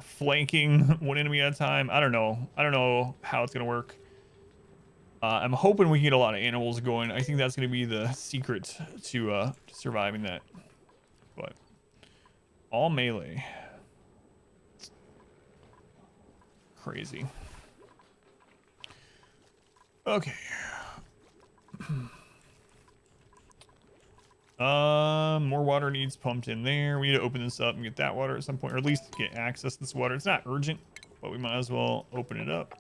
B: flanking one enemy at a time. I don't know how it's gonna work. I'm hoping we can get a lot of animals going. I think that's going to be the secret to surviving that. But all melee. Crazy. Okay. More water needs pumped in there. We need to open this up and get that water at some point, or at least get access to this water. It's not urgent, but we might as well open it up.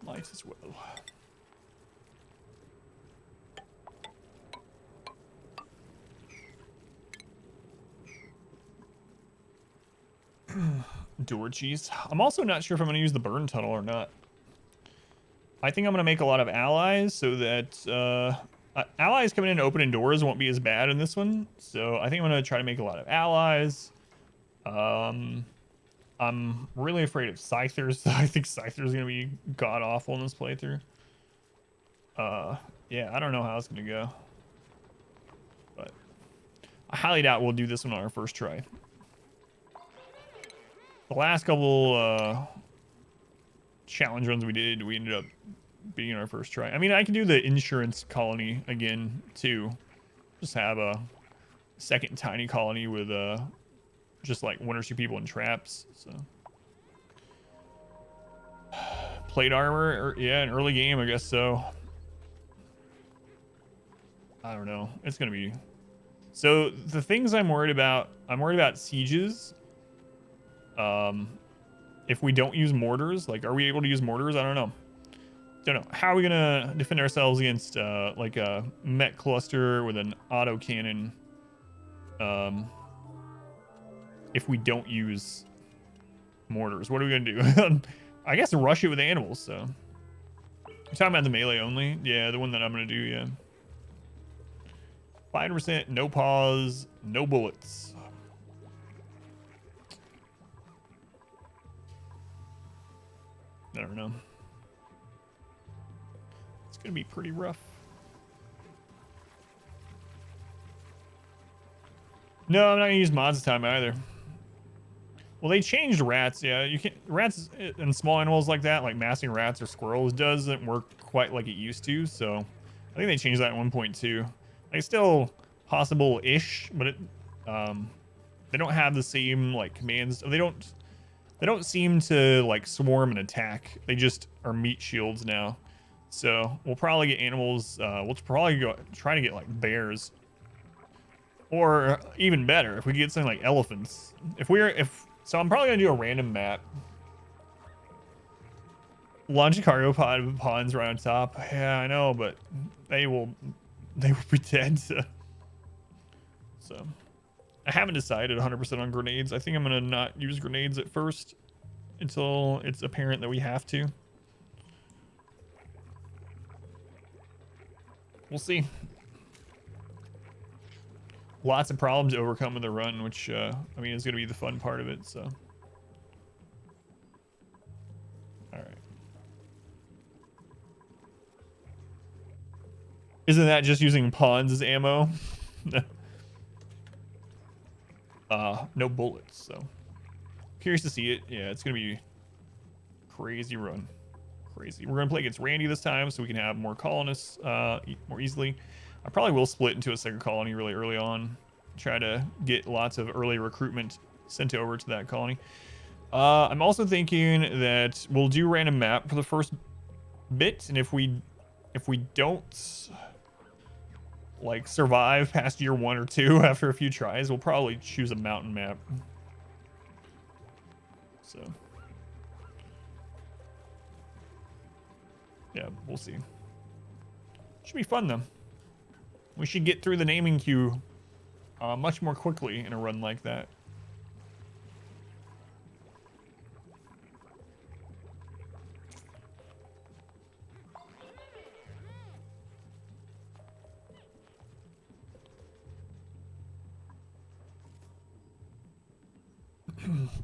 B: Lights as well. Door cheese. I'm also not sure if I'm going to use the burn tunnel or not. I think I'm going to make a lot of allies so that allies coming in and opening doors won't be as bad in this one. So I think I'm going to try to make a lot of allies. I'm really afraid of Scythers. I think Scythers going to be god-awful in this playthrough. Yeah, I don't know how it's going to go. But I highly doubt we'll do this one on our first try. The last couple challenge runs we did, we ended up being our first try. I mean, I can do the insurance colony again, too. Just have a second tiny colony with just like one or two people in traps. So plate armor, or yeah, an early game, I guess so. I don't know. It's gonna be. So the things I'm worried about sieges. If we don't use mortars, like, are we able to use mortars? I don't know. How are we gonna defend ourselves against like a mech cluster with an auto cannon? If we don't use mortars, what are we gonna do? I guess rush it with animals. So you're talking about the melee only? Yeah, the one that I'm gonna do. Yeah. 5%, no pause, no bullets. I don't know. It's gonna be pretty rough. No, I'm not gonna use mods this time either. Well, they changed rats. Yeah, you can't. Rats and small animals like that, like massing rats or squirrels, doesn't work quite like it used to. So I think they changed that at 1.2. Like, still possible-ish, but it, they don't have the same like commands. They don't seem to like swarm and attack. They just are meat shields now. So we'll probably get animals. We'll probably try to get like bears, or even better, if we get something like elephants. So I'm probably gonna do a random map. Launch a cargo pod with pawns right on top. Yeah, I know, but they will be dead. So I haven't decided 100% on grenades. I think I'm gonna not use grenades at first until it's apparent that we have to. We'll see. Lots of problems to overcome in the run, which I mean is gonna be the fun part of it. So, all right. Isn't that just using pawns as ammo? No bullets. So, curious to see it. Yeah, it's gonna be crazy run. Crazy. We're gonna play against Randy this time, so we can have more colonists more easily. I probably will split into a second colony really early on. Try to get lots of early recruitment sent over to that colony. I'm also thinking that we'll do random map for the first bit, and if we don't like survive past year 1 or 2 after a few tries, we'll probably choose a mountain map. So yeah, we'll see. Should be fun though. We should get through the naming queue much more quickly in a run like that.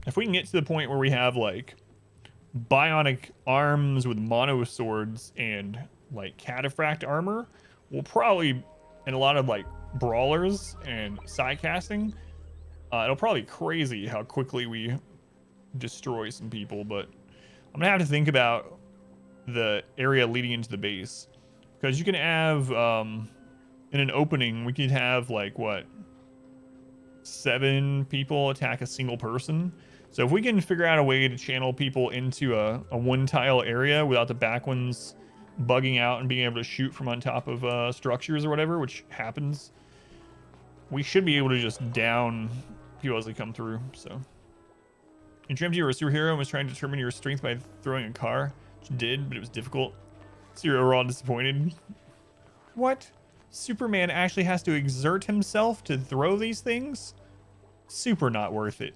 B: If we can get to the point where we have like bionic arms with mono swords and like cataphract armor, we'll probably, in a lot of like brawlers and side casting, it'll probably be crazy how quickly we destroy some people. But I'm gonna have to think about the area leading into the base, because you can have in an opening we could have like what, 7 people attack a single person. So if we can figure out a way to channel people into a one tile area without the back ones bugging out and being able to shoot from on top of structures or whatever, which happens, we should be able to just down people as they come through. So you dreamt you were a superhero and was trying to determine your strength by throwing a car, which you did, but it was difficult. So you're overall disappointed. What? Superman actually has to exert himself to throw these things? Super not worth it.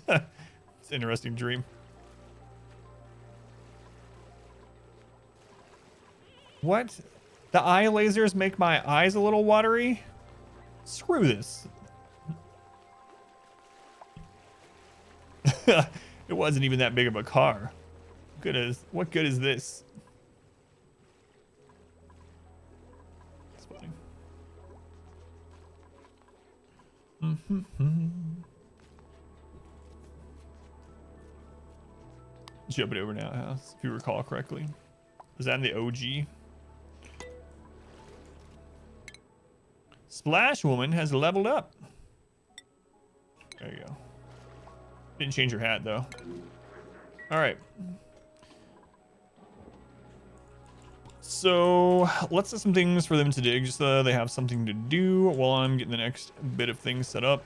B: It's an interesting dream. What? The eye lasers make my eyes a little watery? Screw this. It wasn't even that big of a car. What good is this? It's funny. Jump it over now, House, if you recall correctly. Was that in the OG? Splash Woman has leveled up. There you go. Didn't change her hat though. All right. So let's set some things for them to dig, just so they have something to do while I'm getting the next bit of things set up.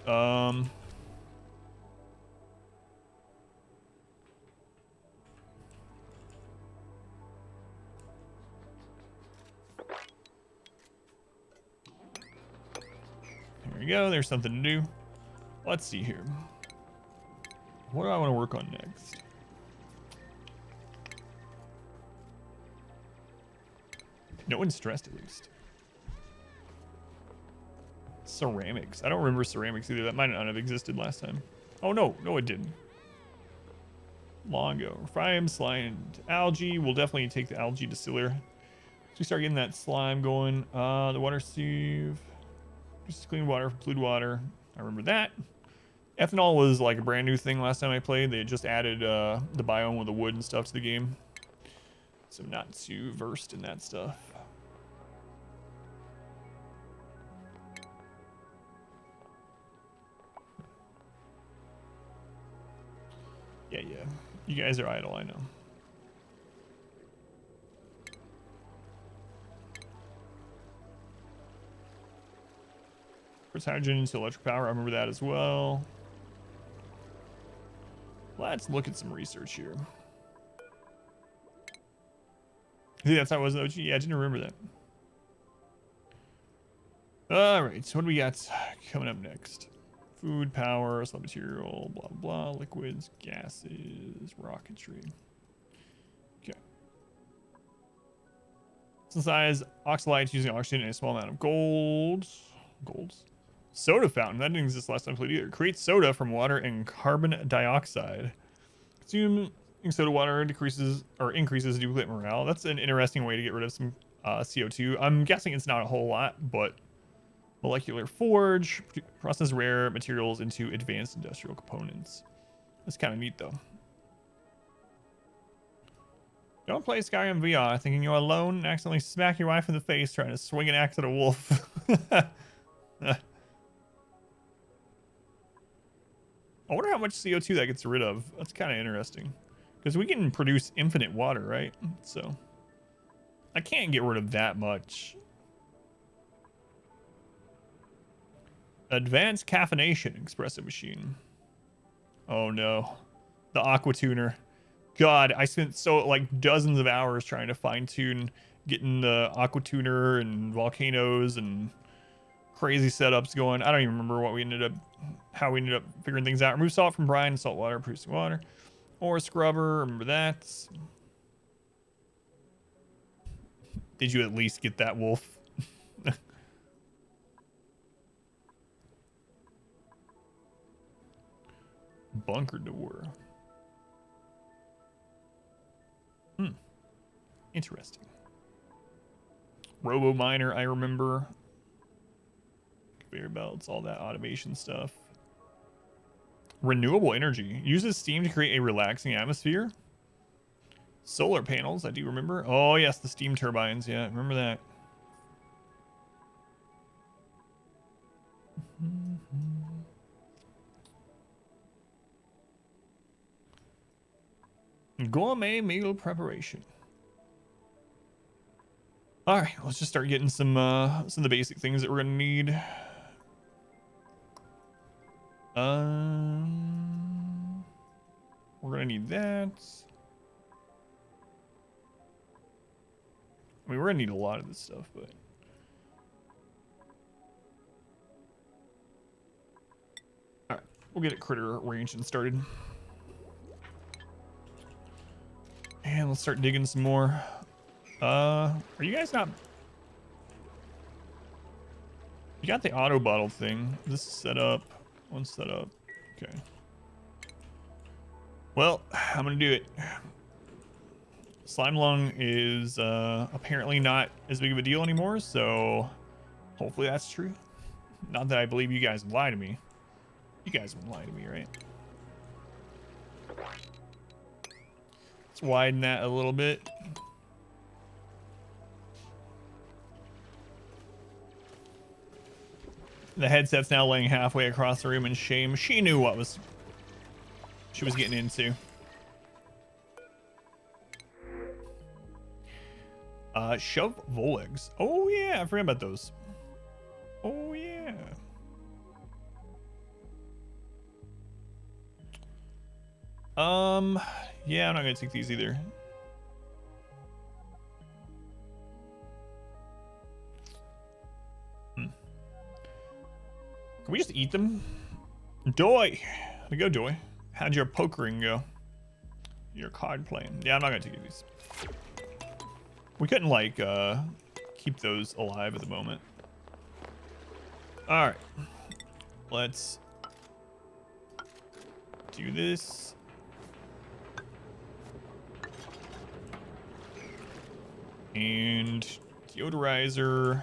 B: There we go. There's something to do. Let's see here. What do I want to work on next? No one's stressed, at least. Ceramics. I don't remember ceramics either. That might not have existed last time. Oh, no. No, it didn't. Long ago. Refine slime algae. We'll definitely take the algae distiller. So we start getting that slime going. The water sieve. Just clean water from polluted water. I remember that. Ethanol was like a brand new thing last time I played. They had just added the biome with the wood and stuff to the game. So I'm not too versed in that stuff. Yeah. You guys are idle, I know. Puts hydrogen into electric power. I remember that as well. Let's look at some research here. I think that's how it was, though. Yeah, I didn't remember that. All right, so what do we got coming up next? Food, power, solid material, blah, blah, blah, liquids, gases, rocketry. Okay. Synthesize oxalites using oxygen and a small amount of golds. Soda fountain. That didn't exist last time I played either. Create soda from water and carbon dioxide. Consuming soda water decreases or increases duplicate morale. That's an interesting way to get rid of some CO2. I'm guessing it's not a whole lot, but molecular forge, process rare materials into advanced industrial components. That's kind of neat, though. Don't play Skyrim VR thinking you're alone and accidentally smack your wife in the face trying to swing an axe at a wolf. I wonder how much CO2 that gets rid of. That's kind of interesting. Because we can produce infinite water, right? So I can't get rid of that much. Advanced caffeination espresso machine. Oh no. The aqua tuner. God, I spent like dozens of hours trying to fine tune getting the aqua tuner and volcanoes and crazy setups going. I don't even remember how we ended up figuring things out. Remove salt from brine and salt water, producing water. Or scrubber, remember that. Did you at least get that wolf? Bunker door. Interesting. Robo miner, I remember. Conveyor belts, all that automation stuff. Renewable energy. Uses steam to create a relaxing atmosphere. Solar panels, I do remember. Oh, yes, the steam turbines. Yeah, remember that. Gourmet meal preparation. All right, let's just start getting some of the basic things that we're gonna need. We're gonna need that. I mean, we're gonna need a lot of this stuff, but all right, we'll get it critter ranged and started. And let's start digging some more. Are you guys not? You got the auto bottle thing. This is set up. One's set up. Okay. Well, I'm gonna do it. Slime lung is apparently not as big of a deal anymore, so hopefully that's true. Not that I believe you guys would lie to me. You guys wouldn't lie to me, right? Let's widen that a little bit. The headset's now laying halfway across the room in shame. She knew what she was getting into. Shove Volegs. Oh yeah, I forgot about those. Oh yeah. Yeah, I'm not gonna take these either. Can we just eat them? Doy! How'd it go, Doy? How'd your pokering go? Your card playing. Yeah, I'm not gonna take these. We couldn't, like, keep those alive at the moment. Alright. Let's do this. And deodorizer.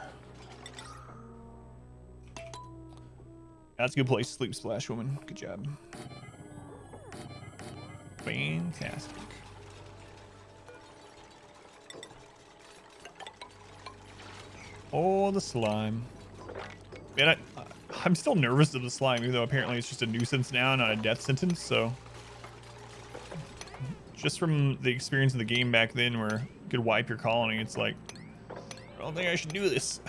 B: That's a good place to sleep, Splash Woman. Good job. Fantastic. Oh, the slime. Man, I'm still nervous of the slime, even though apparently it's just a nuisance now, not a death sentence, so. Just from the experience of the game back then where you could wipe your colony, it's like, I don't think I should do this.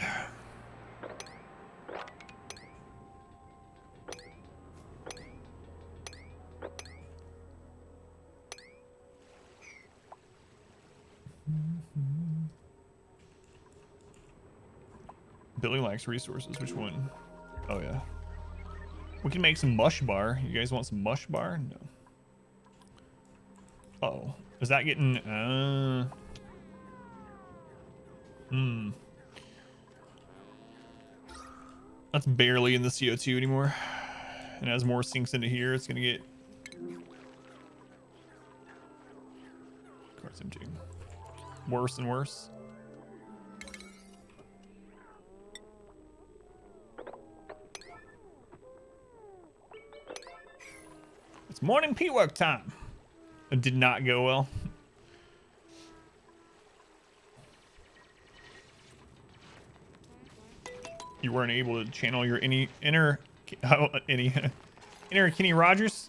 B: Billy likes resources. Which one? Oh, yeah. We can make some mush bar. You guys want some mush bar? No. Uh-oh. Is that getting... That's barely in the CO2 anymore. And as more sinks into here, it's going to get... Of course, I'm doing worse and worse. It's morning pee work time. It did not go well. You weren't able to channel your inner Kenny Rogers.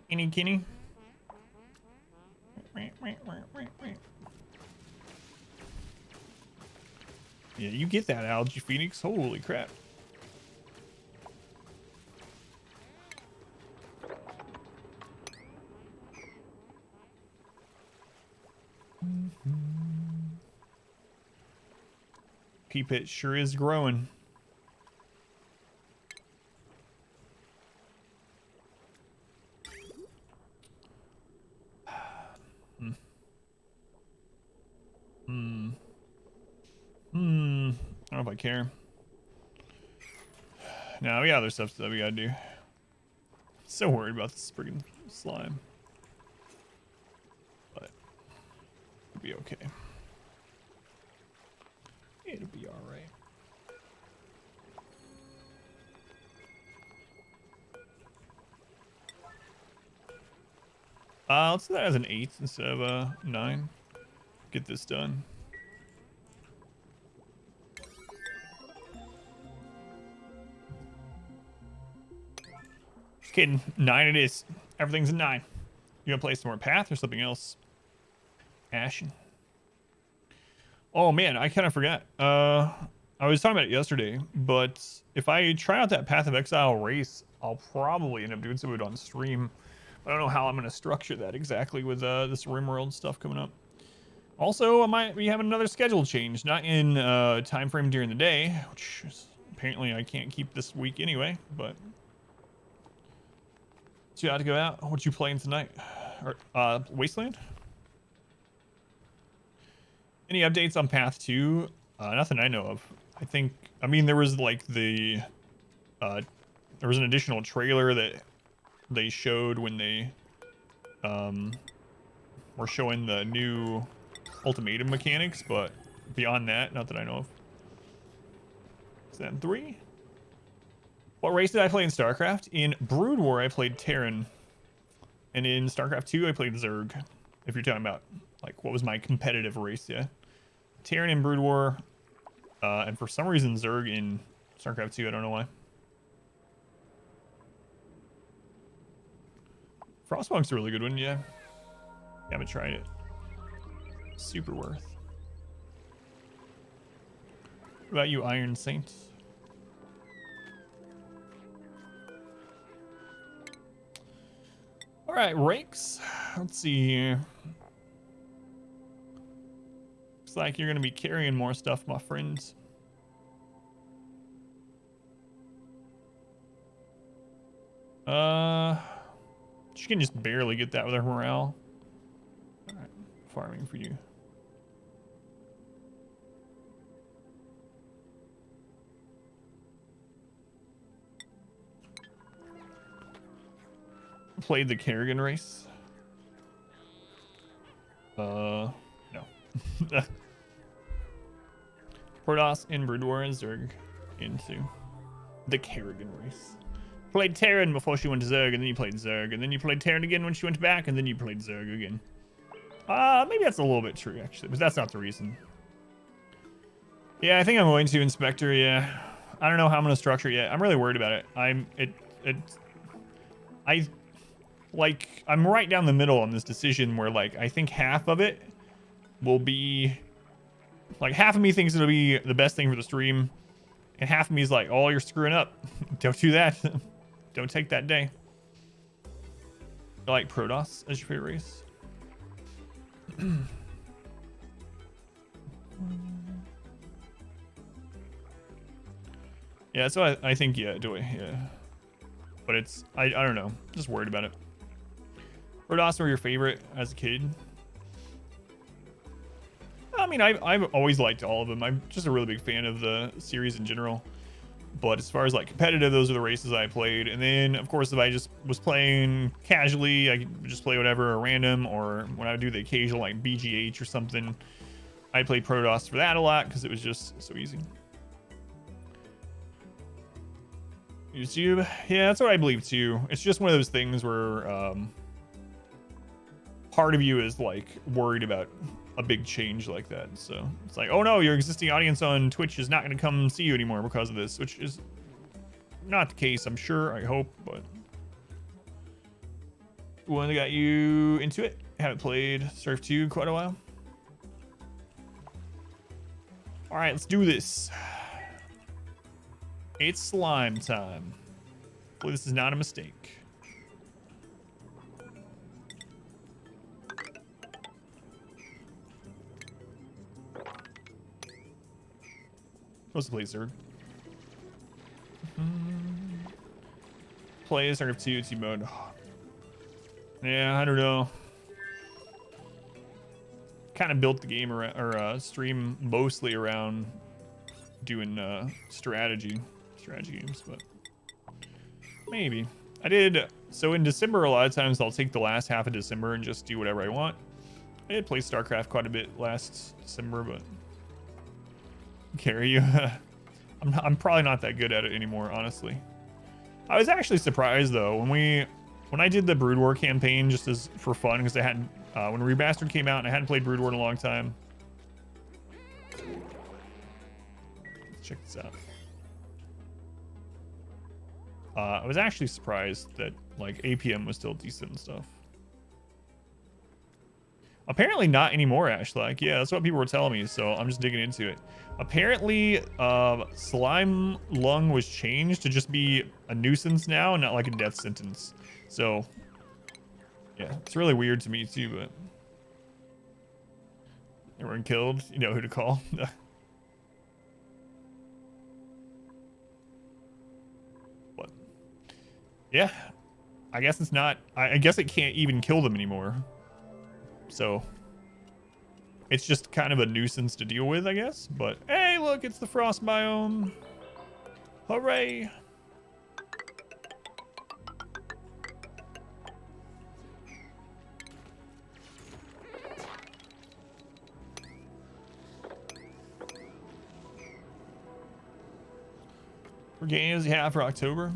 B: Any Kenny. Yeah, you get that, Algae Phoenix. Holy crap. Pea pit sure is growing. I don't know if I care. No, we got other stuff that we gotta do. So worried about this friggin' slime. But it'll be okay. It'll be alright. Let's do that as an 8 instead of a 9. Get this done. Just kidding. 9 it is. Everything's a 9. You gonna play some more Path or something else? Ashen. Oh man, I kind of forgot. I was talking about it yesterday, but if I try out that Path of Exile race, I'll probably end up doing some of it on stream. I don't know how I'm going to structure that exactly with this RimWorld stuff coming up. Also, I might be having another schedule change, not in time frame during the day, which is, apparently I can't keep this week anyway, but so you ought to go out. What you playing tonight? Or, Wasteland? Any updates on Path 2? Nothing I know of. I mean, there was like there was an additional trailer that they showed when they were showing the new ultimatum mechanics, but beyond that, not that I know of. Is that 3? What race did I play in StarCraft? In Brood War, I played Terran. And in StarCraft 2, I played Zerg. If you're talking about, like, what was my competitive race, yeah. Terran in Brood War, and for some reason, Zerg in StarCraft 2, I don't know why. Frostpunk's a really good one, yeah. Haven't tried it. Super worth. about you, Iron Saint? All right, rakes. Let's see here. Looks like you're gonna be carrying more stuff, my friends. She can just barely get that with her morale. All right, farming for you. Played the Kerrigan race. No. Protoss and Brood War and Zerg into the Kerrigan race. Played Terran before she went to Zerg, and then you played Zerg, and then you played Terran again when she went back, and then you played Zerg again. Maybe that's a little bit true, actually, but that's not the reason. Yeah, I think I'm going to Inspector, yeah. I don't know how I'm going to structure it yet. I'm really worried about it. I'm right down the middle on this decision where, like, I think half of it will be, like, half of me thinks it'll be the best thing for the stream, and half of me is like, oh, you're screwing up. Don't do that. Don't take that day. I like Protoss as your favorite race. Yeah, that's what I think, yeah, do I? Yeah. But it's, I don't know. Just worried about it. Protoss were your favorite as a kid? I mean, I've always liked all of them. I'm just a really big fan of the series in general. But as far as like competitive, those are the races I played. And then, of course, if I just was playing casually, I could just play whatever or random. Or when I would do the occasional like BGH or something, I played Protoss for that a lot because it was just so easy. YouTube, yeah, that's what I believe too. It's just one of those things where part of you is like worried about a big change like that. So it's like, oh no, your existing audience on Twitch is not going to come see you anymore because of this, which is not the case, I'm sure. I hope, but one that got you into it. Haven't played Surf 2 in quite a while. All right, let's do this. It's slime time. Hopefully this is not a mistake. Supposed to play Zerg. Play Zerg 2 team mode. Yeah, I don't know. Kind of built the game around, or stream mostly around doing strategy games, but maybe. I did, so in December a lot of times I'll take the last half of December and just do whatever I want. I did play StarCraft quite a bit last December, but carry you. I'm probably not that good at it anymore, honestly. I was actually surprised though when I did the Brood War campaign just as for fun, because I hadn't when Remastered came out and I hadn't played Brood War in a long time. Let's check this out. I was actually surprised that like APM was still decent and stuff. Apparently not anymore, Ash. Like, yeah, that's what people were telling me, so I'm just digging into it. Apparently, Slime Lung was changed to just be a nuisance now, and not like a death sentence. So, yeah, it's really weird to me too, but everyone killed, you know who to call. But, yeah, I guess it's not, I guess it can't even kill them anymore. So it's just kind of a nuisance to deal with, I guess. But hey, look, it's the frost biome. Hooray. For games you have for October.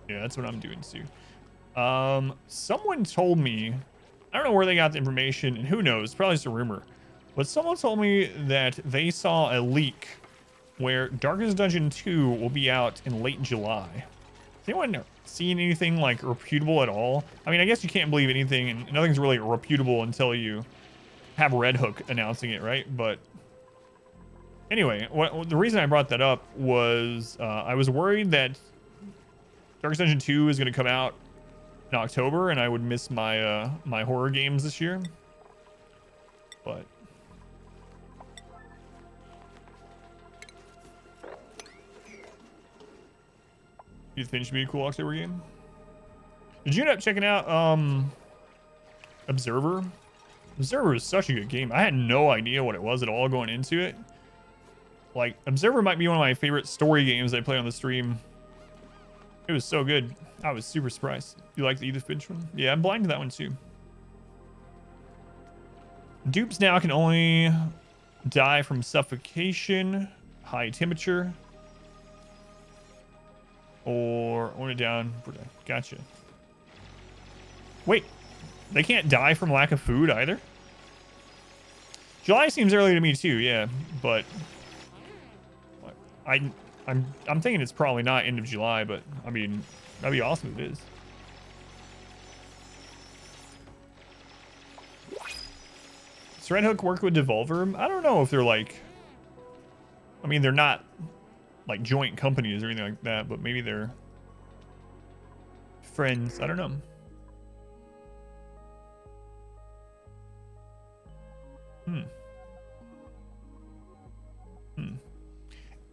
B: Yeah, that's what I'm doing too. Someone told me, I don't know where they got the information, and who knows, probably just a rumor, but someone told me that they saw a leak where Darkest Dungeon 2 will be out in late July. Has anyone seen anything like reputable at all? I mean, I guess you can't believe anything, and nothing's really reputable until you have Red Hook announcing it, right? But Anyway, the reason I brought that up was I was worried that Darkest Dungeon 2 is going to come out in October, and I would miss my my horror games this year. But you think it should be a cool October game? Did you end up checking out Observer? Observer is such a good game. I had no idea what it was at all going into it. Like, Observer might be one of my favorite story games I play on the stream. It was so good. I was super surprised. You like the Edith Finch one? Yeah, I'm blind to that one too. Dupes now can only die from suffocation, high temperature, or it down. Gotcha. Wait, they can't die from lack of food either? July seems early to me too, yeah, but I'm thinking it's probably not end of July, but I mean, that'd be awesome if it is. Does Red Hook work with Devolver? I don't know if they're like, I mean, they're not like joint companies or anything like that, but maybe they're friends. I don't know.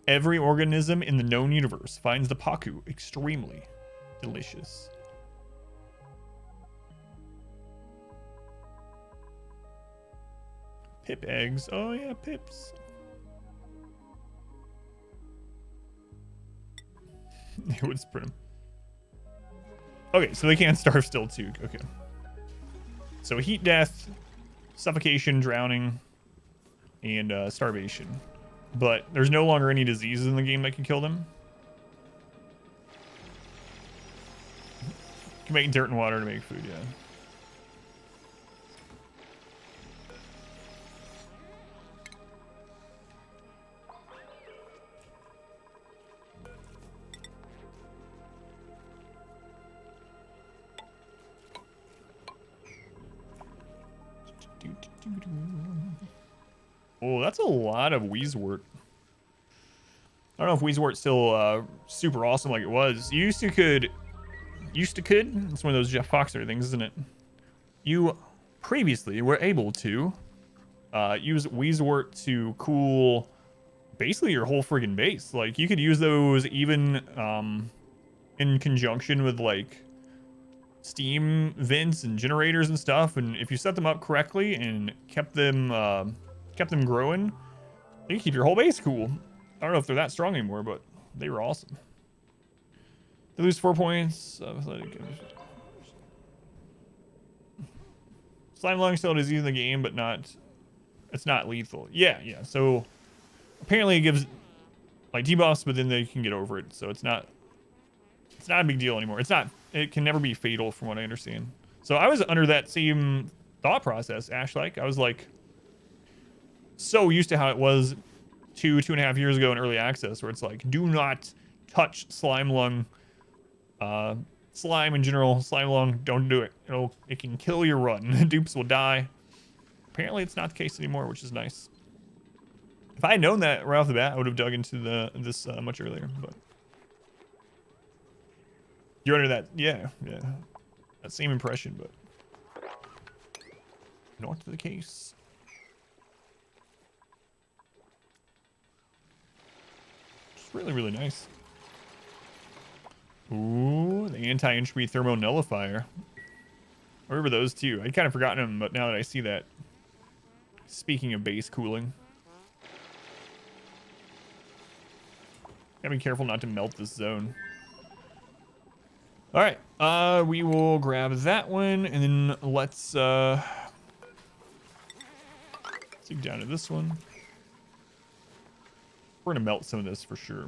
B: Every organism in the known universe finds the Paku extremely delicious. Pip eggs. Oh yeah, pips. It would spread them. Okay, so they can't starve still too. Okay. So heat death, suffocation, drowning, and starvation. But there's no longer any diseases in the game that can kill them. You can make dirt and water to make food, yeah. Oh, that's a lot of Wheezewort. I don't know if Wheezewort's still super awesome like it was. You used to could. It's one of those Jeff Foxer things, isn't it? You previously were able to use Wheezewort to cool basically your whole friggin' base. Like, you could use those even in conjunction with like steam vents and generators and stuff, and if you set them up correctly and kept them growing, you can keep your whole base cool. I don't know if they're that strong anymore, but they were awesome. They lose 4 points. Slime lung still disease in the game, but it's not lethal. Yeah. So apparently it gives like debuffs, but then they can get over it. So it's not a big deal anymore. It can never be fatal from what I understand. So I was under that same thought process, Ash-like. I was like so used to how it was 2.5 years ago in early access, where it's like, do not touch slime lung, slime in general, slime lung, don't do it. It can kill your run. Dupes will die. Apparently it's not the case anymore, which is nice. If I had known that right off the bat, I would have dug into this much earlier, but you're under that, yeah, that same impression, but not the case. It's really, really nice. Ooh, the anti-entropy thermo nullifier. I remember those too. I'd kind of forgotten them, but now that I see that. Speaking of base cooling, gotta be careful not to melt this zone. All right, we will grab that one, and then let's dig down to this one. We're gonna melt some of this for sure.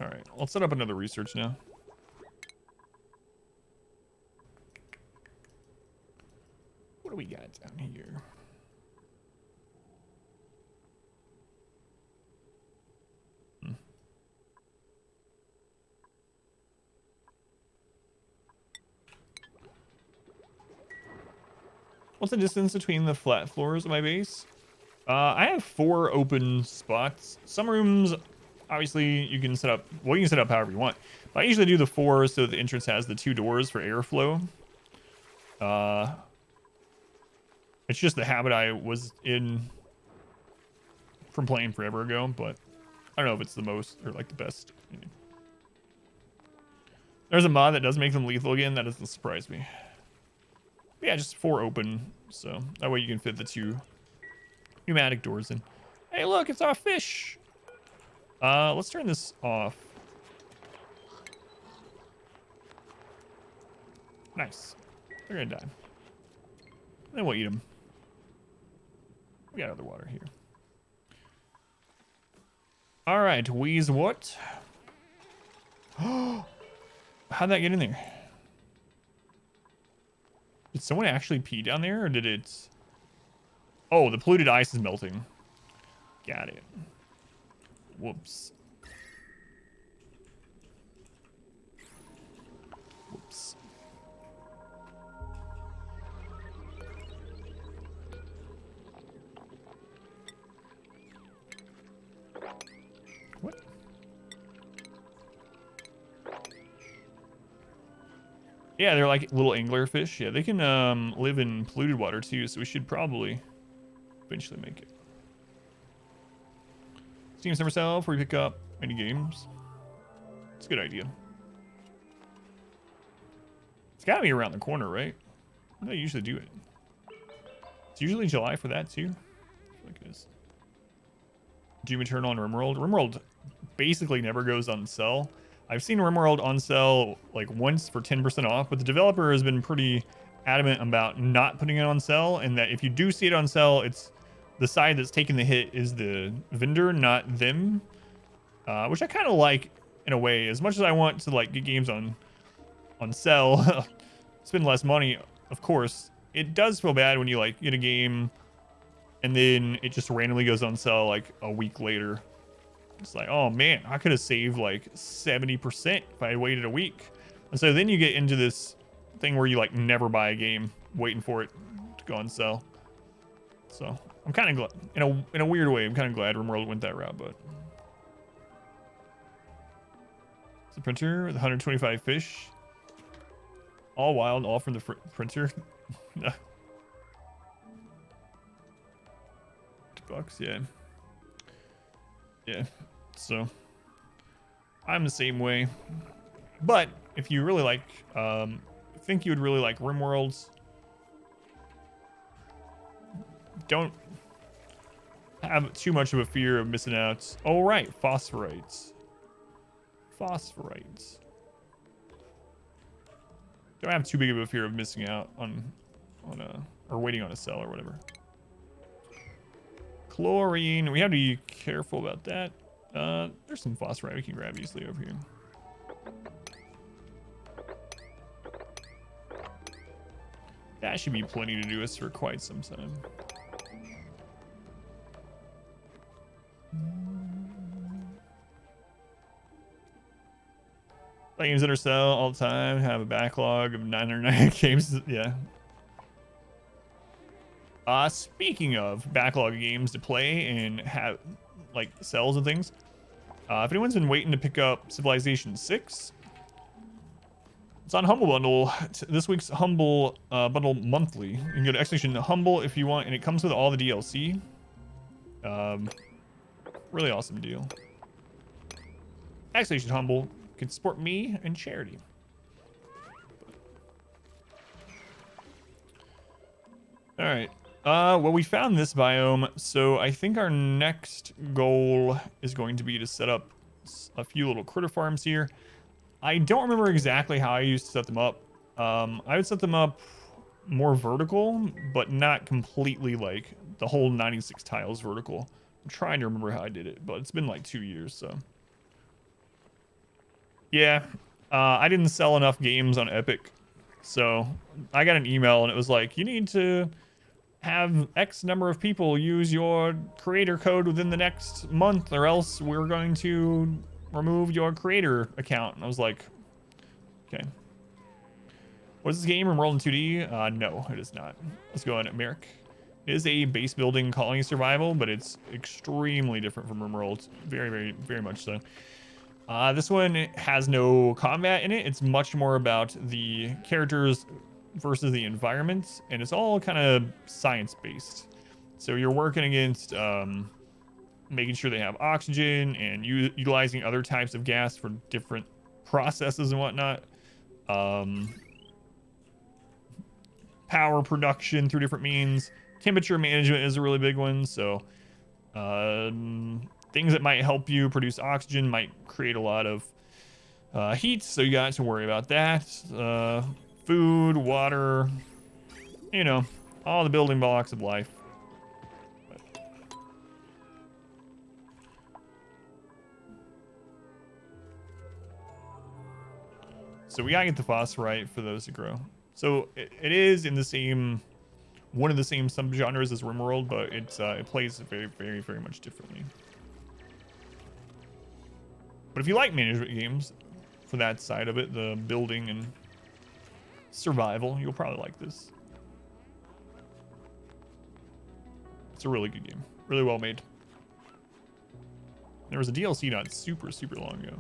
B: All right, I'll set up another research now. What do we got down here? What's the distance between the flat floors of my base? I have 4 open spots. Some rooms, obviously, you can set up. Well, you can set up however you want. But I usually do the 4 so the entrance has the 2 doors for airflow. It's just the habit I was in from playing forever ago, but I don't know if it's the most or like the best. There's a mod that does make them lethal again. That doesn't surprise me. But yeah, just 4 open, so that way you can fit the 2 pneumatic doors in. Hey, look, it's our fish. Let's turn this off. Nice. They're gonna die. Then we'll eat them. We got other water here. All right, Wheeze what? How'd that get in there? Did someone actually pee down there, or did it? Oh, the polluted ice is melting. Got it. Whoops. Whoops. What? Yeah, they're like little anglerfish. Yeah, they can live in polluted water too, so we should probably eventually make it. Steam Summer Sale where we pick up any games. It's a good idea. It's gotta be around the corner, right? When do they usually do it? It's usually July for that too. I feel like it is. Doom Eternal and RimWorld. RimWorld basically never goes on sale. I've seen RimWorld on sale like once for 10% off, but the developer has been pretty adamant about not putting it on sale, and that if you do see it on sale, it's the side that's taking the hit is the vendor, not them. Which I kind of like in a way. As much as I want to like get games on sale, spend less money, of course, it does feel bad when you like get a game and then it just randomly goes on sale like a week later. It's like, oh man, I could have saved like 70% if I had waited a week. And so then you get into this thing where you like never buy a game, waiting for it to go on sale. So I'm kind of glad, in a weird way, I'm kind of glad RimWorld went that route. But it's a printer with 125 fish, all wild, all from the printer. $2, yeah. Yeah, so I'm the same way. But if you really like, think you would really like RimWorlds, don't have too much of a fear of missing out. Oh, right, phosphorites. Phosphorites. Don't have too big of a fear of missing out on or waiting on a sale or whatever. Chlorine, we have to be careful about that. There's some phosphorite we can grab easily over here. That should be plenty to do us for quite some time. Play games that are sell all the time, have a backlog of 909 games. Yeah. Speaking of backlog of games to play and have like sales and things, if anyone's been waiting to pick up Civilization 6, it's on Humble Bundle. This week's Humble Bundle monthly. You can go to ! Humble if you want, and it comes with all the DLC. Really awesome deal. ! Humble can support me and charity. All right. Well, we found this biome, so I think our next goal is going to be to set up a few little critter farms here. I don't remember exactly how I used to set them up. I would set them up more vertical, but not completely like the whole 96 tiles vertical. I'm trying to remember how I did it, but it's been like 2 years, so. Yeah, I didn't sell enough games on Epic, so I got an email and it was like, you need to have X number of people use your creator code within the next month, or else we're going to remove your creator account. And I was like, okay. Was this game RimWorld in 2D? No, it is not. Let's go on Merrick. It is a base building colony survival, but it's extremely different from RimWorld. Very, very, very much so. This one has no combat in it. It's much more about the characters versus the environment, and it's all kind of science-based. So you're working against making sure they have oxygen and utilizing other types of gas for different processes and whatnot. Power production through different means. Temperature management is a really big one. So things that might help you produce oxygen might create a lot of heat. So you got to worry about that. Food, water, you know, all the building blocks of life. So we gotta get the phosphorite for those to grow. So it is in the same, one of the same subgenres as RimWorld, but it plays very, very, very much differently. But if you like management games, for that side of it, the building and survival, you'll probably like this. It's a really good game, really well made. There was a DLC not super, super long ago.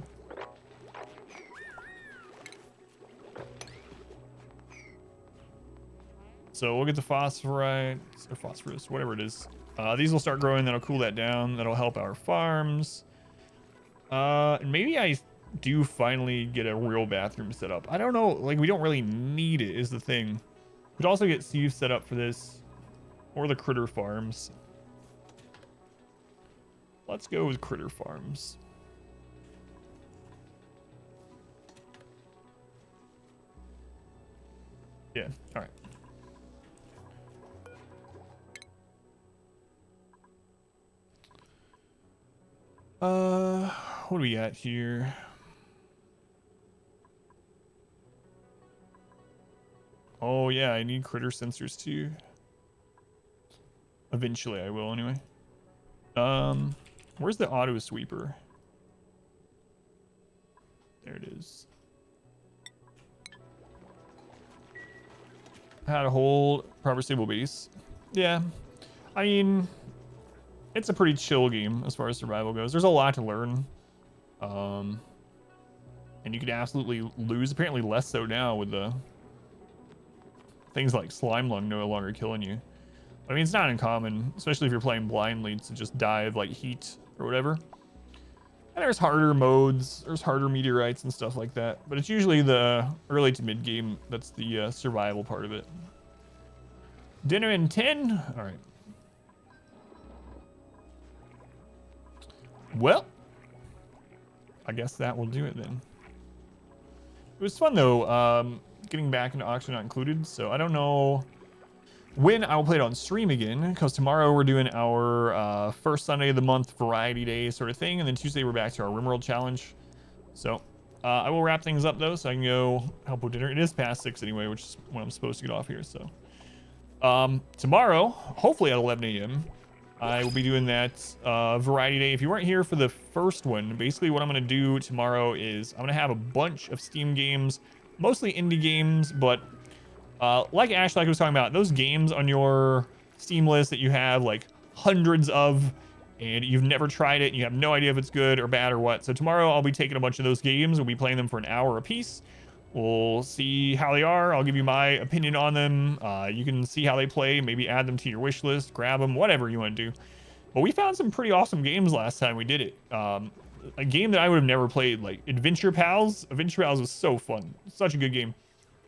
B: So we'll get the phosphorite, or phosphorus, whatever it is. These will start growing, that'll cool that down, that'll help our farms. And maybe I do finally get a real bathroom set up. I don't know, like we don't really need it is the thing. We'd also get Steve set up for this, or the critter farms. Let's go with critter farms. Yeah, all right. What do we got here? Oh yeah, I need critter sensors too. Eventually I will anyway. Where's the auto sweeper? There it is. How to hold proper stable base. Yeah, I mean, it's a pretty chill game as far as survival goes. There's a lot to learn. And you could absolutely lose, apparently less so now with the things like slime lung no longer killing you. But, I mean, it's not uncommon, especially if you're playing blindly, to just die of like heat or whatever. And there's harder modes, there's harder meteorites and stuff like that. But it's usually the early to mid game that's the survival part of it. Dinner in 10? All right. Well, I guess that will do it then. It was fun though, getting back into Auction Not Included, so I don't know when I will play it on stream again, because tomorrow we're doing our first Sunday of the month variety day sort of thing, and then Tuesday we're back to our RimWorld challenge. So I will wrap things up though, so I can go help with dinner. It is past 6 anyway, which is when I'm supposed to get off here, so. Tomorrow, hopefully at 11 a.m., I will be doing that variety day. If you weren't here for the first one, basically what I'm going to do tomorrow is I'm going to have a bunch of Steam games, mostly indie games, but like Ash, like I was talking about, those games on your Steam list that you have like hundreds of, and you've never tried it, and you have no idea if it's good or bad or what. So tomorrow I'll be taking a bunch of those games. We'll be playing them for an hour apiece. We'll see how they are. I'll give you my opinion on them. You can see how they play, maybe add them to your wish list, grab them, whatever you want to do. But we found some pretty awesome games last time we did it. A game that I would have never played, like Adventure Pals. Adventure Pals was so fun. Such a good game.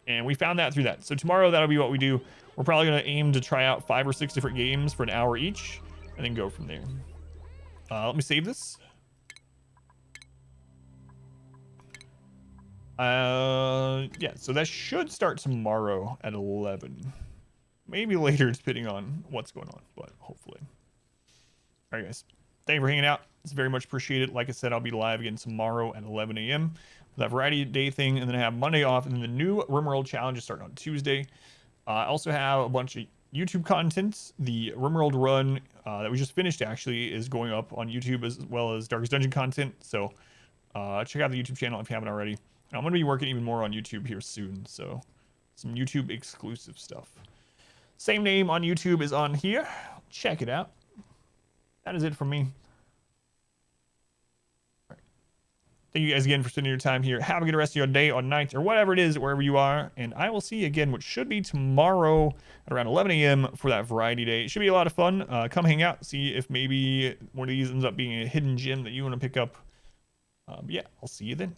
B: And we found that through that. So tomorrow, that'll be what we do. We're probably going to aim to try out 5 or 6 different games for an hour each, and then go from there. Let me save this. Yeah, so that should start tomorrow at 11. Maybe later, depending on what's going on, but hopefully. All right, guys. Thank you for hanging out. It's very much appreciated. Like I said, I'll be live again tomorrow at 11 a.m. for that variety day thing, and then I have Monday off, and then the new RimWorld challenge is starting on Tuesday. I also have a bunch of YouTube content. The RimWorld run that we just finished, actually, is going up on YouTube as well as Darkest Dungeon content, so check out the YouTube channel if you haven't already. I'm going to be working even more on YouTube here soon, so some YouTube exclusive stuff. Same name on YouTube is on here. Check it out. That is it from me. Thank you guys again for spending your time here. Have a good rest of your day or night or whatever it is, wherever you are. And I will see you again, which should be tomorrow at around 11 a.m. for that variety day. It should be a lot of fun. Come hang out, see if maybe one of these ends up being a hidden gem that you want to pick up. Yeah, I'll see you then.